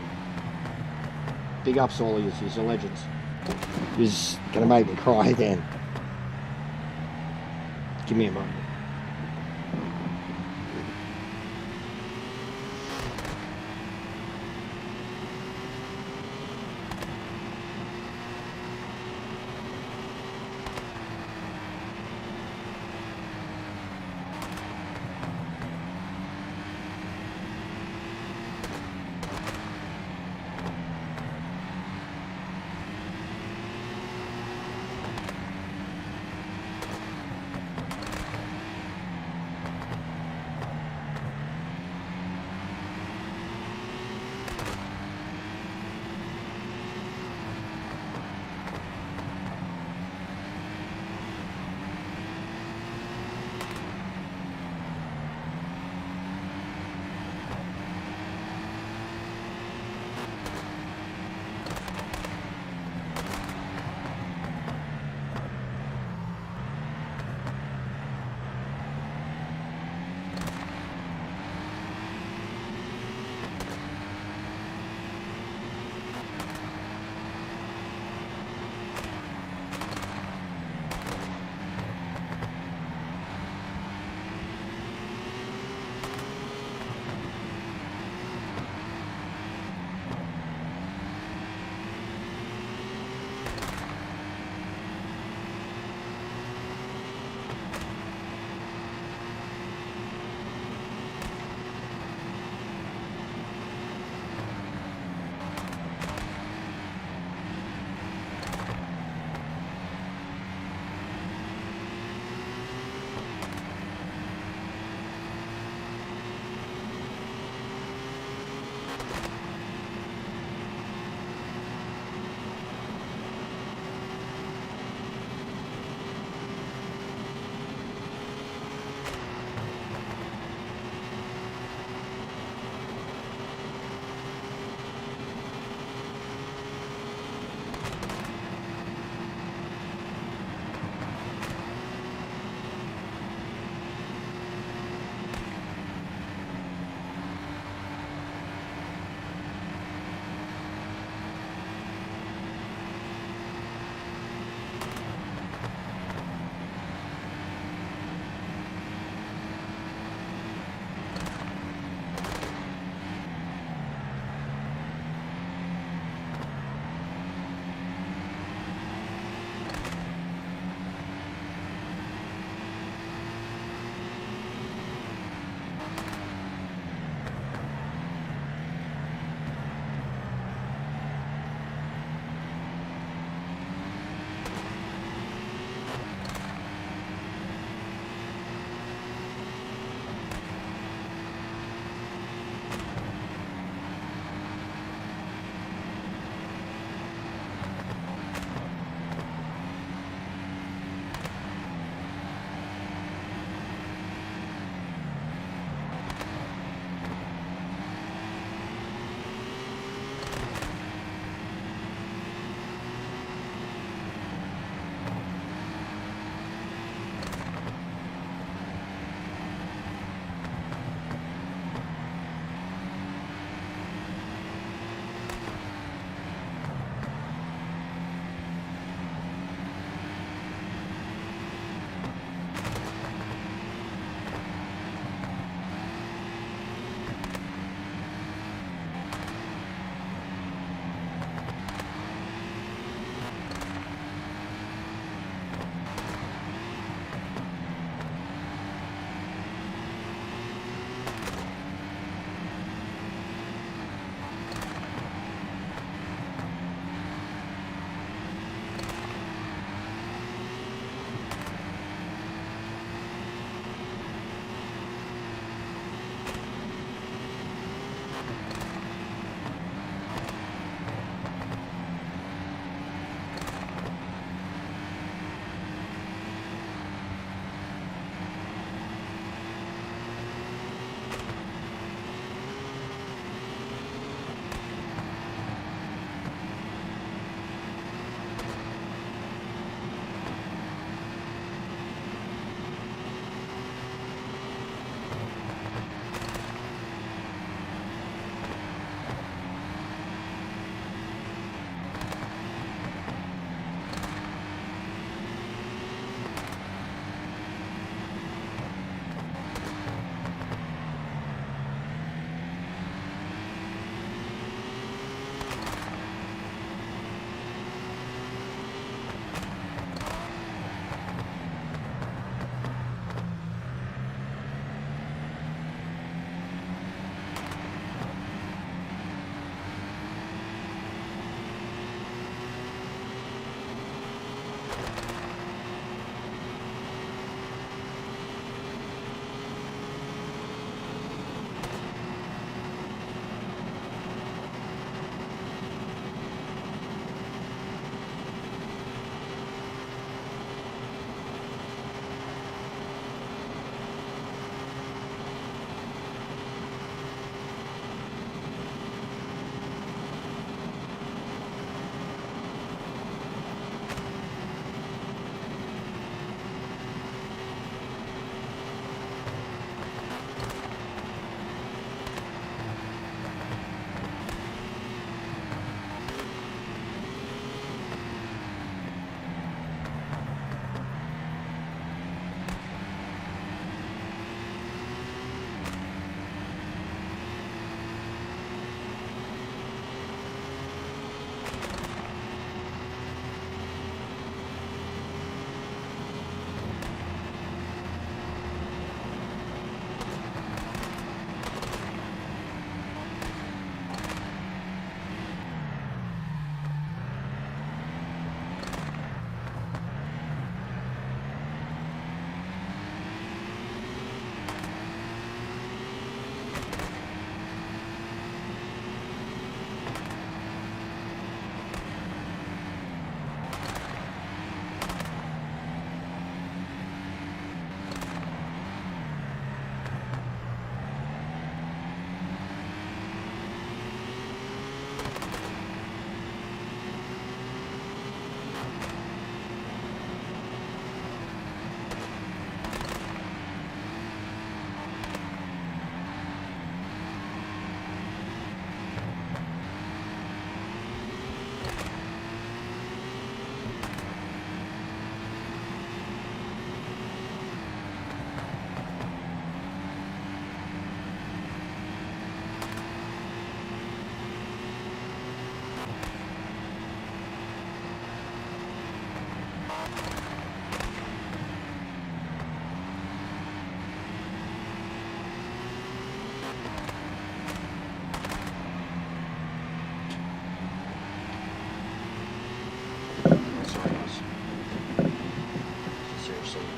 Big ups to all of you. You're legends. You're gonna make me cry again. Give me a moment.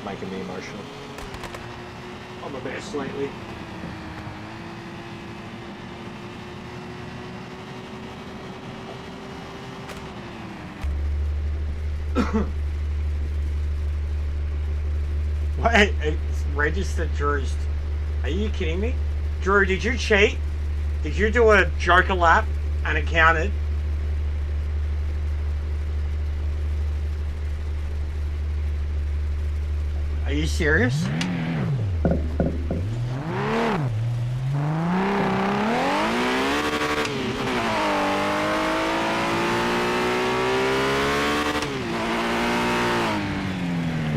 making me emotional. I'm a mess lately. Wait, it's registered Drew's. Are you kidding me? Drew, did you cheat? Did you do a Joker lap and it counted? Are you serious?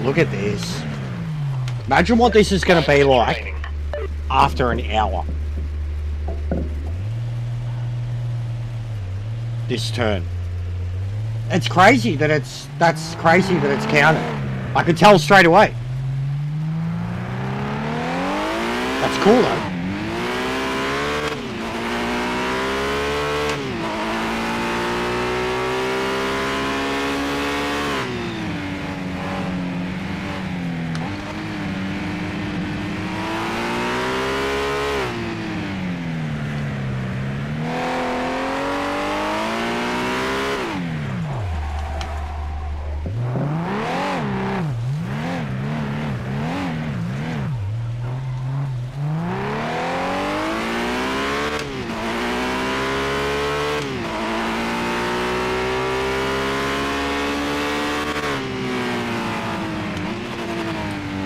Look at this. Imagine what this is going to be like after an hour. This turn. It's crazy that that's crazy that it's counted. I could tell straight away. That's cool though.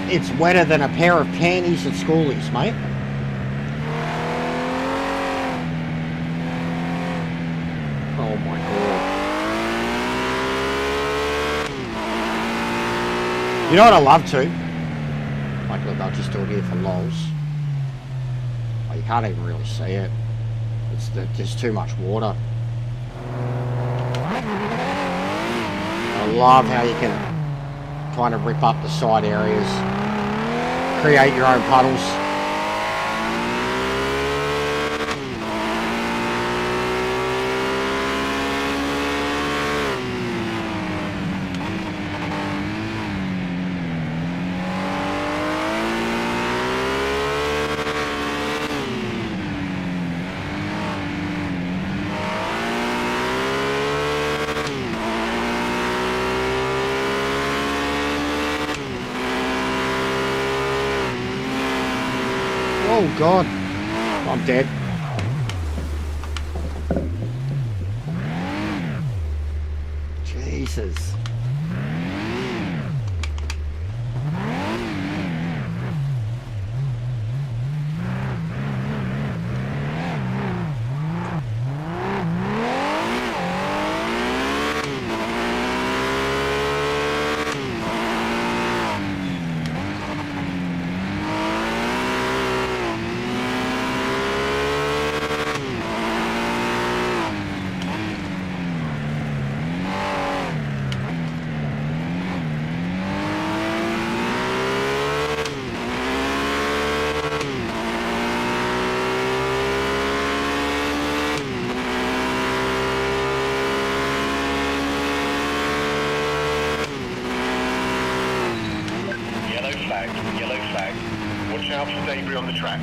It's wetter than a pair of panties at schoolies, mate. Oh my god. You know what I love too? Like, look, I'll just do it here for lols. Oh, you can't even really see it. There's too much water. I love how you can kind of rip up the side areas. Create your own puddles. Oh god, I'm dead. Jesus. Yellow flag. Watch out for debris on the track.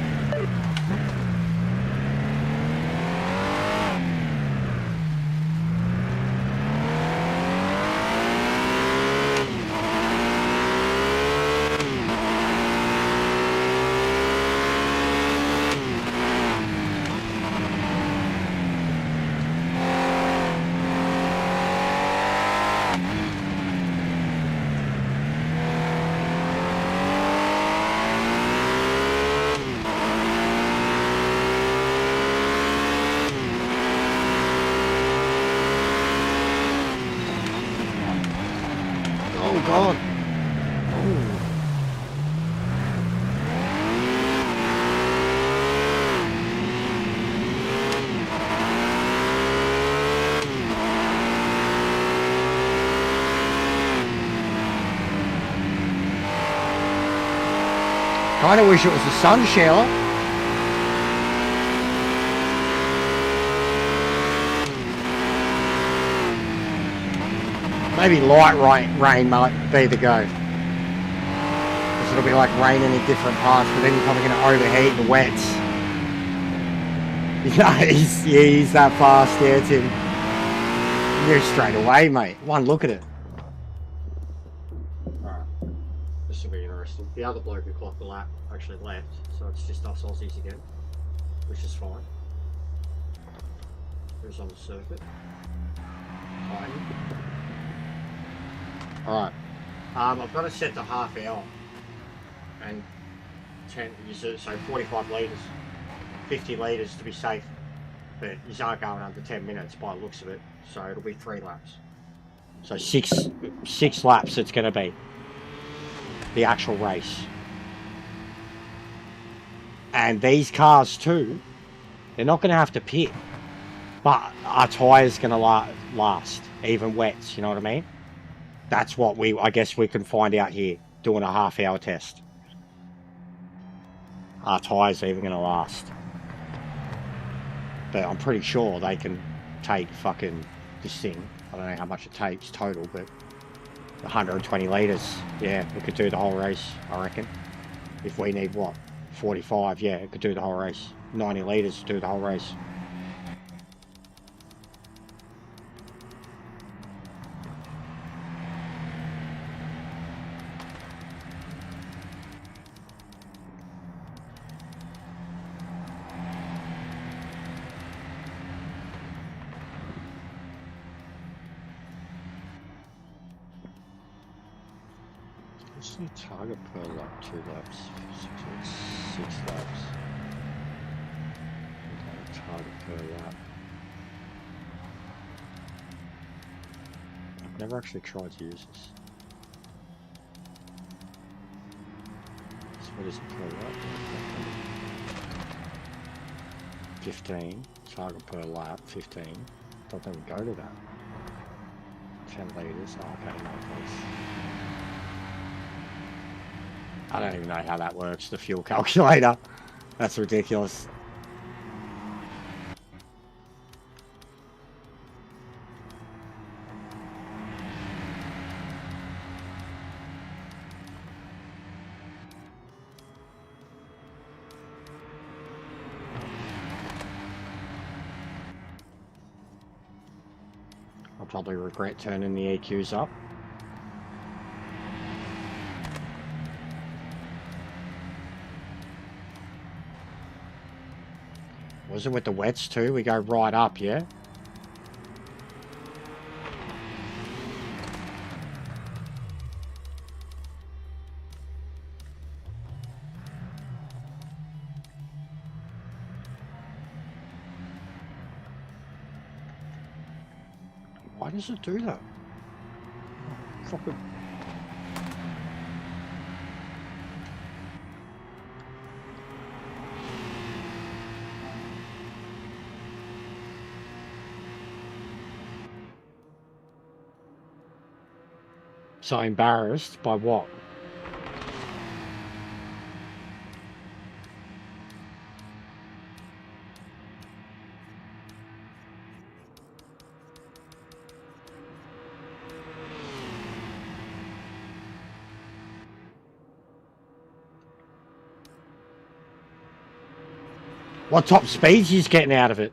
Oh god. Kinda wish it was a sun shower. Maybe light rain might be the go. it'll be like raining in different parts, but then you're probably going to overheat the wets. He's that fast, yeah, Tim. You're straight away, mate. One look at it. Alright. This will be interesting. The other bloke who clocked the lap actually left, so it's just us Aussies again, which is fine. Who's on the circuit? Alright. I've got it set to half hour. And 10, so 45 litres. 50 litres to be safe. But you aren't going under 10 minutes by the looks of it. So it'll be 3 laps. So six laps it's going to be. The actual race. And these cars too, they're not going to have to pit. But our tyre's going to last. Even wets, you know what I mean? That's what I guess we can find out here. Doing a half-hour test. Our tyres are even going to last. But I'm pretty sure they can take fucking this thing. I don't know how much it takes total, but 120 litres. Yeah, it could do the whole race, I reckon. If we need, what, 45, yeah, it could do the whole race. 90 litres to do the whole race. What's the target per lap? 2 laps, 6 laps. Target per lap. I've never actually tried to use this. So what is it per lap? 15. Target per lap, 15. Don't think we go to that. 10 litres. Oh, okay, no, please. I don't even know how that works, the fuel calculator. That's ridiculous. I'll probably regret turning the EQs up. Was it with the wets too? We go right up, yeah? Why does it do that? Fucking... So embarrassed by what? What top speeds he's getting out of it?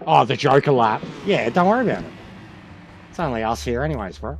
Oh, the Joker lap. Yeah, don't worry about it. It's only us here anyways, bro.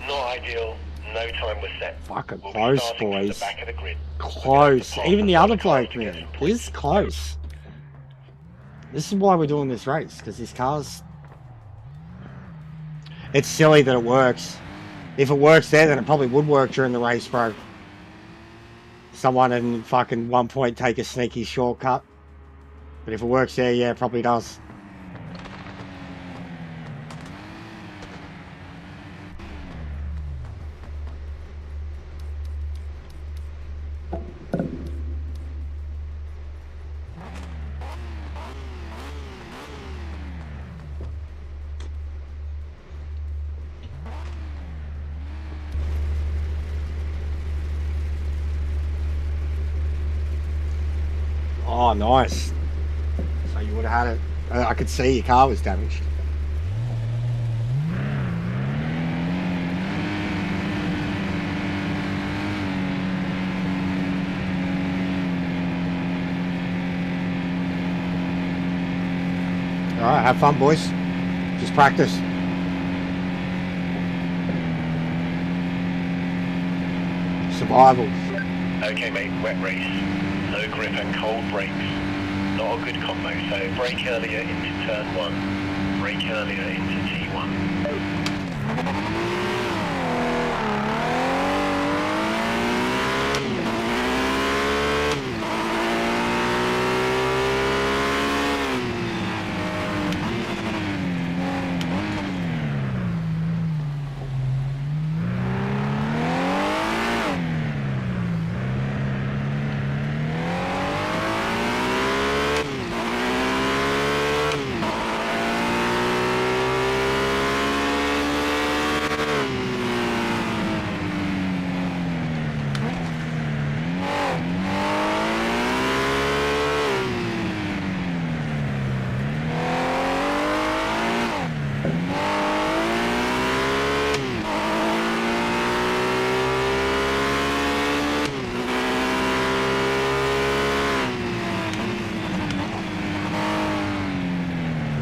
Not ideal. No time was set. Fucking close, boys. Close. Even the other bloke, man. He's close. This is why we're doing this race, because this car's... It's silly that it works. If it works there, then it probably would work during the race, bro. Someone in fucking 1 point take a sneaky shortcut. But if it works there, yeah, it probably does. Oh, nice. So you would have had it. I could see your car was damaged. Alright, have fun, boys. Just practice. Survival. Okay, mate, wet race. No grip and cold brakes. Not a good combo, so brake earlier into turn 1. Brake earlier into T1.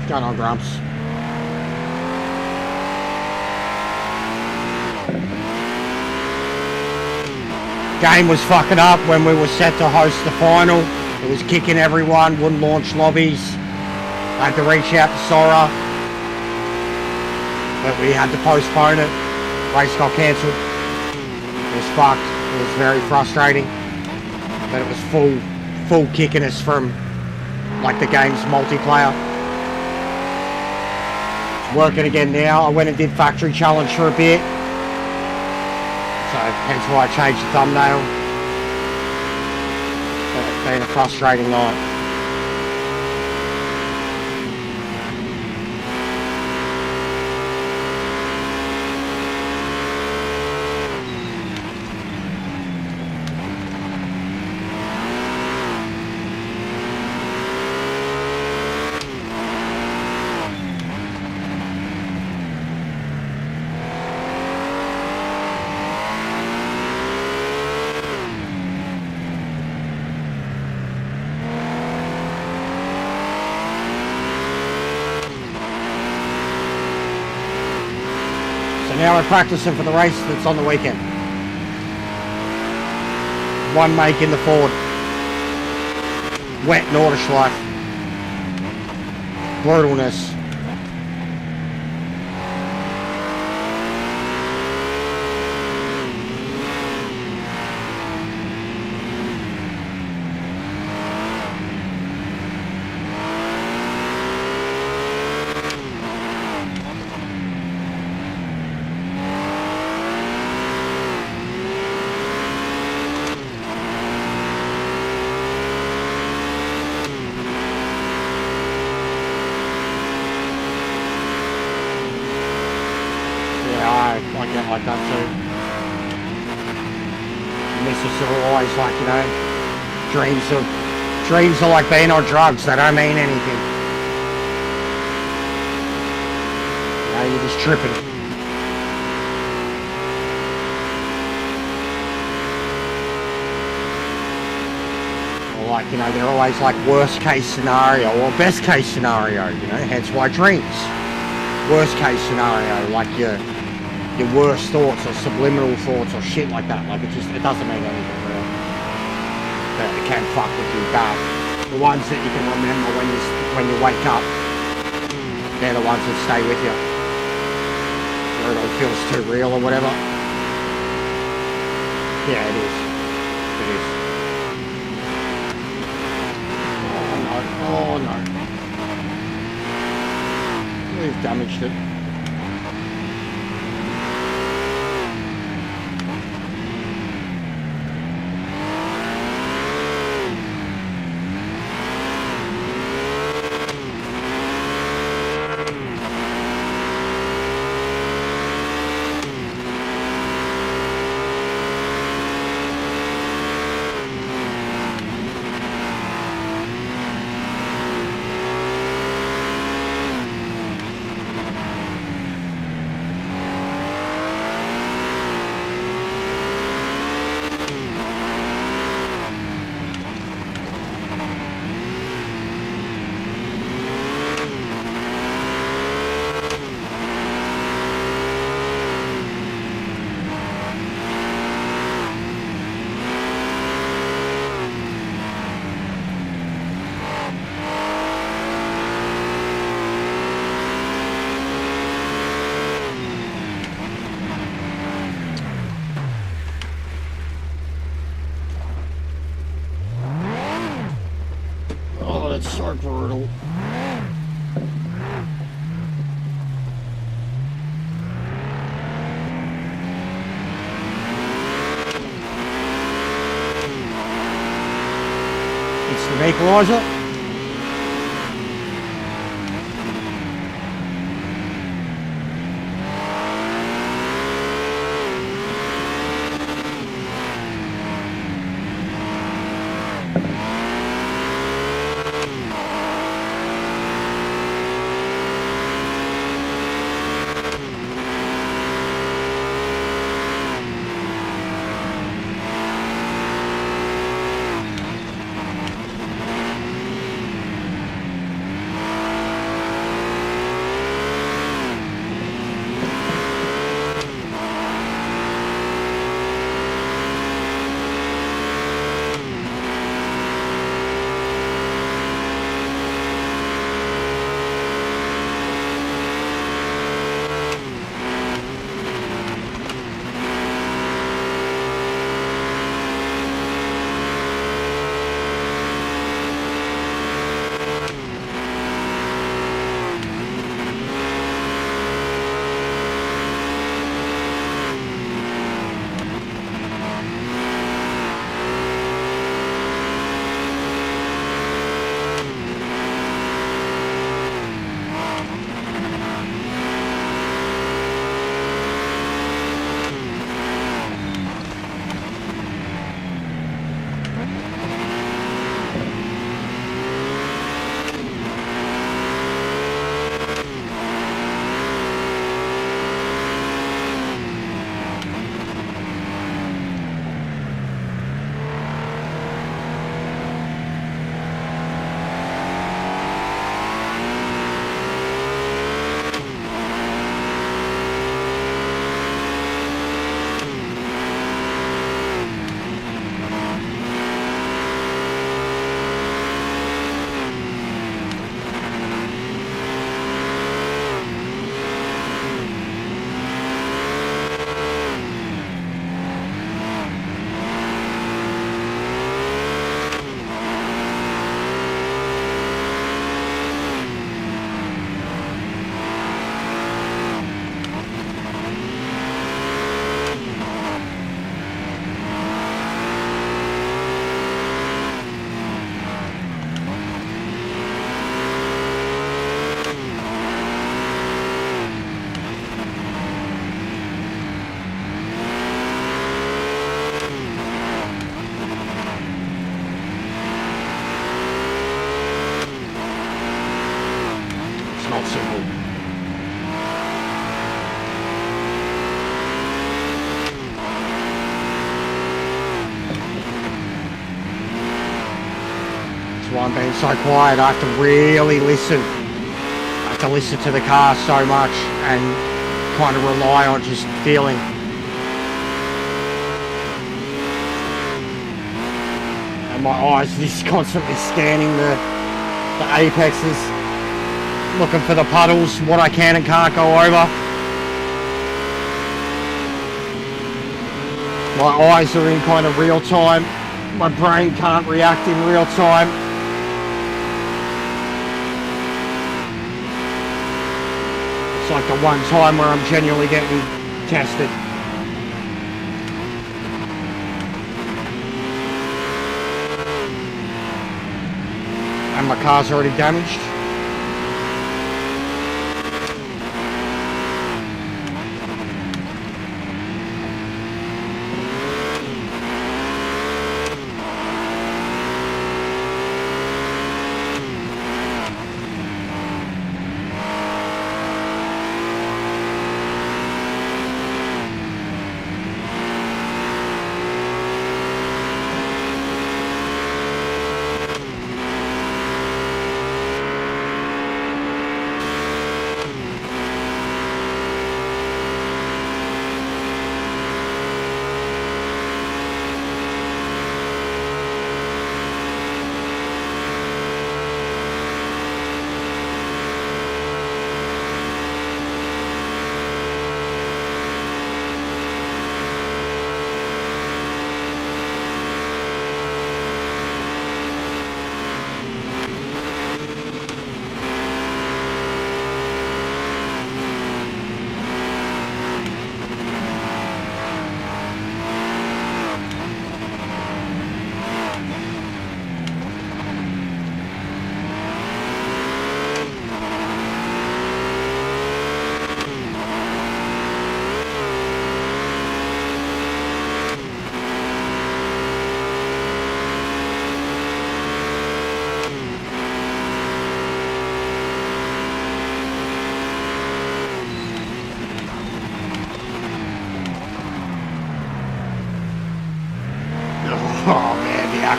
What's going on, Grumps? Game was fucking up when we were set to host the final. It was kicking everyone, wouldn't launch lobbies. I had to reach out to Sora, but we had to postpone it. Race got cancelled. It was fucked. It was very frustrating. But it was full kicking us from like the game's multiplayer. It's working again now. I went and did factory challenge for a bit. So hence why I changed the thumbnail. It's been a frustrating night. Now we're practicing for the race that's on the weekend. One make in the Ford. Wet Nordschleife. Brutalness. I get like that too. Missus are always like, you know, dreams are like being on drugs. They don't mean anything. You know, you're just tripping. Or like, you know, they're always like worst case scenario or best case scenario, you know, hence why dreams. Worst case scenario, like your worst thoughts or subliminal thoughts or shit like that. Like it doesn't mean anything real. But it can fuck with you bad. The ones that you can remember when you wake up, they're the ones that stay with you. Where it all feels too real or whatever. Yeah, it is. It is. Oh no, oh no. We've damaged it. brutal. Instant equaliser. Not simple. That's why I'm being so quiet. I have to really listen. I have to listen to the car so much and kind of rely on just feeling. And my eyes are just constantly scanning the apexes, looking for the puddles, what I can and can't go over. My eyes are in kind of real time. My brain can't react in real time. It's like the one time where I'm genuinely getting tested. And my car's already damaged.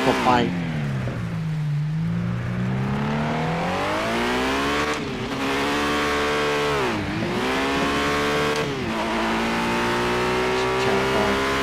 for paint. It's terrifying.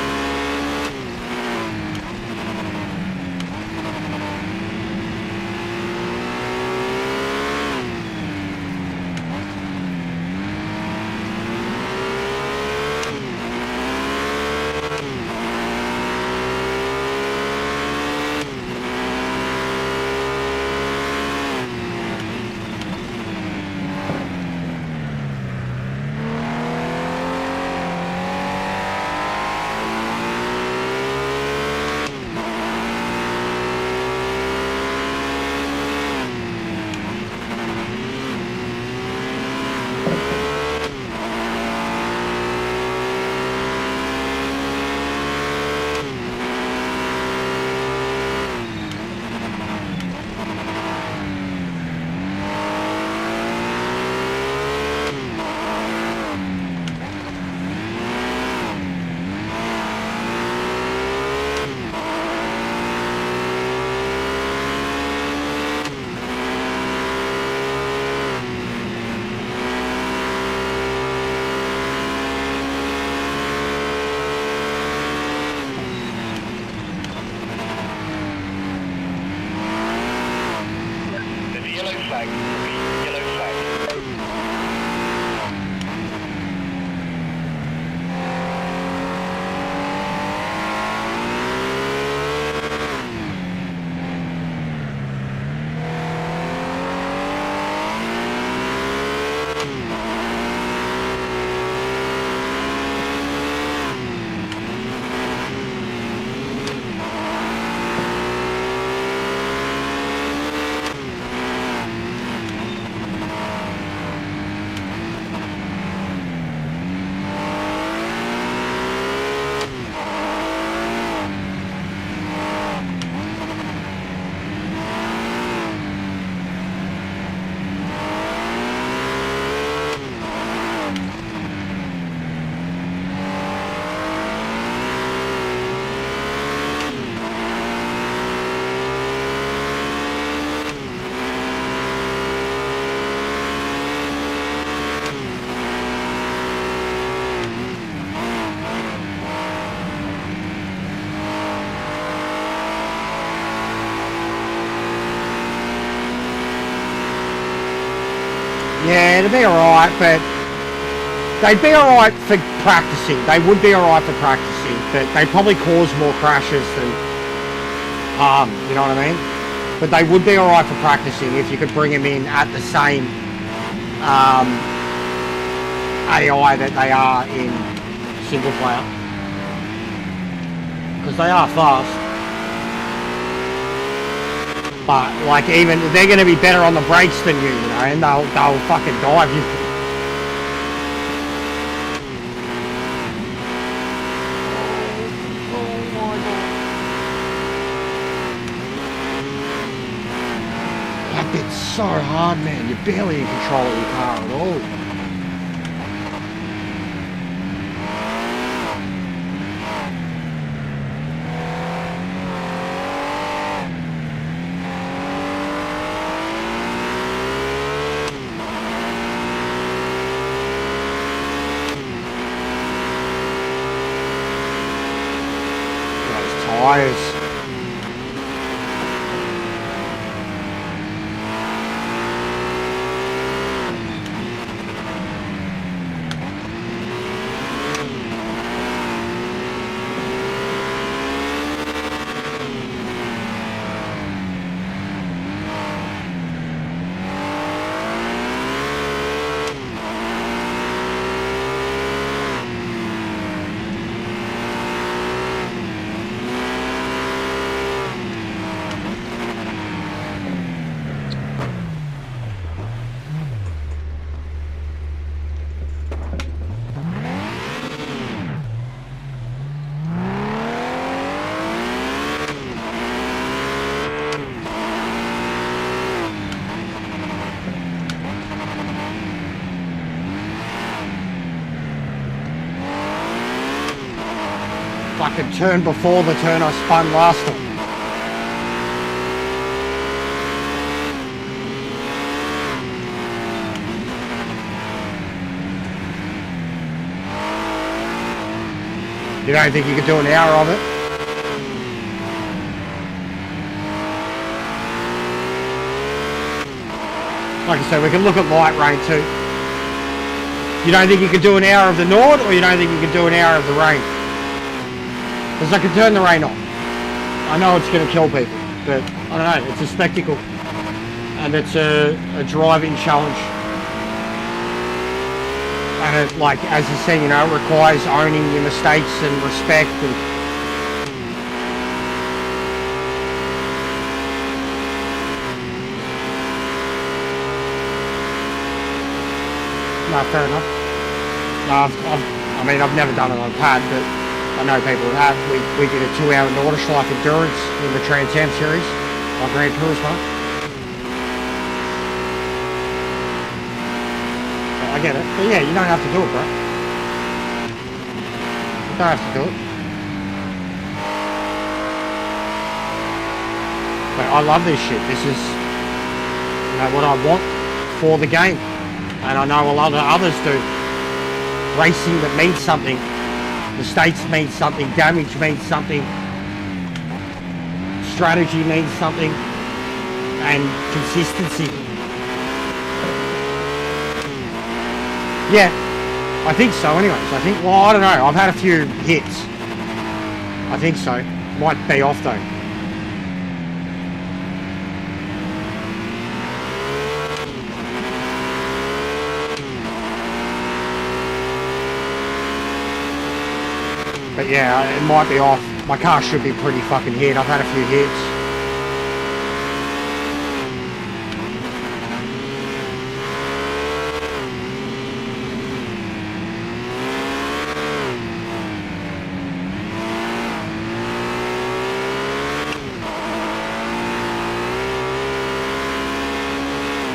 Yeah, it'd be alright, but they'd be alright for practicing. They would be alright for practicing, but they probably cause more crashes than harm, you know what I mean? But they would be alright for practicing if you could bring them in at the same AI that they are in single player. Because they are fast. But, like, even, they're going to be better on the brakes than you know, and they'll fucking dive you. Oh my god. That bit's so hard, man. You're barely in control of your car at all. Tires. Fucking turn before the turn I spun last time. You don't think you could do an hour of it? Like I said, we can look at light rain too. You don't think you could do an hour of the Nord, or you don't think you could do an hour of the rain? Because I can turn the rain off. I know it's going to kill people, but I don't know, it's a spectacle. And it's a driving challenge. And it, like, as you say, you know, it requires owning your mistakes and respect and... No, fair enough. No, I've never done it on a pad, but I know people that have. We did a 2-hour Norderschleife endurance in the Trans Am series, our Grand Turismo. I get it, but yeah, you don't have to do it, bro. You don't have to do it. But I love this shit. This is, you know, what I want for the game. And I know a lot of others do. Racing that means something. Mistakes means something. Damage means something. Strategy means something. And consistency. Yeah, I think so anyways. I think, well, I don't know. I've had a few hits. I think so. Might be off though. But yeah, it might be off. My car should be pretty fucking hit. I've had a few hits.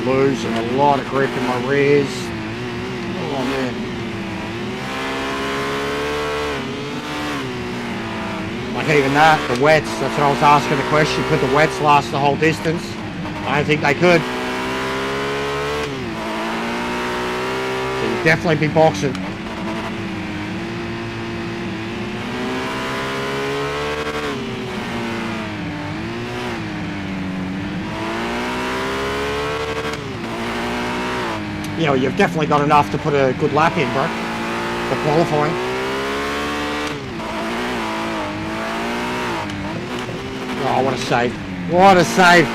Losing a lot of grip in my rears. Oh man. Like even that, the wets, that's what I was asking the question. Could the wets last the whole distance? I don't think they could. So you'd definitely be boxing. You know, you've definitely got enough to put a good lap in, bro, for qualifying. Oh, what a save. What a save.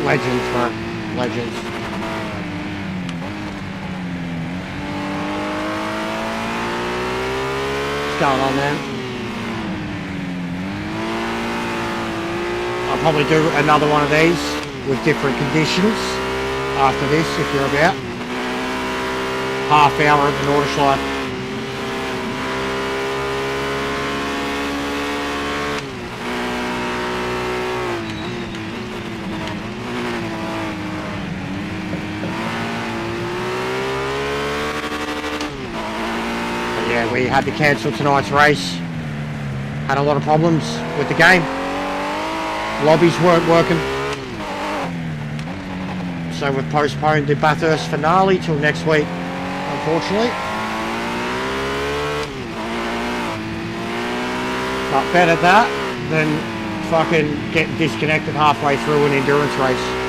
Legends, bro. Legends. What's going on there? I'll probably do another one of these with different conditions after this, if you're about. Half hour at the Norderschleife. Yeah, we had to cancel tonight's race. Had a lot of problems with the game. Lobbies weren't working. So we've postponed the Bathurst finale till next week, unfortunately. But better that than fucking getting disconnected halfway through an endurance race.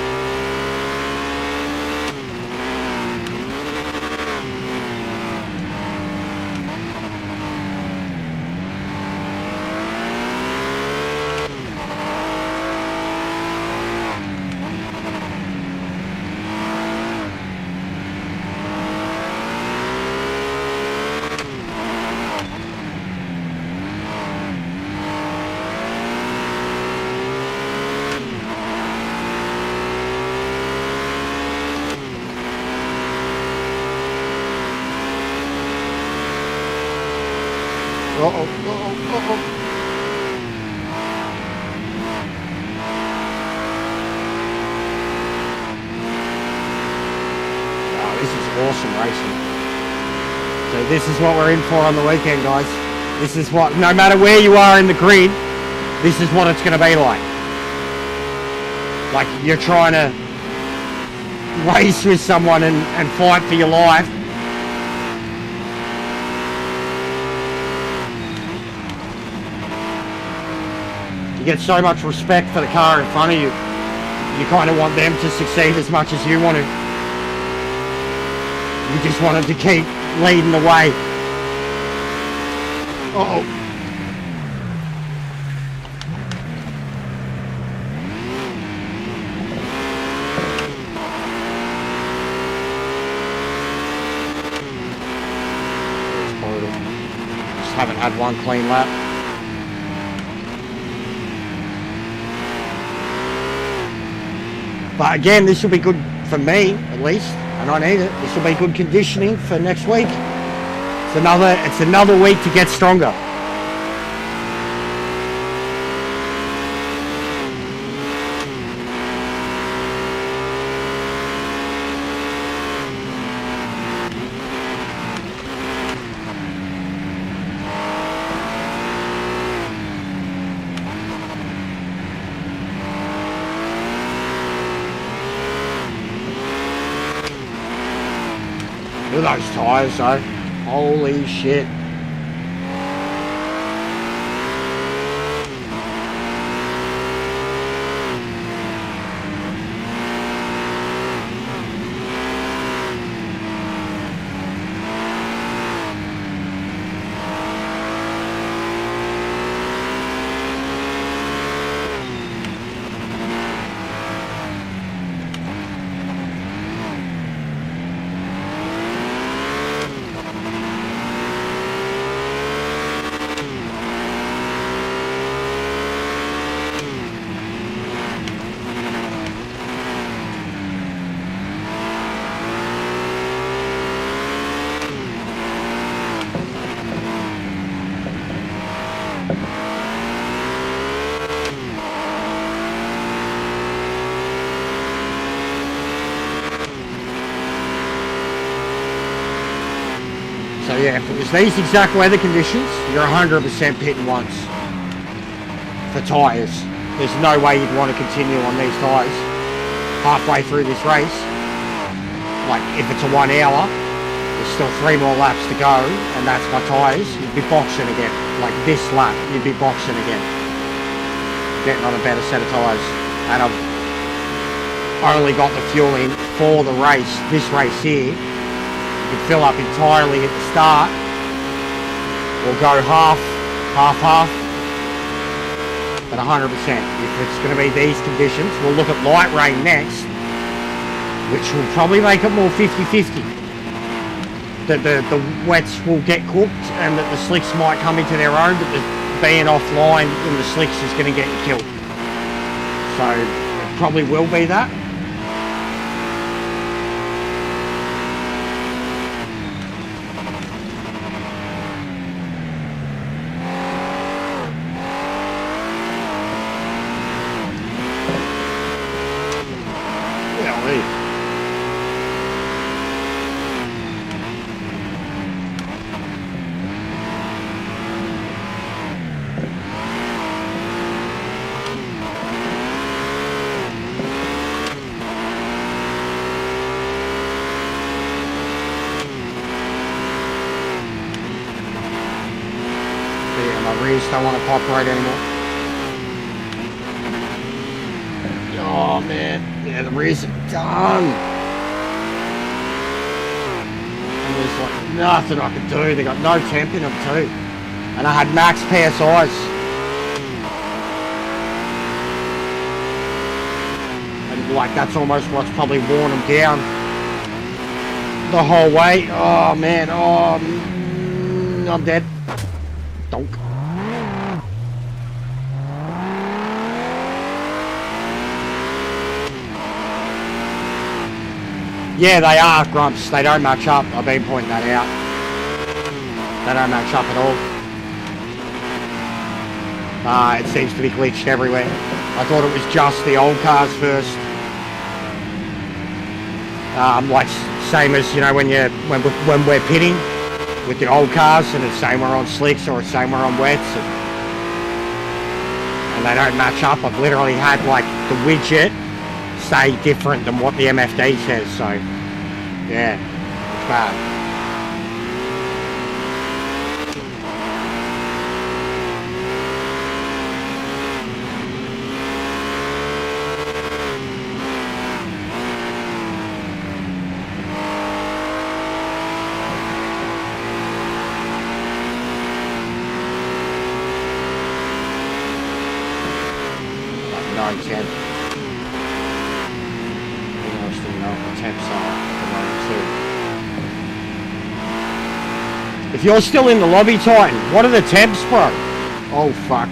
Awesome racing. So this is what we're in for on the weekend, guys. This is what, no matter where you are in the grid, this is what it's going to be like. Like you're trying to race with someone and fight for your life. You get so much respect for the car in front of you. You kind of want them to succeed as much as you want to. You just want them to keep leading the way. Uh-oh. It's brutal. Just haven't had one clean lap. But again, this will be good for me, at least. And I need it. This will be good conditioning for next week. It's another week to get stronger. Look at those tyres though. Holy shit. So yeah, if it was these exact weather conditions, you're 100% pitting once for tyres. There's no way you'd want to continue on these tyres halfway through this race. Like if it's a 1 hour, there's still 3 more laps to go, and that's my tyres. You'd be boxing again. Like this lap, you'd be boxing again. Getting on a better set of tyres. And I've only got the fuel in for the race, this race here. You can fill up entirely at the start, or go half. But 100%, if it's going to be these conditions, we'll look at light rain next, which will probably make it more 50-50. That the wets will get cooked and that the slicks might come into their own, but being offline in the slicks is going to get you killed. So it probably will be that. Don't want to cooperate anymore. Oh man, yeah, the rears are done. And there's like nothing I can do. They got no temp in them too. And I had max PSIs. And like that's almost what's probably worn them down the whole way. Oh man, oh, I'm dead. Donk. Yeah, they are, Grumps. They don't match up. I've been pointing that out. They don't match up at all. It seems to be glitched everywhere. I thought it was just the old cars first. Like same as, you know, when we're pitting with the old cars and it's same we're on slicks or it's same we're on wets and they don't match up. I've literally had like the widget say different than what the MFD says, so yeah, it's bad. Like 9-10. If you're still in the lobby, Titan, what are the temps, bro? Oh, fuck.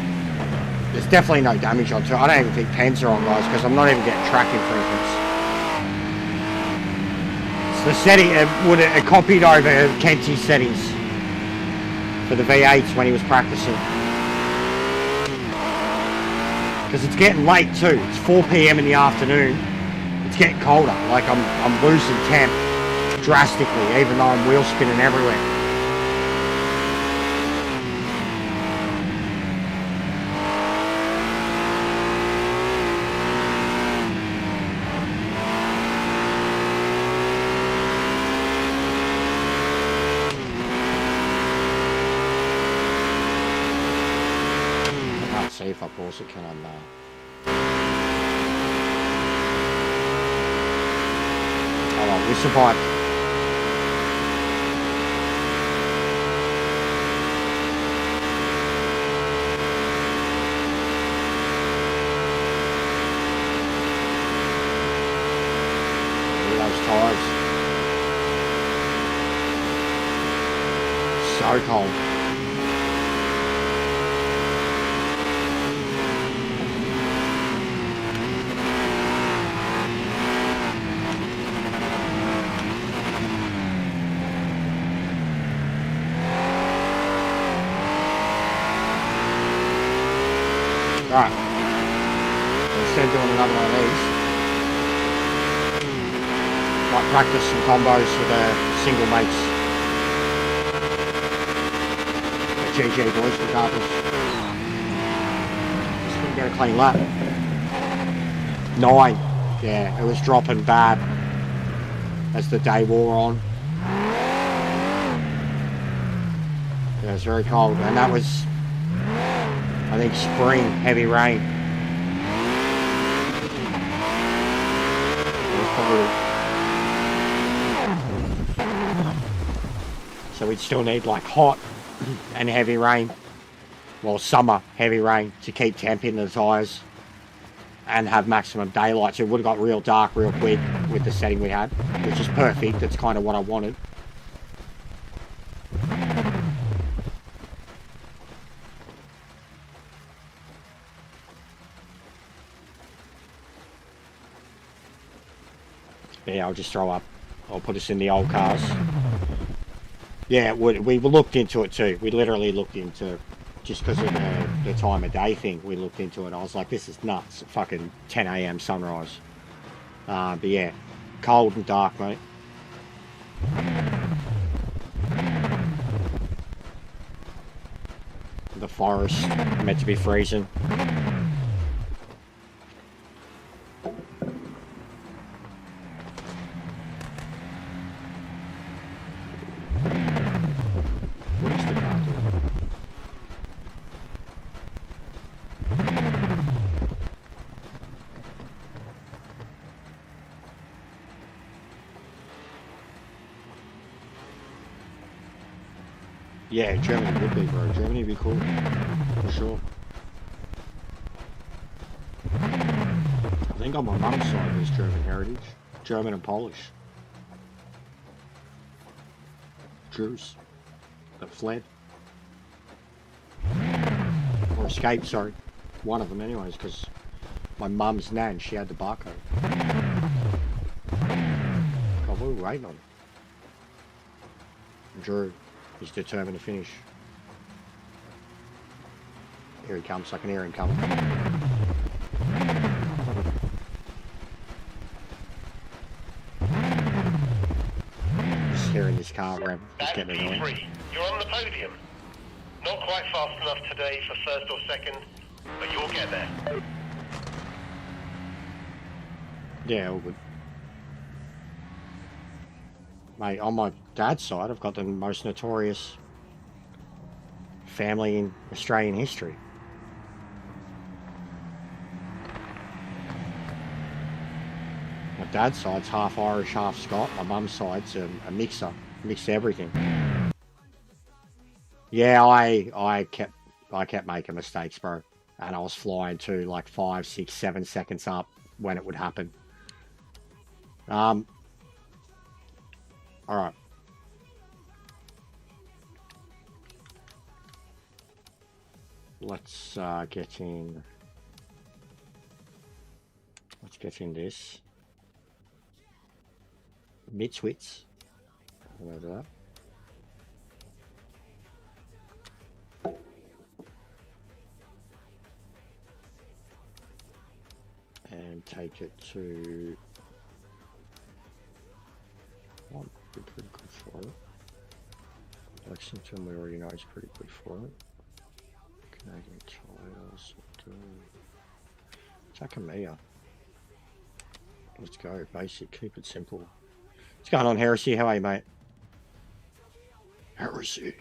There's definitely no damage on to it. I don't even think pens are on, guys, because I'm not even getting track improvements. It's the setting, it copied over Kenty's settings for the V8s when he was practicing. Because it's getting late, too. It's 4 PM in the afternoon. It's getting colder. Like, I'm losing temp drastically, even though I'm wheel spinning everywhere. See if I pause it, can I now? Hold on, we survived. Look at those tyres. So cold. Alright, instead of doing another one of these, might practice some combos with single mates. GG boys, regardless. Just gonna get a clean lap. 9, yeah, it was dropping bad as the day wore on. Yeah, it was very cold, and that was, I think, spring, heavy rain. So we'd still need like hot and heavy rain well, summer heavy rain to keep temp in the tyres and have maximum daylight. So it would have got real dark real quick with the setting we had, which is perfect. That's kind of what I wanted. Yeah, I'll just throw up. I'll put us in the old cars. Yeah, it would. We looked into it too. We literally looked into, just because of the time of day thing, we looked into it. I was like, this is nuts. Fucking 10 a.m. sunrise. But yeah, cold and dark, mate. The forest, meant to be freezing. What is the car doing? Yeah, Germany would be, bro. Germany would be cool. For sure. I think on my mum's side there's German heritage. German and Polish. Jews that fled. Or escaped, sorry. One of them anyways, because my mum's nan, she had the barcode. God, what were we waiting on? Drew. He's determined to finish. Here he comes. I can hear him coming. Just hearing this car rev. Just getting annoying. P3. You're on the podium. Not quite fast enough today for first or second, but you'll get there. Yeah, all good. Mate, on my dad's side, I've got the most notorious family in Australian history. My dad's side's half Irish, half Scot. My mum's side's a mixer. Mixed everything. Yeah, I kept making mistakes, bro. And I was flying to like 5, 6, 7 seconds up when it would happen. Alright. Let's get in. Let's get in this. Mitzwitz. I'll do that. And take it to. I'll be pretty good for it. Lexington, we already know is pretty good for it. Canadian Tires. Takamia. Let's go. Basic. Keep it simple. What's going on, Heresy? How are you, mate? Heresy.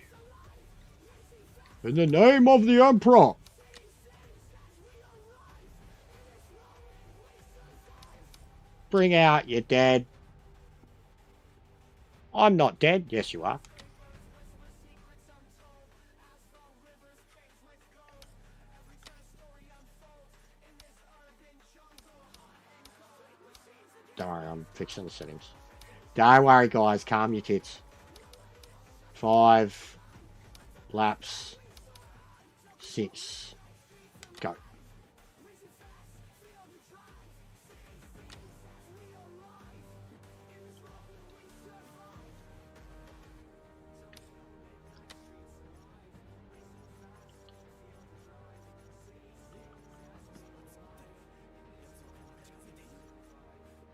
In the name of the Emperor. Bring out your dad. I'm not dead. Yes, you are. Don't worry, I'm fixing the settings. Don't worry, guys. Calm your tits. 5 laps. 6. Go.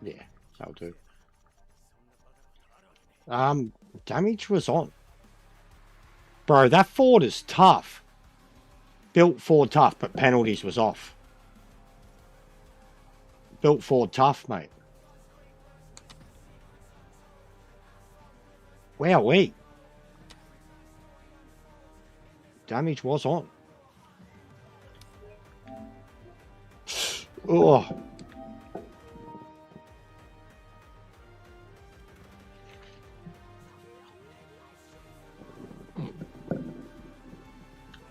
Yeah, that'll do. Damage was on. Bro, that Ford is tough. Built Ford tough, but penalties was off. Built Ford tough, mate. Wowee. Damage was on. Oh.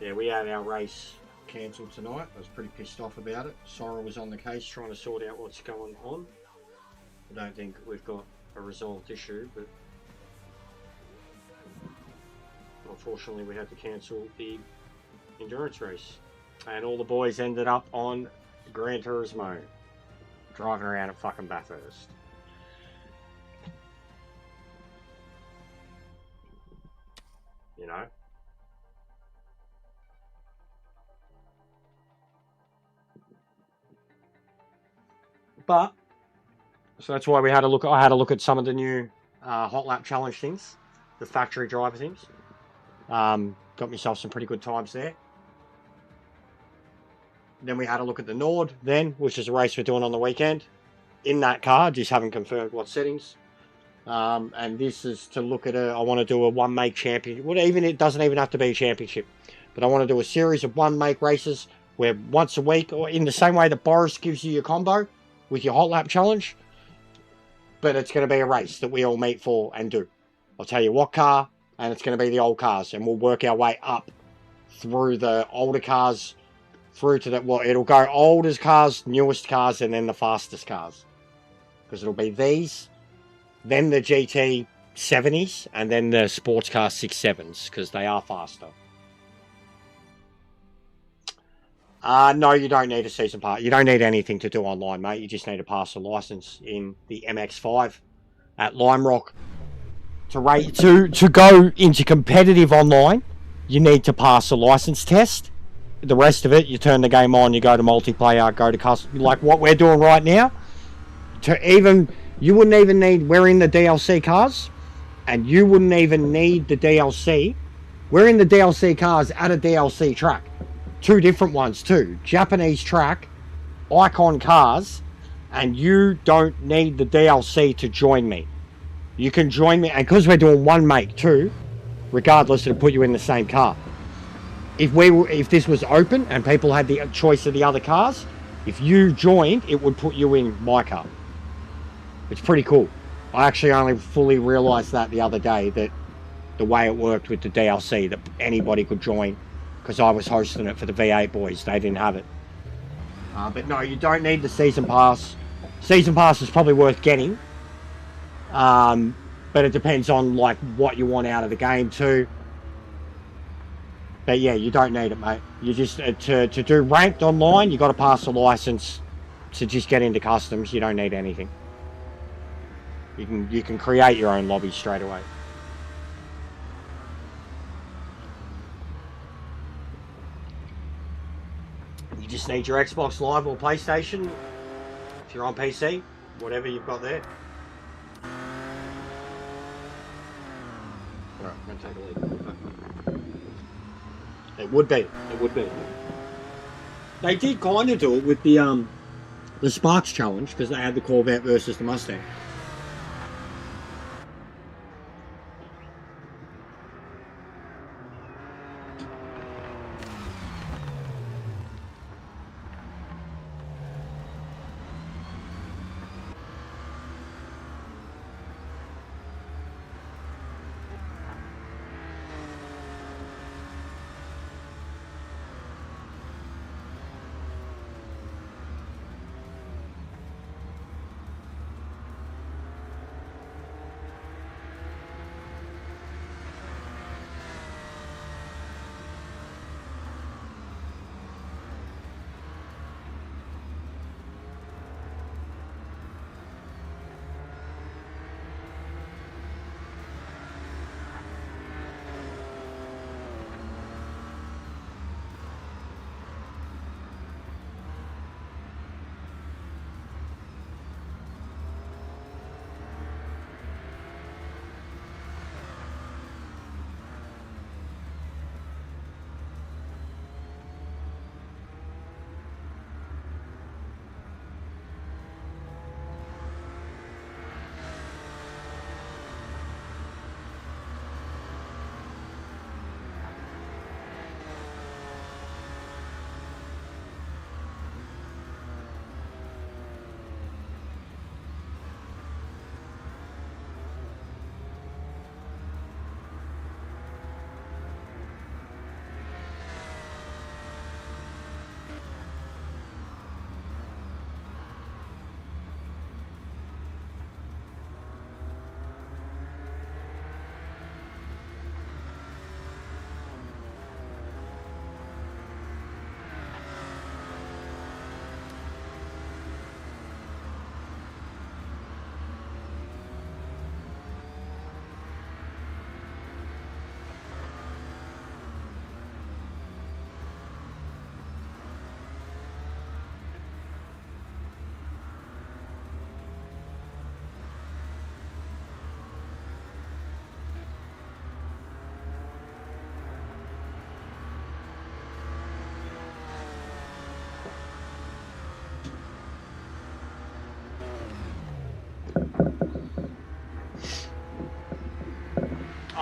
Yeah, we had our race cancelled tonight. I was pretty pissed off about it. Sora was on the case trying to sort out what's going on. I don't think we've got a resolved issue, but unfortunately we had to cancel the endurance race. And all the boys ended up on Gran Turismo, driving around at fucking Bathurst. You know? But, so that's why we had a look. I had a look at some of the new hot lap challenge things, the factory driver things. Got myself some pretty good times there. Then we had a look at the Nord then, which is a race we're doing on the weekend. In that car, just haven't confirmed what settings. And this is to look at I want to do a one make championship. Well, it doesn't even have to be a championship, but I want to do a series of one make races where once a week, or in the same way that Boris gives you your combo with your hot lap challenge, but it's going to be a race that we all meet for and do. I'll tell you what car, and it's going to be the old cars, and we'll work our way up through the older cars, through to well, it'll go oldest cars, newest cars, and then the fastest cars, because it'll be these, then the GT 70s, and then the sports car 67s, because they are faster. No, you don't need a season pass. You don't need anything to do online, mate. You just need to pass a license in the MX5 at Lime Rock. To go into competitive online, you need to pass a license test. The rest of it, you turn the game on, you go to multiplayer, go to custom, like what we're doing right now. You wouldn't even need, we're in the DLC cars, and you wouldn't even need the DLC. We're in the DLC cars at a DLC track. 2 different ones too. Japanese track, Icon cars, and you don't need the DLC to join me. You can join me, and because we're doing one make too, regardless, it'll put you in the same car. If this was open and people had the choice of the other cars, if you joined, it would put you in my car. It's pretty cool. I actually only fully realised that the other day, that the way it worked with the DLC, that anybody could join, because I was hosting it for the V8 boys. They didn't have it. But no, you don't need the season pass. Season pass is probably worth getting. But it depends on like what you want out of the game too. But yeah, you don't need it, mate. You just to do ranked online, you got to pass a license. To just get into customs, you don't need anything. You can create your own lobby straight away. You just need your Xbox Live or PlayStation. If you're on PC, whatever you've got there. Alright, I'm going to take a leak. It would be. They did kind of do it with the Sparks challenge, because they had the Corvette versus the Mustang.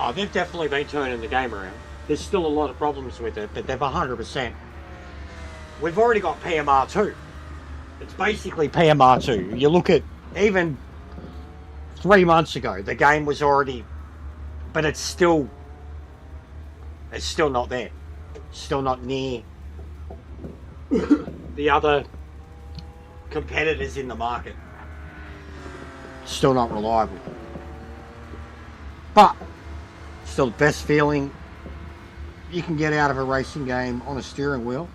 Oh, they've definitely been turning the game around. There's still a lot of problems with it, but they've 100%. We've already got PMR 2. It's basically PMR 2. You look at even 3 months ago, the game was already, but it's still not there. Still not near the other competitors in the market. Still not reliable. But still the best feeling you can get out of a racing game on a steering wheel,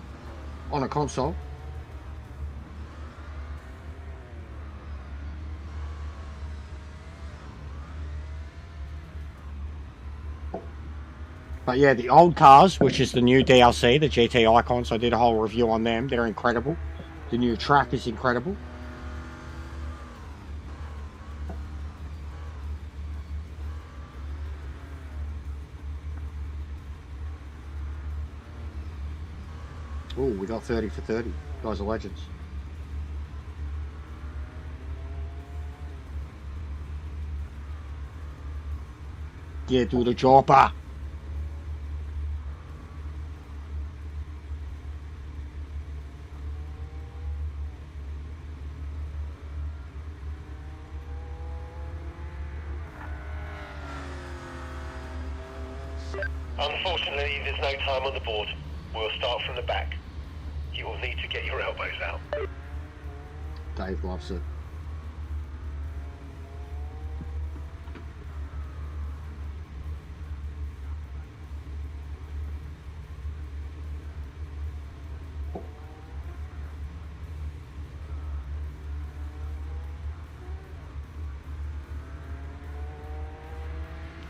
on a console. But yeah, the old cars, which is the new DLC, the GT Icons, I did a whole review on them. They're incredible. The new track is incredible. Oh, we got 30 for 30. Guys are legends. Yeah, do the chopper. Unfortunately, there's no time on the board. We'll start from the back. You will need to get your elbows out. Dave loves it.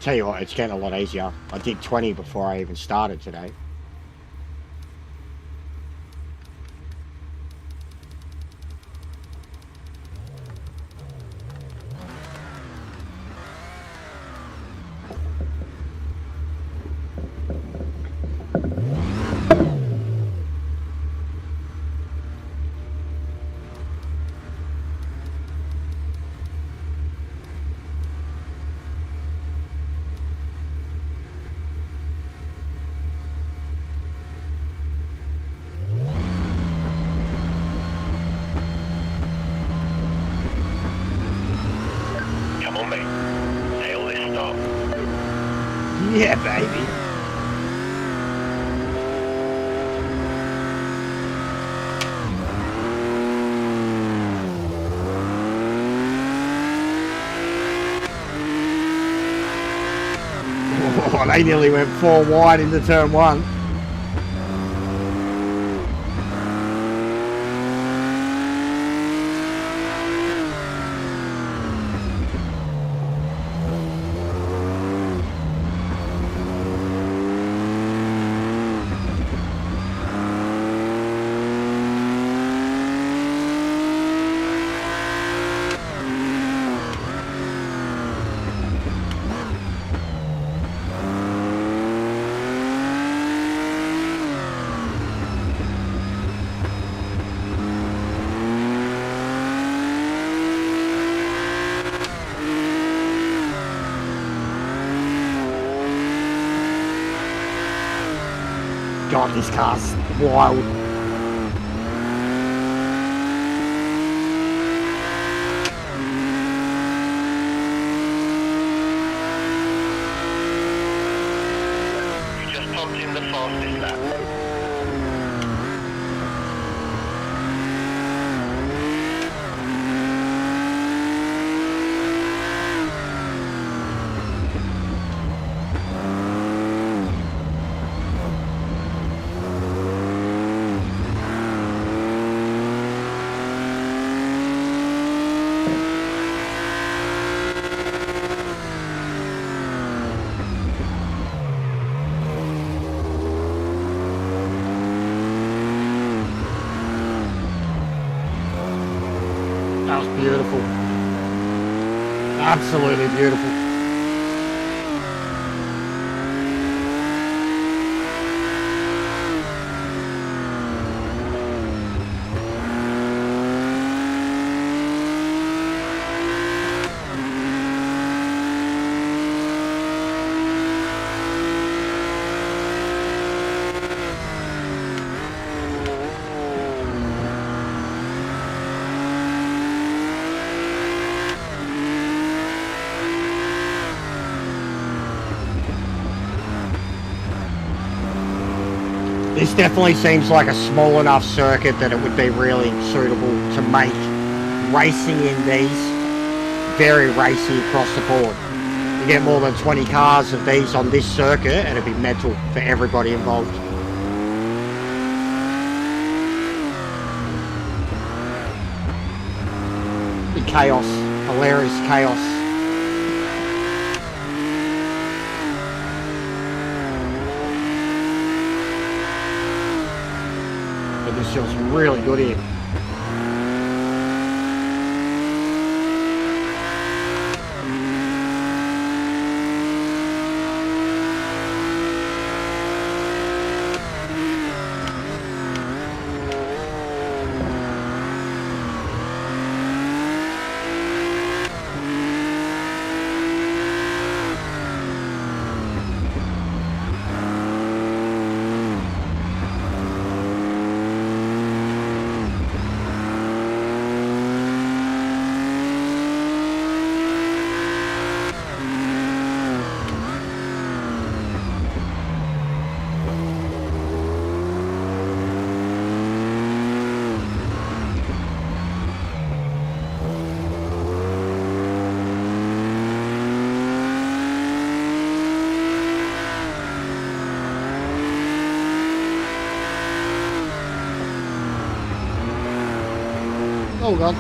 Tell you what, it's getting a lot easier. I did 20 before I even started today. Come on, mate. Nail this start. Yeah, baby. Oh, they nearly went 4 wide into turn 1. God, this car's wild. You just pumped in the fastest lap. That was beautiful. Absolutely beautiful. This definitely seems like a small enough circuit that it would be really suitable to make racing in these very racy across the board. You get more than 20 cars of these on this circuit and it'd be mental for everybody involved. Be chaos, hilarious chaos. But this feels really good here. Oh god.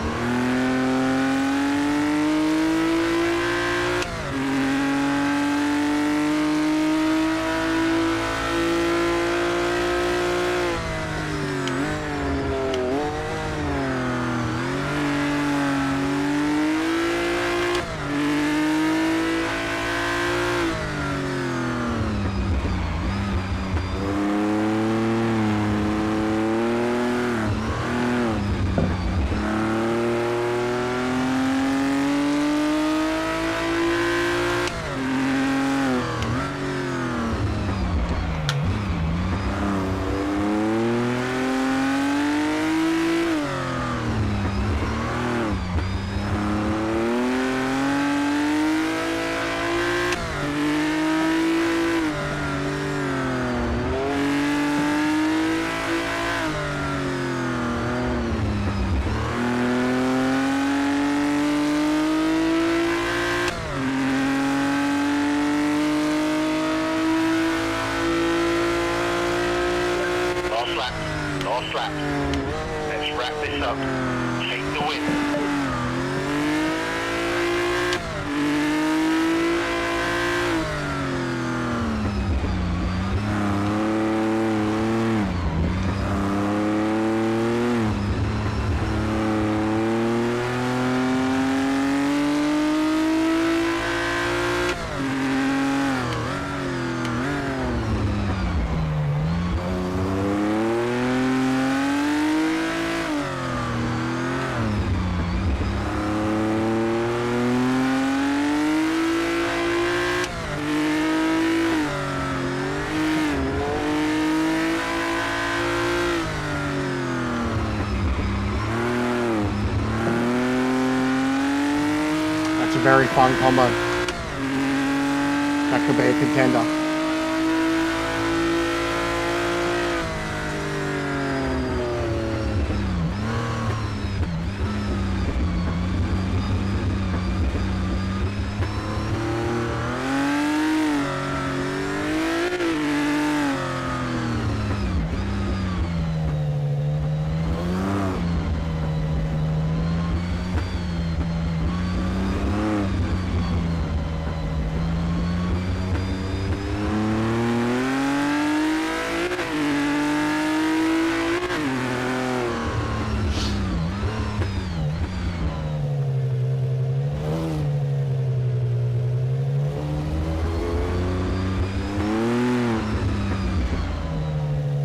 Last lap. Let's wrap this up. Take the win. That's a very fun combo. That could be a contender.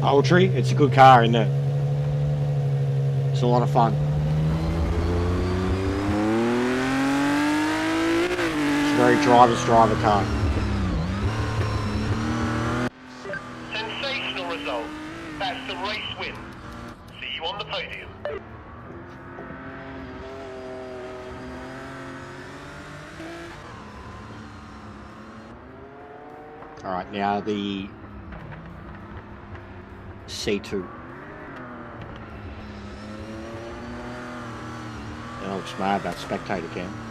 Poultry, it's a good car, isn't it? It's a lot of fun. It's a very driver's driver car. Sensational result. That's the race win. See you on the podium. Alright, now the C2. That looks mad, that spectator cam.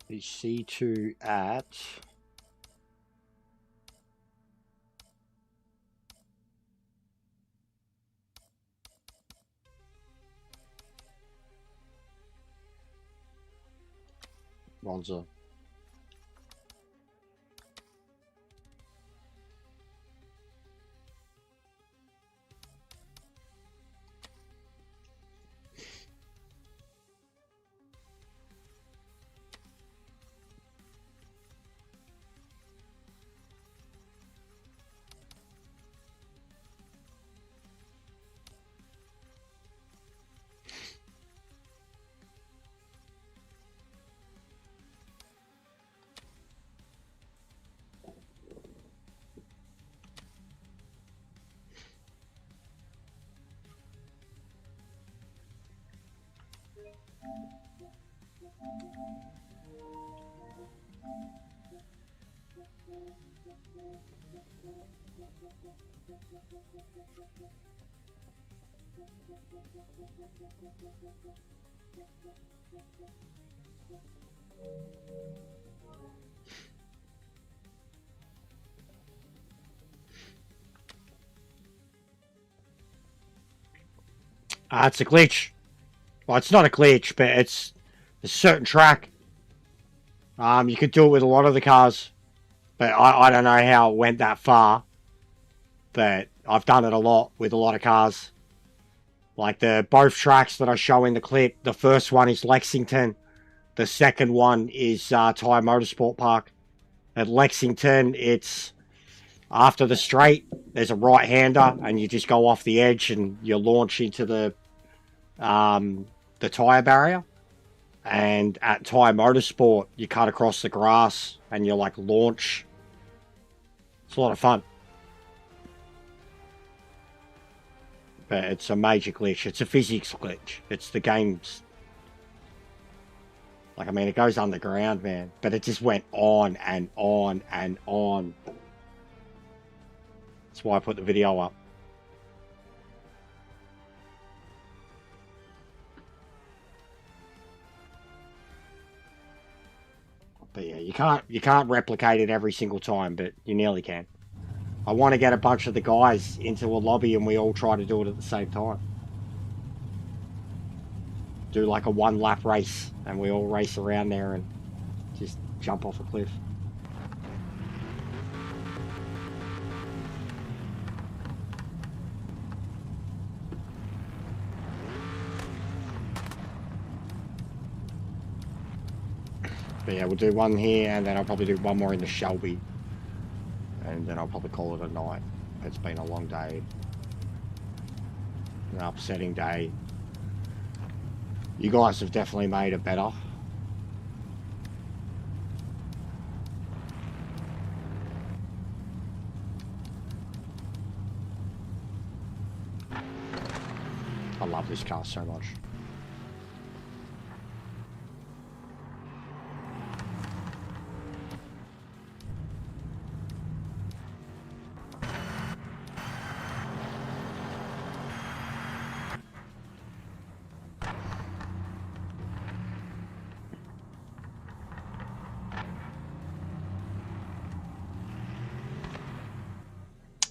The C2 at Monza. It's a glitch. Well, it's not a glitch, but it's a certain track. You could do it with a lot of the cars, but I don't know how it went that far. But I've done it a lot with a lot of cars. Like both tracks that I show in the clip. The first one is Lexington. The second one is Tyre Motorsport Park. At Lexington, it's after the straight. There's a right-hander, and you just go off the edge and you launch into the tyre barrier. And at Tyre Motorsport, you cut across the grass and you like launch. It's a lot of fun. But it's a major glitch. It's a physics glitch. It's the game's... Like, I mean, it goes underground, man. But it just went on and on and on. That's why I put the video up. But yeah, you can't replicate it every single time, but you nearly can. I want to get a bunch of the guys into a lobby and we all try to do it at the same time. Do like a one-lap race and we all race around there and just jump off a cliff. But yeah, we'll do one here and then I'll probably do one more in the Shelby. And then I'll probably call it a night. It's been a long day. An upsetting day. You guys have definitely made it better. I love this car so much.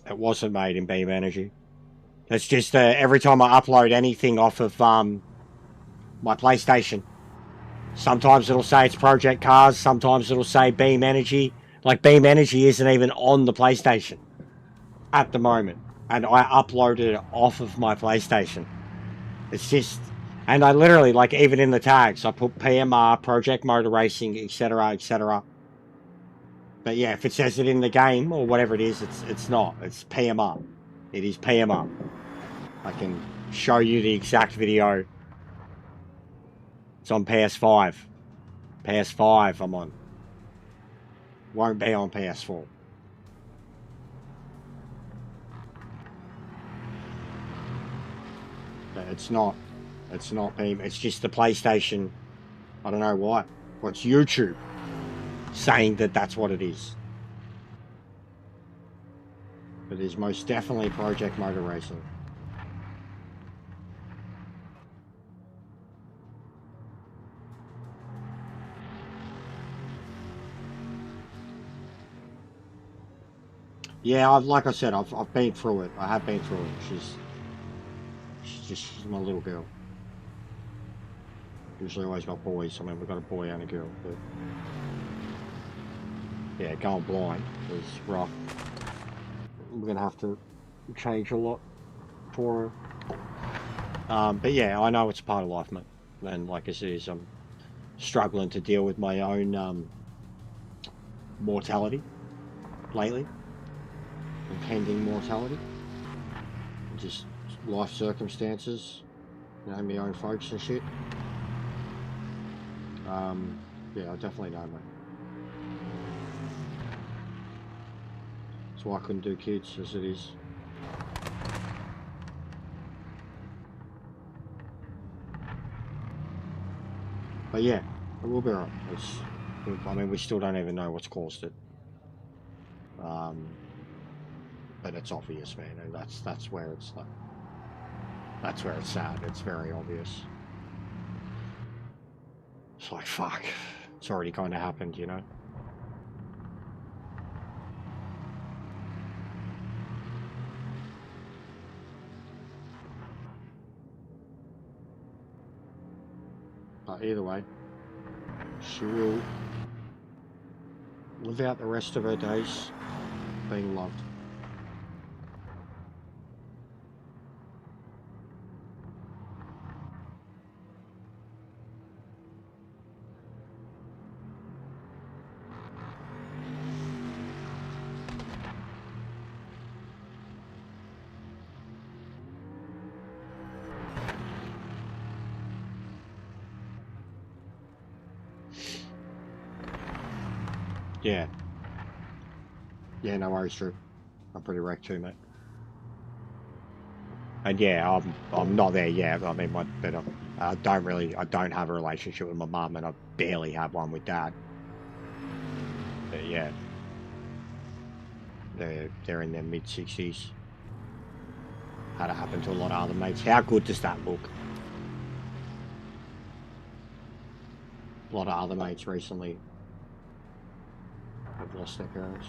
It wasn't made in Beam Energy. It's just every time I upload anything off of my PlayStation, sometimes it'll say it's Project Cars, sometimes it'll say Beam Energy. Like, Beam Energy isn't even on the PlayStation at the moment. And I uploaded it off of my PlayStation. It's just... And I literally, like, even in the tags, I put PMR, Project Motor Racing, etc., etc. But yeah, if it says it in the game, or whatever it is, it's not. It's PMR. It is PMR. I can show you the exact video. It's on PS5. PS5 I'm on. Won't be on PS4. But it's not PMR. It's just the PlayStation. I don't know why. What's YouTube saying that that's what it is. But it is most definitely Project Motor Racing. Yeah, like I said, I've been through it. I have been through it. She's my little girl. Usually always got boys. I mean, we've got a boy and a girl. But yeah, going blind was rough. We're gonna have to change a lot for her. But yeah, I know it's part of life, mate. And like I said, I'm struggling to deal with my own mortality lately. Impending mortality. Just life circumstances. You know, my own folks and shit. Yeah, I definitely know, mate. That's why I couldn't do kids as it is. But yeah, it will be alright. I mean, we still don't even know what's caused it. But it's obvious, man, and that's where it's like, that's where it's sad. It's very obvious. It's like, fuck, it's already kind of happened, you know? But either way, she will live out the rest of her days being loved. Yeah. Yeah, no worries, Drew. I'm pretty wrecked too, mate. And yeah, I'm not there yet. I mean, I don't have a relationship with my mum, and I barely have one with dad. But yeah, they're in their mid-60s. Had it happen to a lot of other mates. How good does that look? A lot of other mates recently have lost their parents.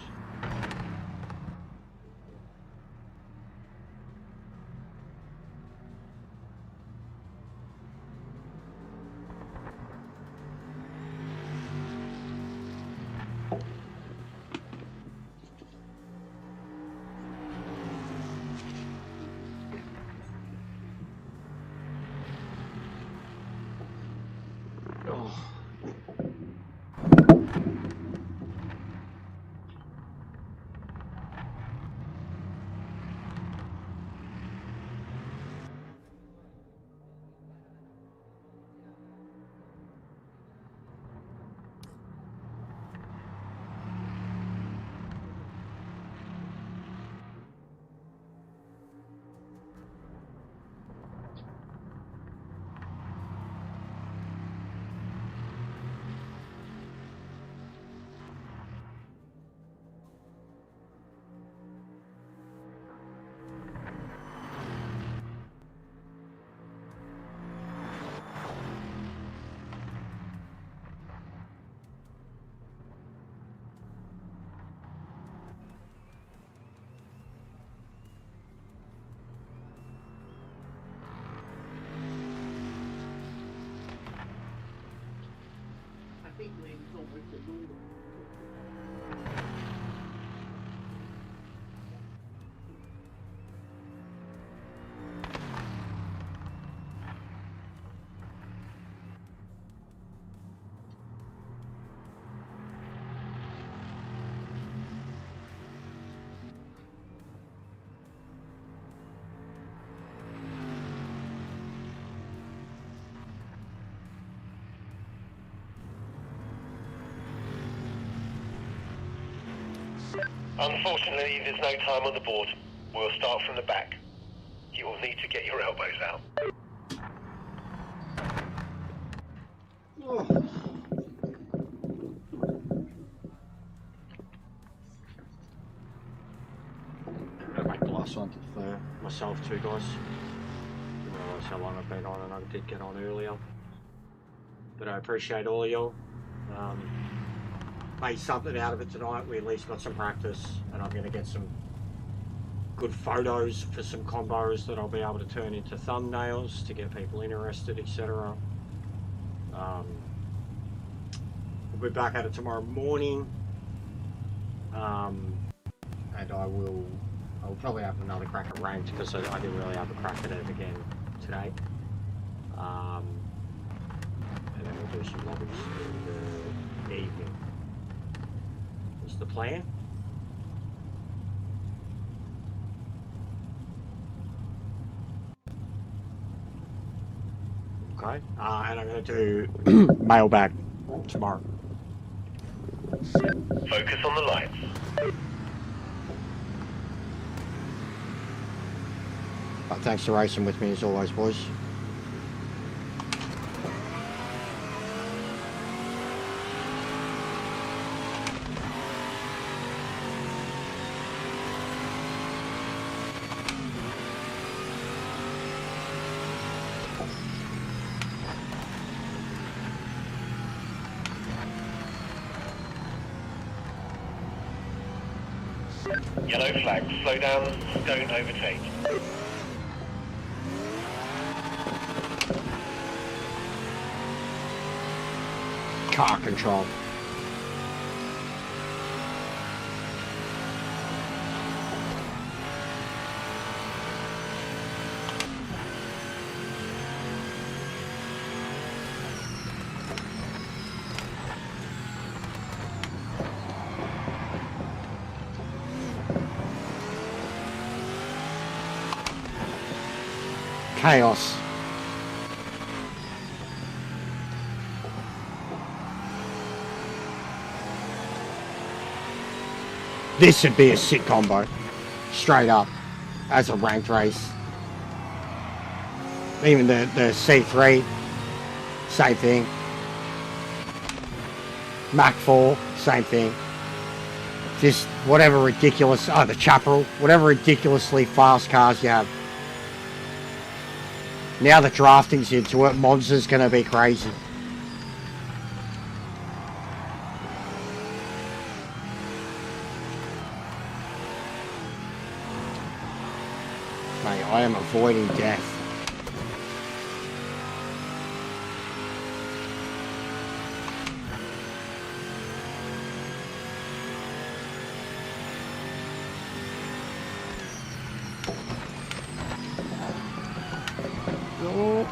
Unfortunately, there's no time on the board. We'll start from the back. You will need to get your elbows out. I'll make the last one for myself too, guys. Didn't realise how long I've been on, and I did get on earlier. But I appreciate all of y'all. Made something out of it tonight. We at least got some practice, and I'm going to get some good photos for some combos that I'll be able to turn into thumbnails to get people interested, etc. We'll be back at it tomorrow morning, and I'll probably have another crack at ranked, because I didn't really have a crack at it again today. And then we'll do some lobbies in the evening. Is the plan? Okay, and I'm going to do mailbag tomorrow. Focus on the lights. Thanks for racing with me as always, boys. Yellow flag. Slow down. Don't overtake. Car control. Chaos. This would be a sick combo, straight up, as a ranked race. Even the C3, same thing. Mach 4, same thing. Just whatever ridiculous, the Chaparral, whatever ridiculously fast cars you have. Now the drafting's into it, Monza's going to be crazy. Mate, I am avoiding death. Oh.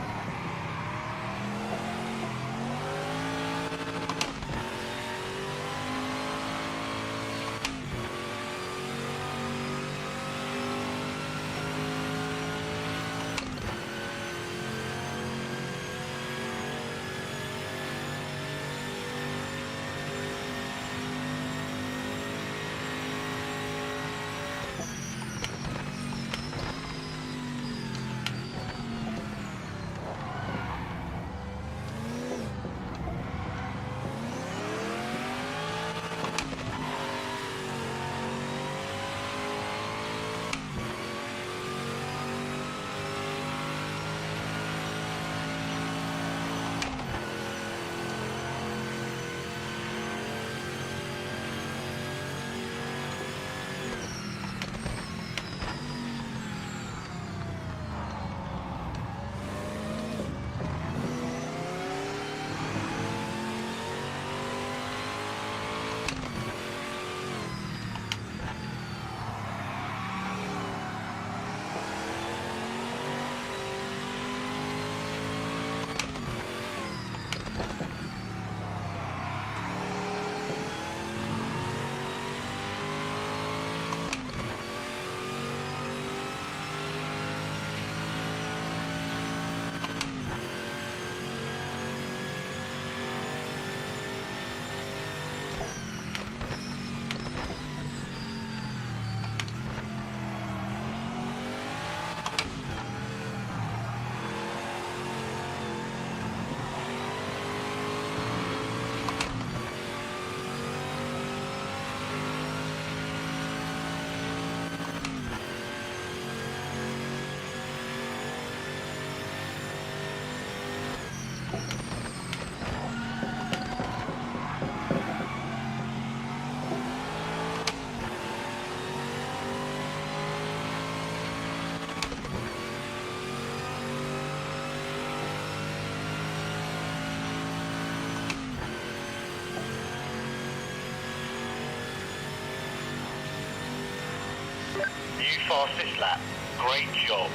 you fast this lap. Great job.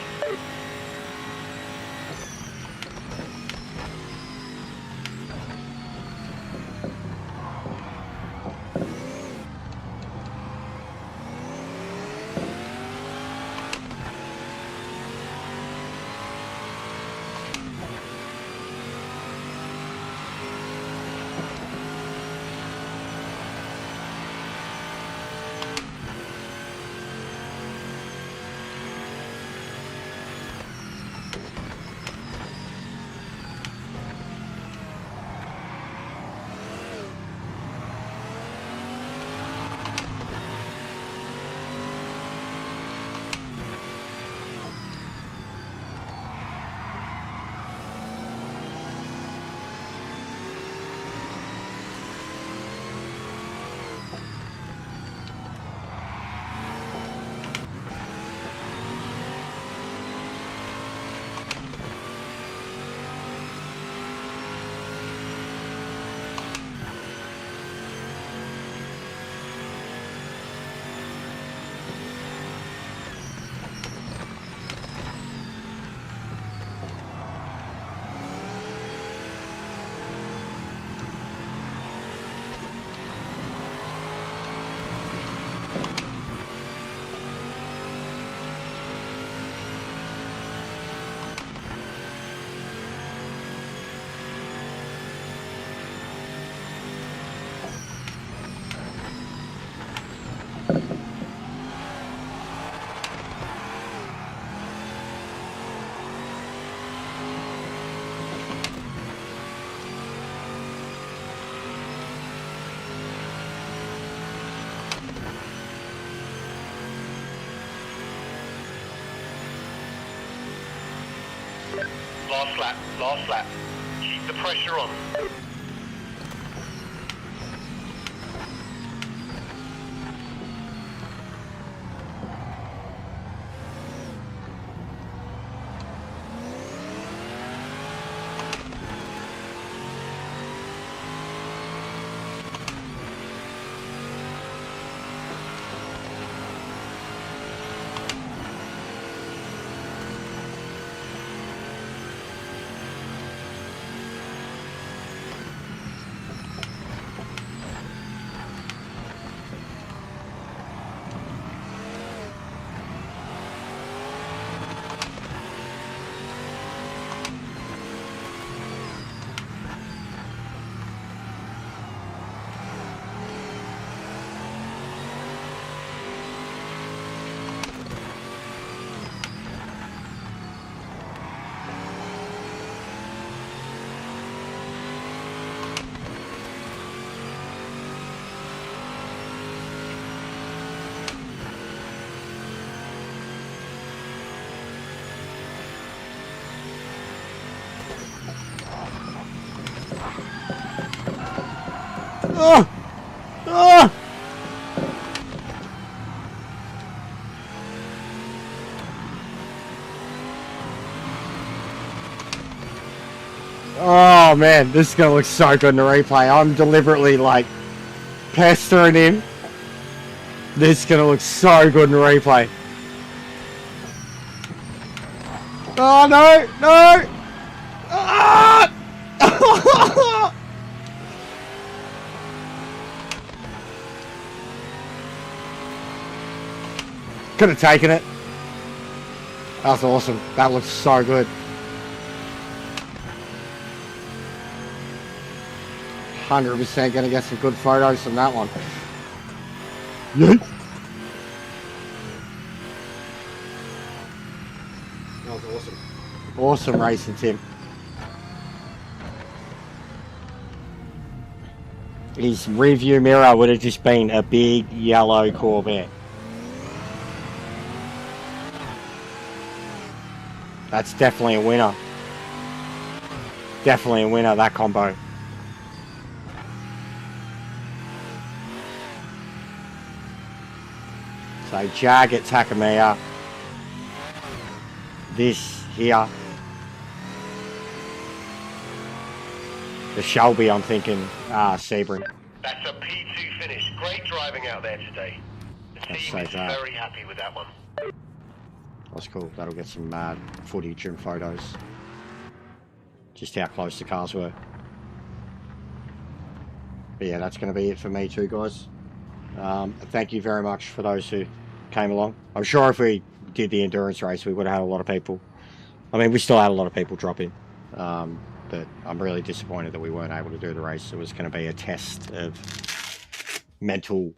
Last lap. Keep the pressure on. Oh! Oh! Oh man, this is gonna look so good in the replay. I'm deliberately like pestering him. This is gonna look so good in the replay. Oh no! No! Ah! Could have taken it. That was awesome. That looks so good. 100% going to get some good photos from that one. Yeet. That was awesome. Awesome racing, Tim. His rearview mirror would have just been a big yellow Corvette. That's definitely a winner. Definitely a winner, that combo. So Jag at Takamiya. This here. The Shelby, I'm thinking, Sebring. That's a P2 finish. Great driving out there today. The team is very happy with that one. That's cool. That'll get some mad footage and photos. Just how close the cars were. But yeah, that's going to be it for me too, guys. Thank you very much for those who came along. I'm sure if we did the endurance race, we would have had a lot of people. I mean, we still had a lot of people drop in. But I'm really disappointed that we weren't able to do the race. It was going to be a test of mental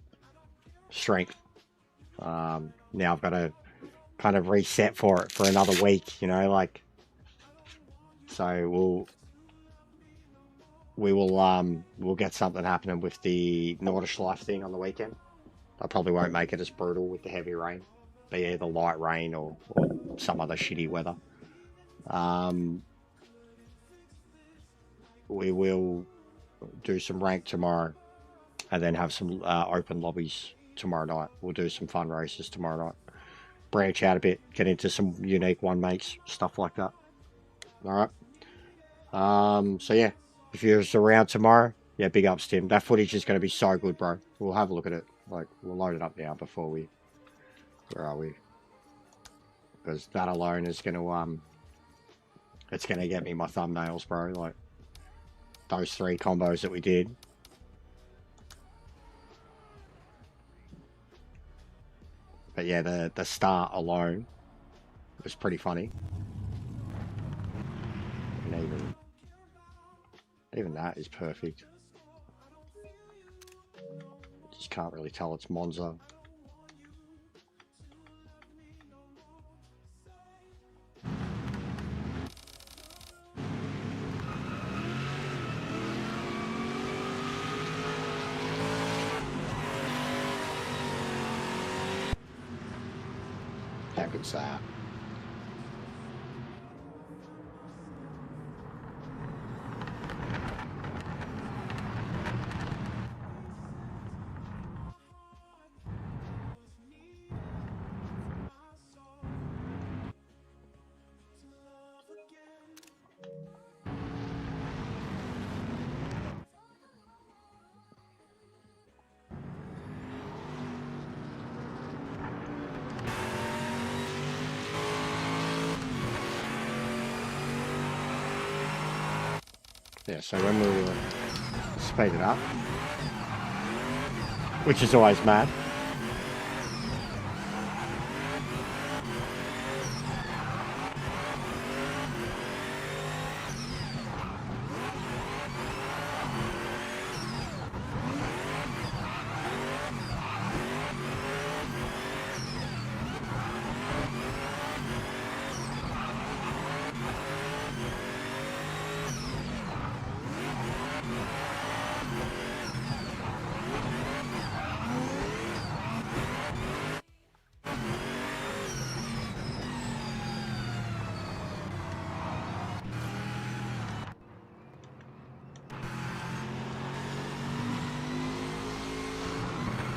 strength. Now I've got to kind of reset for it for another week, you know, like, so we'll get something happening with the Nordschleife thing on the weekend. I probably won't make it as brutal with the heavy rain, be either light rain or some other shitty weather. We will do some rank tomorrow and then have some open lobbies tomorrow night. We'll do some fun races tomorrow night. Branch out a bit, get into some unique one makes, stuff like that. Alright. So yeah, if you're around tomorrow, yeah, big ups, Tim. That footage is going to be so good, bro. We'll have a look at it. Like, we'll load it up now before we... Where are we? Because that alone is going to, it's going to get me my thumbnails, bro. Like, those 3 combos that we did. But yeah, the start alone was pretty funny. And even that is perfect. Just can't really tell it's Monza. How good's that? Yeah, so when we were speed it up, which is always mad.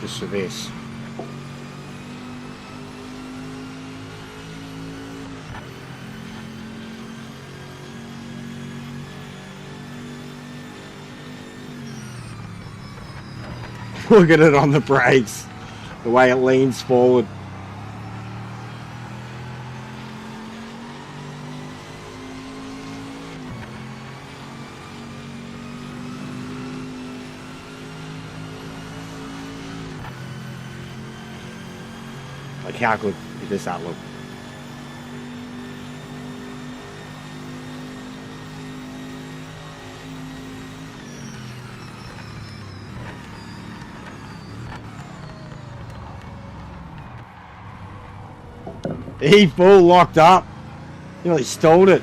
Just for this. Look at it on the brakes, the way it leans forward. Like, how good does that look? He full locked up. You know, he stalled it.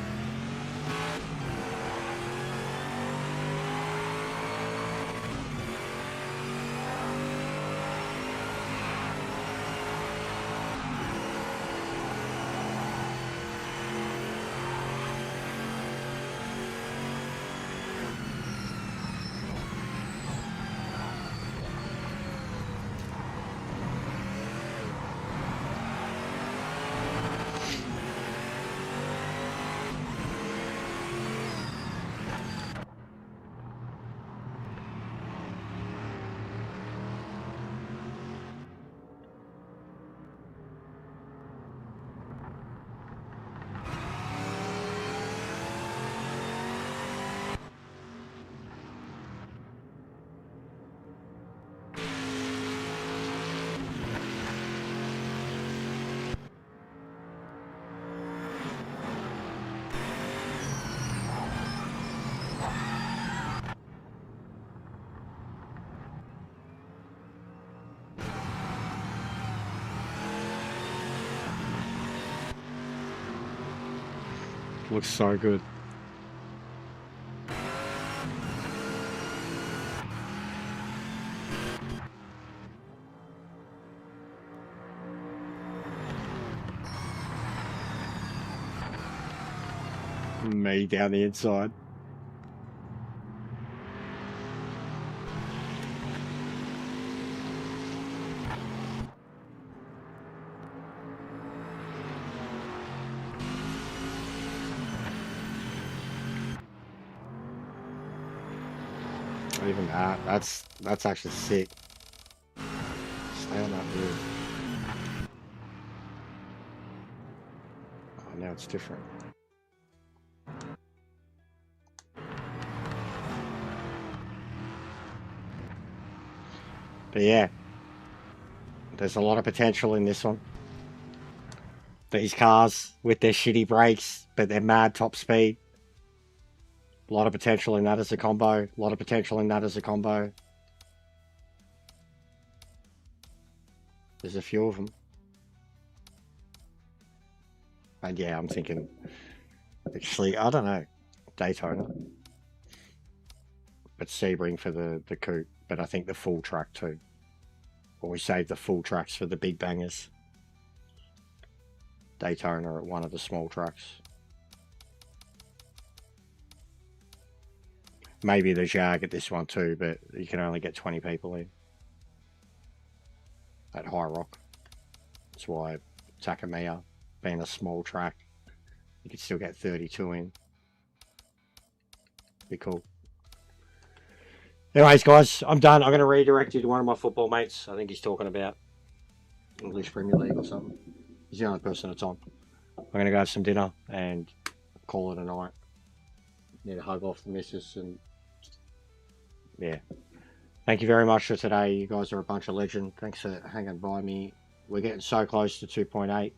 Looks so good. Me down the inside. Even that, that's actually sick. Stay on that move. Oh, now it's different. But yeah, there's a lot of potential in this one. These cars with their shitty brakes, but they're mad top speed. A lot of potential in that as a combo. A lot of potential in that as a combo. There's a few of them. And yeah, I'm thinking, actually, I don't know, Daytona. But Sebring for the coupe. But I think the full track too. Or we save the full tracks for the big bangers. Daytona at one of the small tracks. Maybe the Jag at this one too, but you can only get 20 people in. At High Rock. That's why Takamiya, being a small track, you could still get 32 in. Be cool. Anyways, guys, I'm done. I'm going to redirect you to one of my football mates. I think he's talking about English Premier League or something. He's the only person that's on. I'm going to go have some dinner and call it a night. Need to hug off the missus and yeah. Thank you very much for today. You guys are a bunch of legends. Thanks for hanging by me. We're getting so close to 2.8.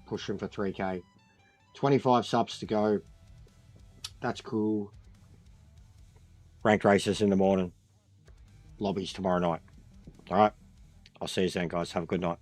Pushing for 3K. 25 subs to go. That's cool. Ranked races in the morning. Lobbies tomorrow night. Alright. I'll see you then, guys. Have a good night.